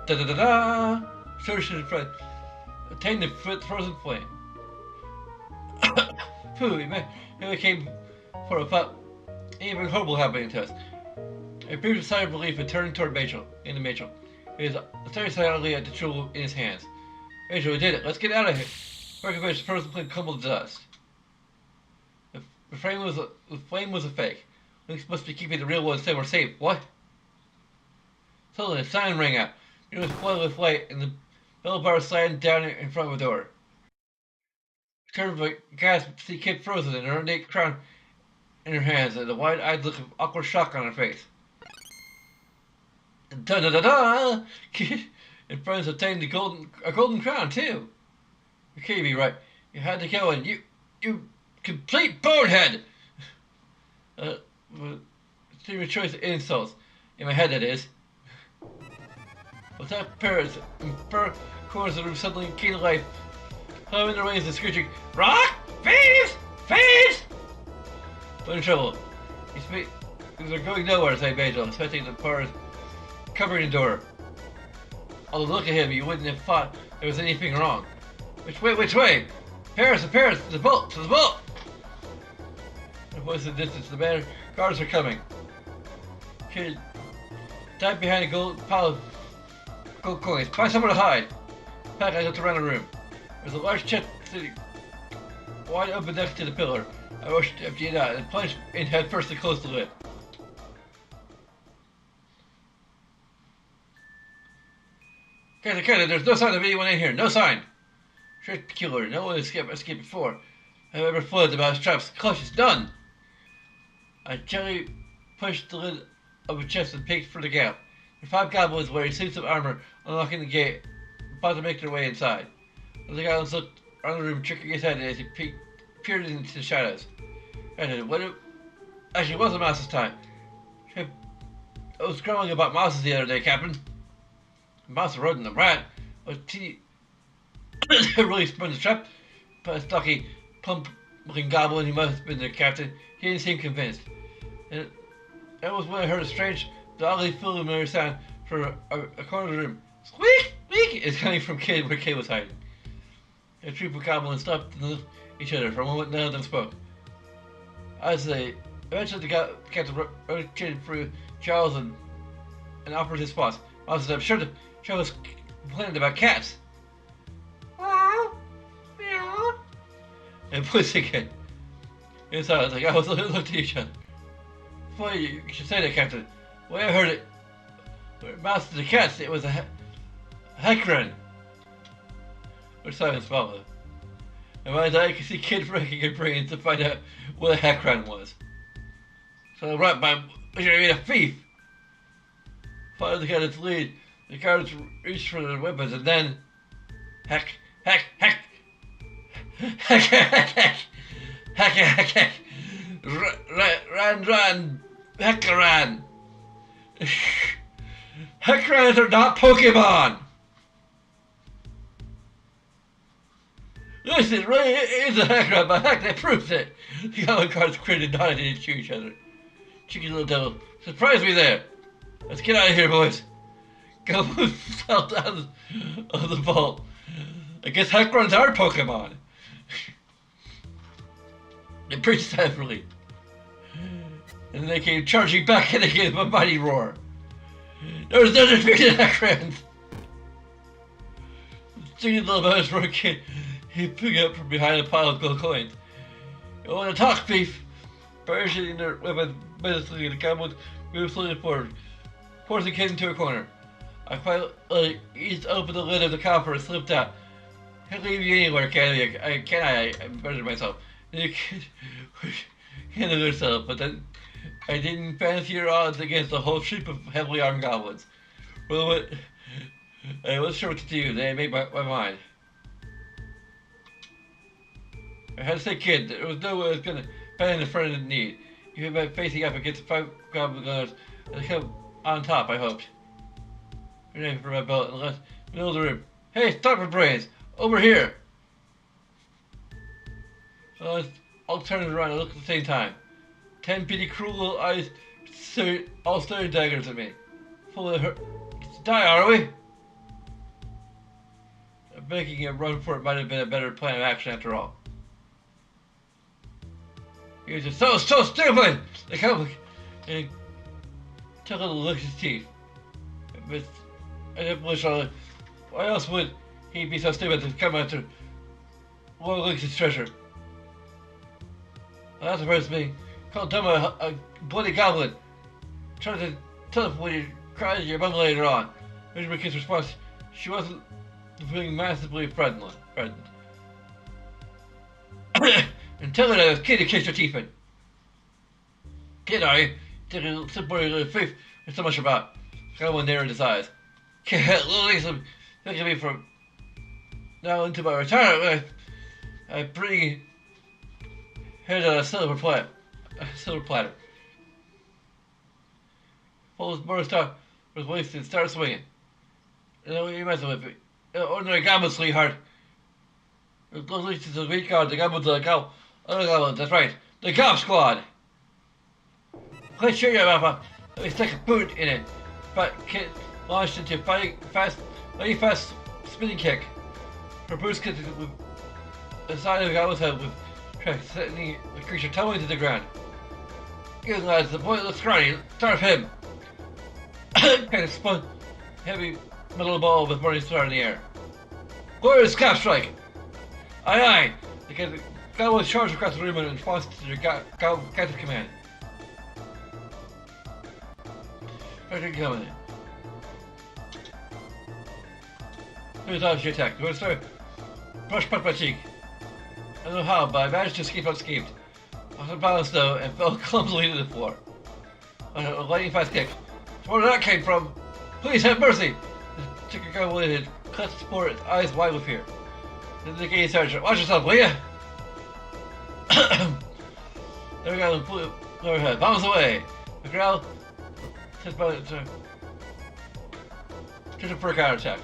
da da da da. Search in front. Attain the frozen flame. Phew, it came for a thought. Anything horrible happening to us. A brief sigh of relief and turned toward Rachel. He was staring silently at the jewel in his hands. Rachel, we did it. Let's get out of here. Working the frozen flame crumbled to dust. The flame was a fake. We must be keeping the real one so we're safe. What? Suddenly, a siren rang out. It was flooded with light, and the bell bar slammed down in front of the door. Turned with a gasp to see Kid frozen and her ornate crown in her hands, and a wide-eyed look of awkward shock on her face. Da da da da! Kid and friends obtained a golden crown too. You can't be right. You had to kill him. You complete bonehead! It's a choice of insults. In my head, that is. With that Paris in far corners of the room suddenly came to life, climbing their ways and screeching, "Rock! Thieves! Thieves!" But in trouble. These are going nowhere, said Basil, expecting the Paris covering the door. Although look at him, you wouldn't have thought there was anything wrong. Which way? Paris, to the boat! The voice in the distance, the man guards are coming. Kid dived behind a pile of gold coins. Find somewhere to hide. Back, I looked around the room. There's a large chest sitting wide open next to the pillar. I rushed to empty it out and plunged in head first to close the lid. Captain, there's no sign of anyone in here. No sign. Straight peculiar. No one escaped before. I've ever flooded about his traps. Cautious, none. I gently pushed the lid of the chest and peeked through the gap. The 5 goblins wearing suits of armor, unlocking the gate, about to make their way inside. The goblins looked around the room, tricking his head as he peered into the shadows. It wasn't Mouse's time. I was grumbling about Mouses the other day, Captain. Mouse, a rodent, a rat. He really spun the trap. But a stocky, plump-looking goblin, he must have been the captain. He didn't seem convinced. And that was when I heard a strange, oddly familiar sound from a corner of the room. Squeak! Squeak! It's coming from Kid, where Kid was hiding. A troop of goblins stopped and looked at each other. For a moment, none of them spoke. Eventually, the captain rotated through Charles and offered his spots. I said, I'm sure the show was complaining about cats. Meow. Meow. And puss again. Inside, I was like, I was looked at each other. Funny you should say that, Captain. The way I heard it, mouse to the cats, it was a heckran. Which silence followed. And by that, I could see Kid breaking her brains to find out what a heckran was. So, right, you're a thief. Followed the captain's lead. The guards reached for their weapons, and then, heck, Heck. Ran. Heckaran. Heckarans are not Pokemon! This is really is a Heckaran, but heck, that proves it. The other cards created not identity to each other. Cheeky little devil. Surprise me there. Let's get out of here, boys. Goblin fell down of the vault. I guess Heckarans are Pokemon. They preached heavily. And they came charging back and they gave a mighty roar. There was no defeated Heckarans. Singing little mouse for a kid, he picked up from behind a pile of gold coins. You want to talk, thief? Paraching their weapons menacingly, the goblins moved slowly forward, forcing the kid into a corner. I quietly eased open the lid of the coffer and slipped out. Can't leave you anywhere, can I? I'm better than myself. And the kid handled herself, but then I didn't fancy your odds against a whole troop of heavily armed goblins. Well, I wasn't sure what to do. Then I made my mind. I had to say, kid, there was no way I was going to find a friend in need. Even by facing up against 5 goblin gunners, I'd come on top, I hoped. Reaching for my belt and left middle of the room. Hey, stop for brains! Over here! So I'll turn around and look at the same time. 10 petty cruel little eyes all staring daggers at me. Full of hurt. Die, are we? Making a run for it might have been a better plan of action after all. He was just so stupid! The cowboy and took a look at his teeth. But I didn't believe so. Why else would he be so stupid to come after one of Link's treasure? Well, that surprised me. Called dumb a bloody goblin. Tried to tell him when you cried your mum later on. Benjamin Kid's response, she wasn't feeling massively frightened. And tell her that I was kid to kiss your teeth in. Kid, are you? Taking a sip of your faith there's so much about. Goblin narrowed his eyes. Kid, little Lisa, look at me from now into my retirement. I bring head on a silver platter. Pull his motor start with his waist and start swinging. You know what you're messing with me. Ordinary goblin, sweetheart. Those leeches are weak guard, the goblins are the goblin. Other goblins, that's right. The Gob Squad! Let's show you about let me stick a boot in it. But kid launched into fighting fast spinning kick. Her boots kicked with the side of the goblin's head with sending the creature tumbling to the ground. Good lads, the boy looks scrawny. Start him. Kind of spun heavy metal ball with burning star in the air. Glorious cap strike! Aye. The goblins charged across the room in response to their captain command. Frederick coming. Here's how she attacked. Go start. Brush past my cheek. I don't know how, but I managed to escape unscathed. I was balanced though and fell clumsily to the floor. On a lightning fast kick. Where that came from? Please have mercy! The chicken goblin had clutched the floor, its eyes wide with fear. Then the gate sergeant, watch yourself, will ya? There we go, flew overhead. Bombs away! The growl says by the for a counterattack.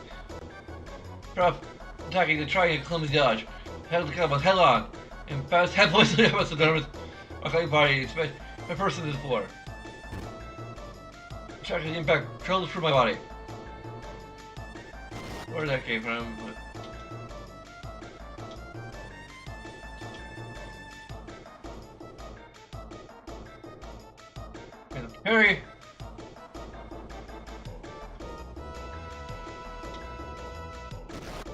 Drop attacking and trying a clumsy dodge. Held the goblin head on and fast head poisoned against the nervous okay body and smashed my person to the floor. Tracking the impact trailed through my body. Where that came from? Hurry!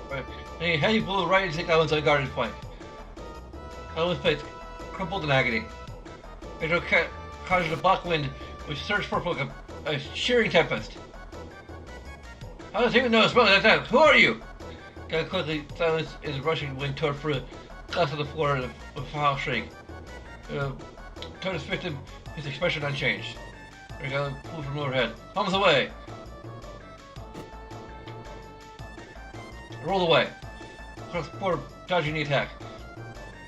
Right. And he heavy blew right into the goblin's unguarded flank. Goblin's face crumpled in agony. Pedro caused a black wind which surged forth like a shearing tempest. How does he even know a smell like that? Who are you? God quickly silenced his rushing wind tore through the glass of the floor with a foul shriek. Toward his victim, his expression unchanged. The goblin pulled from overhead. Bombs away! Rolled away. Across the floor, dodging the attack.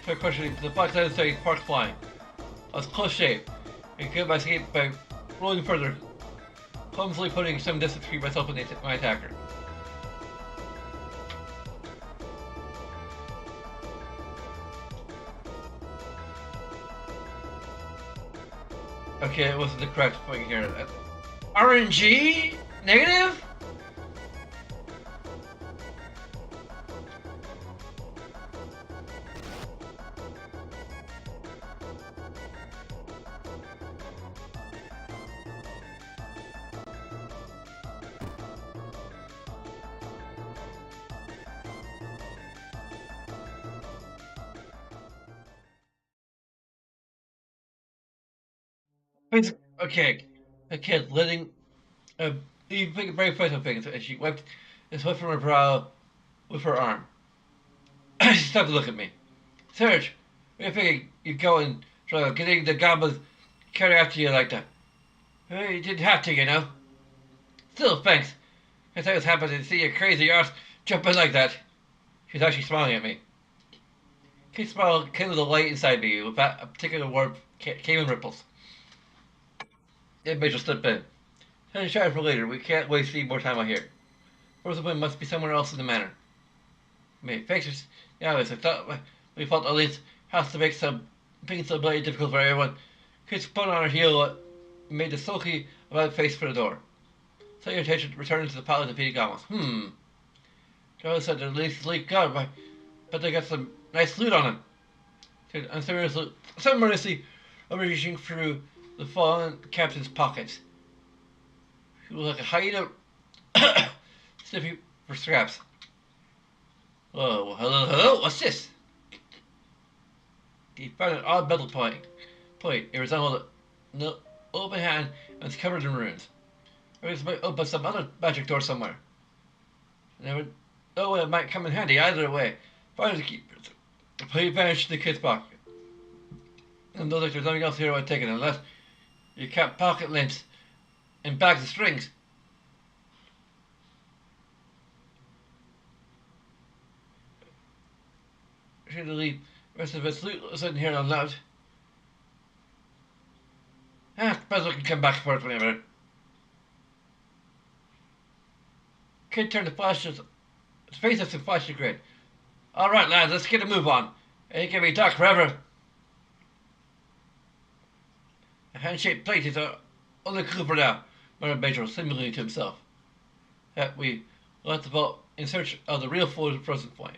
Started questioning the black side of the sparks flying. I was close shave, and could my escape by rolling further, clumsily putting some distance between myself and my attacker. Okay, it wasn't the correct point here. RNG? Negative? Okay, a kid letting you pick a very personal thing, and she wiped the sweat from her brow with her arm. She stopped to look at me. Serge, where do you think you'd go and try getting the goblins carry after you like that? Well, you didn't have to, you know. Still, thanks. I thought it was happening to see your crazy arse jumping like that. She's actually smiling at me. Kid's smile kindled a light inside me with that a particular word came in ripples. It made her slip in. Tell you chat for later. We can't waste any more time out here. Rosamund must be somewhere else in the manor. Thanks for yeah, I thought we felt at least has to make some things so bloody difficult for everyone. Kid spun on her heel made a sulky about face for the door. So your attention returned to the pile of defeated goblins. Joe said the least leak gun, but they got some nice loot on them. Unceremoniously reaching through the fallen captain's pockets. He was like a hyena sniffing for scraps. Whoa, hello, what's this? He found an odd metal point. It resembled an open hand and was covered in runes. Or it might open some other magic door somewhere. It might come in handy either way. Find the keeper. The plate vanished in the kid's pocket. And though there's nothing else here I'd take it unless you kept pocket lint and bags of strings. Should leave the rest of its loot sitting here unloved. Suppose we can come back for it whenever. Kid turned to flash his face at some flashy grin. Alright lads, let's get a move on. Ain't gonna be dark forever. A hand-shaped plate is our only clue for now, muttered Major, similarly to himself. That we left the vault in search of the real frozen flame.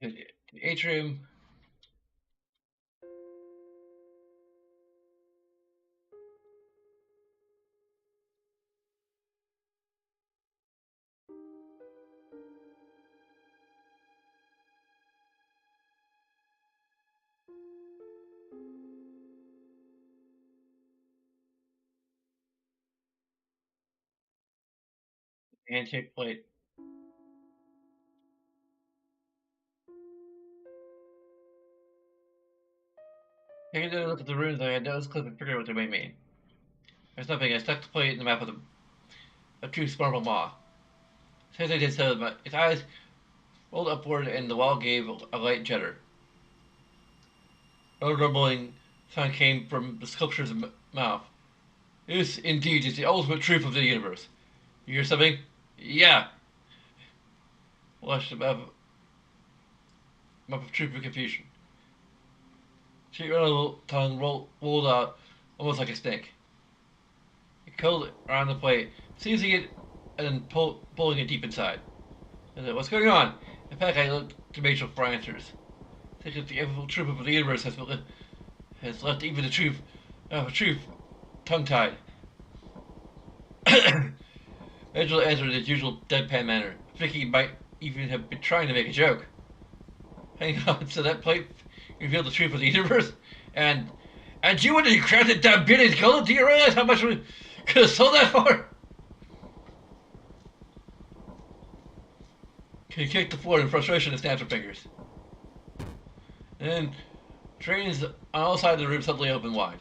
The atrium. Handshake plate. Taking a look at the runes, I had noticed clip and figured out what they may mean. There's nothing. I stuck the plate in the map with a true marble maw. As I did so, its eyes rolled upward and the wall gave a light judder. A rumbling sound came from the sculpture's mouth. This, indeed, is the ultimate truth of the universe. You hear something? Yeah. Flushed the map of truth and confusion. She little tongue rolled out almost like a snake. It curled around the plate, seizing it and then pulling it deep inside. I said, what's going on? In fact, I looked to Rachel for answers. think that the evil truth of the universe has left even the truth tongue-tied. Angela answered in his usual deadpan manner, thinking he might even have been trying to make a joke. Hang on, so that plate revealed the truth of the universe? And and you and the crafted damn beauty's gold? Do you realize how much we could have sold that for? He kicked the floor in frustration and snapped her fingers. And trains on all sides of the room suddenly opened wide.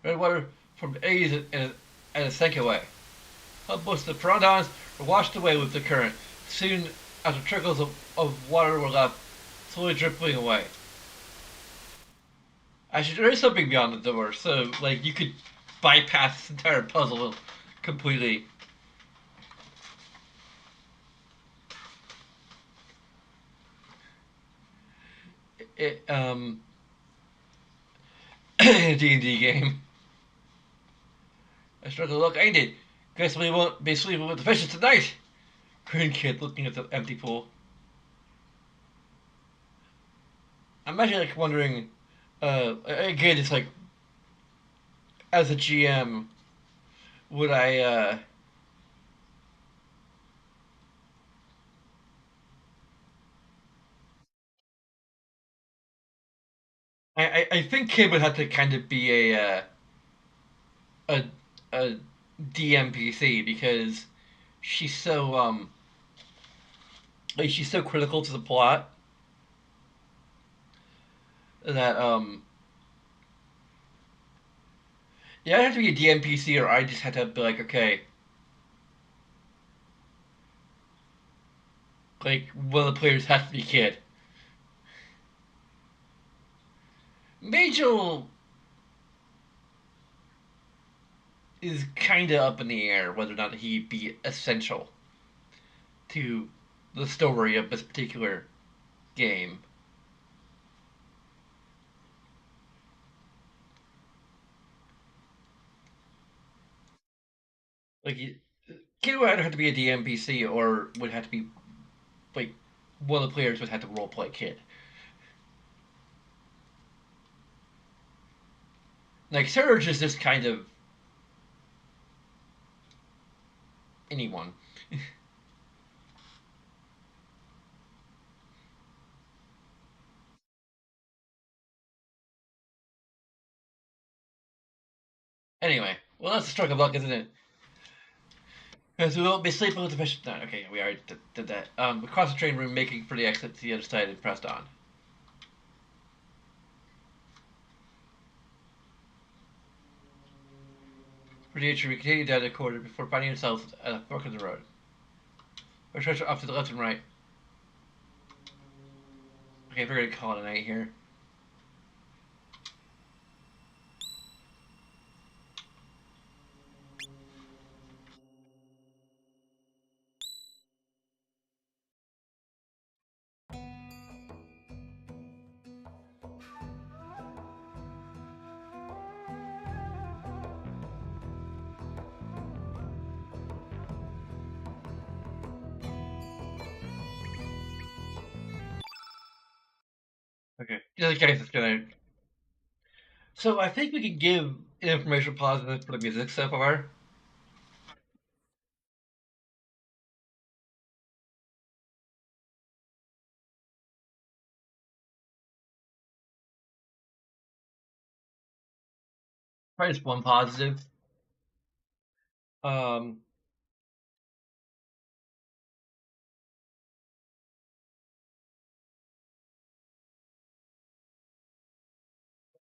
Red water from the 80s and it sank away. Most of the protons were washed away with the current. Soon, after trickles of water were left, slowly dripping away. Actually, there is something beyond the door, so like you could bypass this entire puzzle completely. It D&D game. I struggle to look, ain't it? Guess we won't be sleeping with the fishes tonight. Green kid looking at the empty pool. I'm actually like wondering. Again, it's like as a GM, would I? I think Kid would have to kind of be a a DMPC because she's so like she's so critical to the plot that yeah, I have to be a DMPC or I just have to be like okay, like one of the players has to be Kid. Majel is kind of up in the air whether or not he'd be essential to the story of this particular game. Like, Kid would either have to be a DMPC or would have to be like one of the players would have to roleplay Kid. Like Surge is just kind of anyone. Anyway, well that's a stroke of luck, isn't it? Because we won't be sleeping with the fish. No, okay, we already did that. Across the train room, making for the exit to the other side, and pressed on. For the we continued down the corridor before finding themselves at a fork in the road. Our treasure off to the left and right. Okay, we're gonna call it a night here. Okay. Just in case it's gonna. So I think we can give information positive for the music so far. Probably just one positive. Um,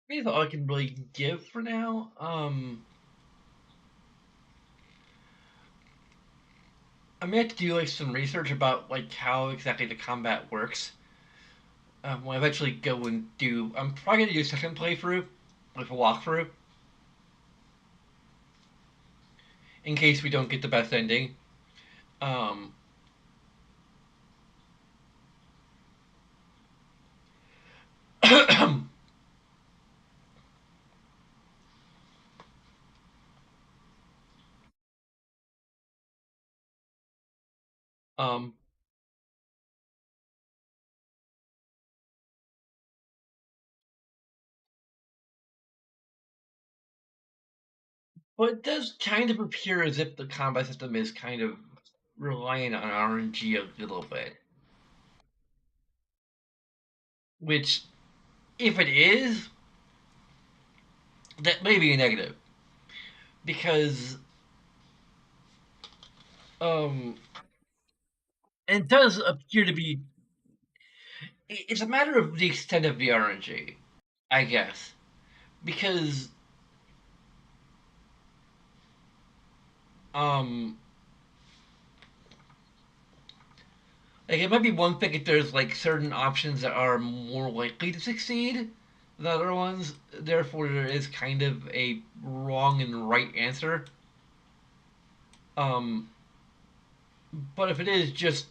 Maybe that's all I can really give for now. I may have to do like some research about like how exactly the combat works. When I eventually go and do, I'm probably gonna do a second playthrough, like a walkthrough, in case we don't get the best ending. Um, um, Well, it does kind of appear as if the combat system is kind of relying on RNG a little bit. Which, if it is, that may be a negative. Because, um, it does appear to be. It's a matter of the extent of the RNG, I guess. Because, um, like, it might be one thing if there's, like, certain options that are more likely to succeed than other ones. Therefore, there is kind of a wrong and right answer. Um, but if it is just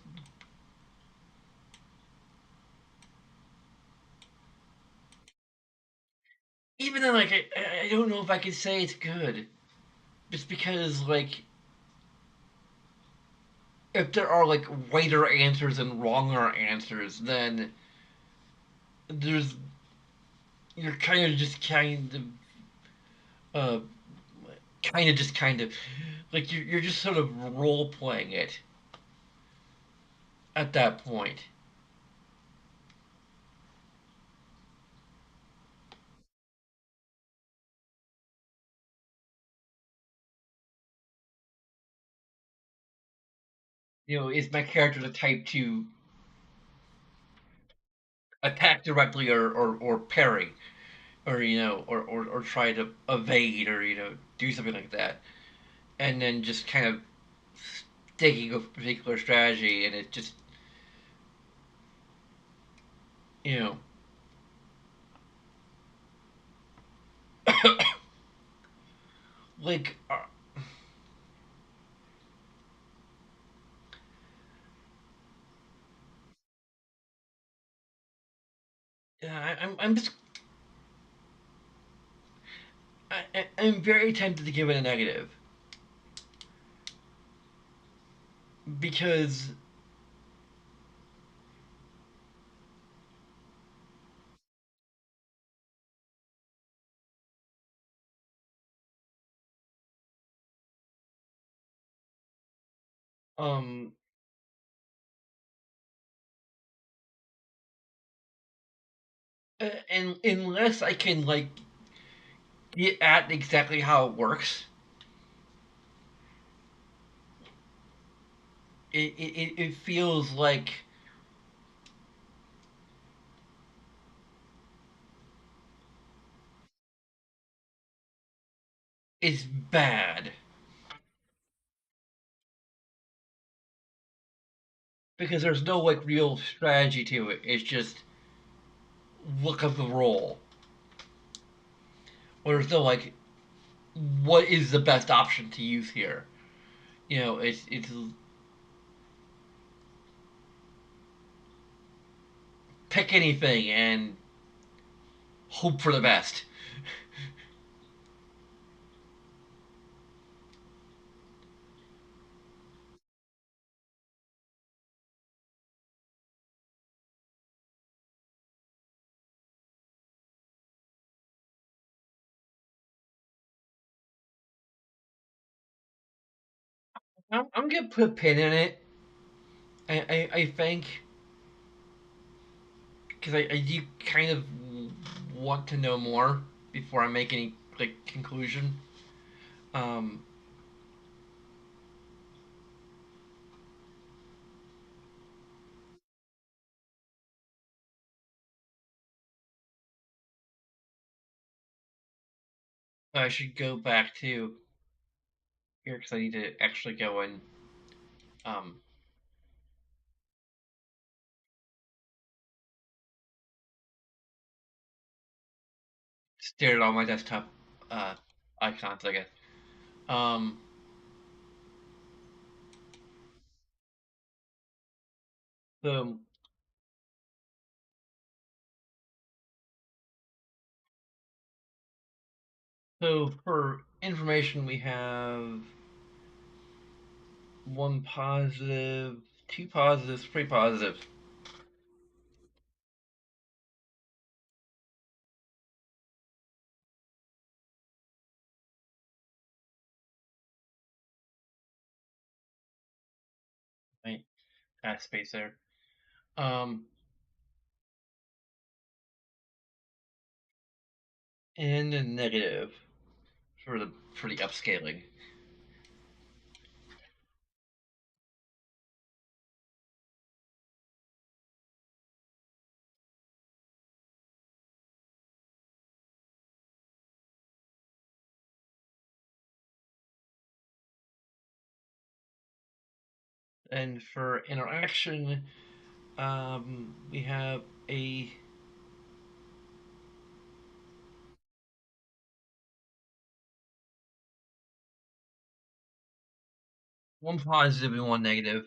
even then, like I don't know if I could say it's good, just because like if there are like righter answers and wronger answers, then there's you're uh kind of like you're just sort of role playing it at that point. You know, is my character the type to attack directly or parry or or try to evade or do something like that, and then just kind of taking a particular strategy, and it just you know like I'm just I'm very tempted to give it a negative because um and unless I can like get at exactly how it works, it feels like it's bad because there's no like real strategy to it. It's just look up the roll, or there's no like what is the best option to use here. It's pick anything and hope for the best. I'm gonna put a pin in it. I think because I do kind of want to know more before I make any like conclusion. Um, I should go back to here because I need to actually go and um, stare at all my desktop uh, icons. I guess. Um, so so for information, we have one positive, two positives, three positives. space there. Um, and a negative for the upscaling. And for interaction, we have a one positive and one negative.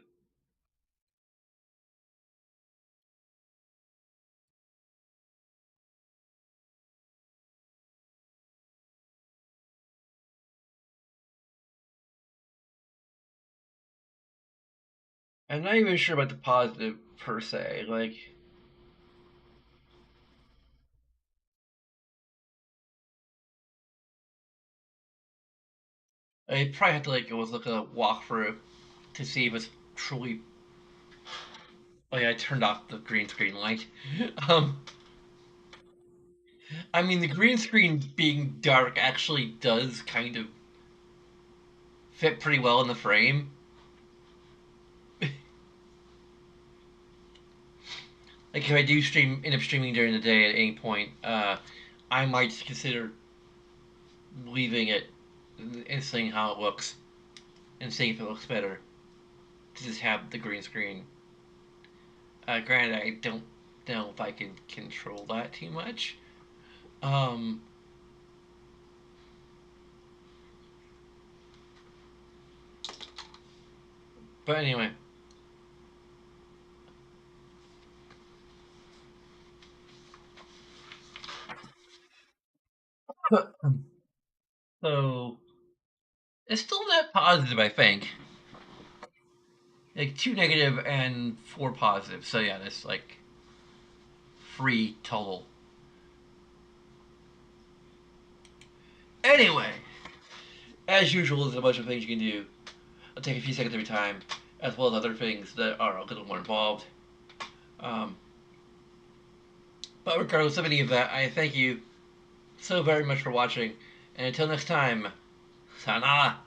I'm not even sure about the positive per se. Like, I probably have to like go look at a walkthrough to see if it's truly. Oh yeah, I turned off the green screen light. um, I mean, the green screen being dark actually does kind of fit pretty well in the frame. Like if I do end up streaming during the day at any point, I might consider leaving it and seeing how it looks and seeing if it looks better to just have the green screen. Granted, I don't know if I can control that too much. Um, but anyway, so it's still net positive, I think. Like two negative and four positive. So yeah, that's like free total. Anyway, as usual, there's a bunch of things you can do. I'll take a few seconds every time, as well as other things that are a little more involved. Um, but regardless of any of that, I thank you so very much for watching. And until next time, sayonara.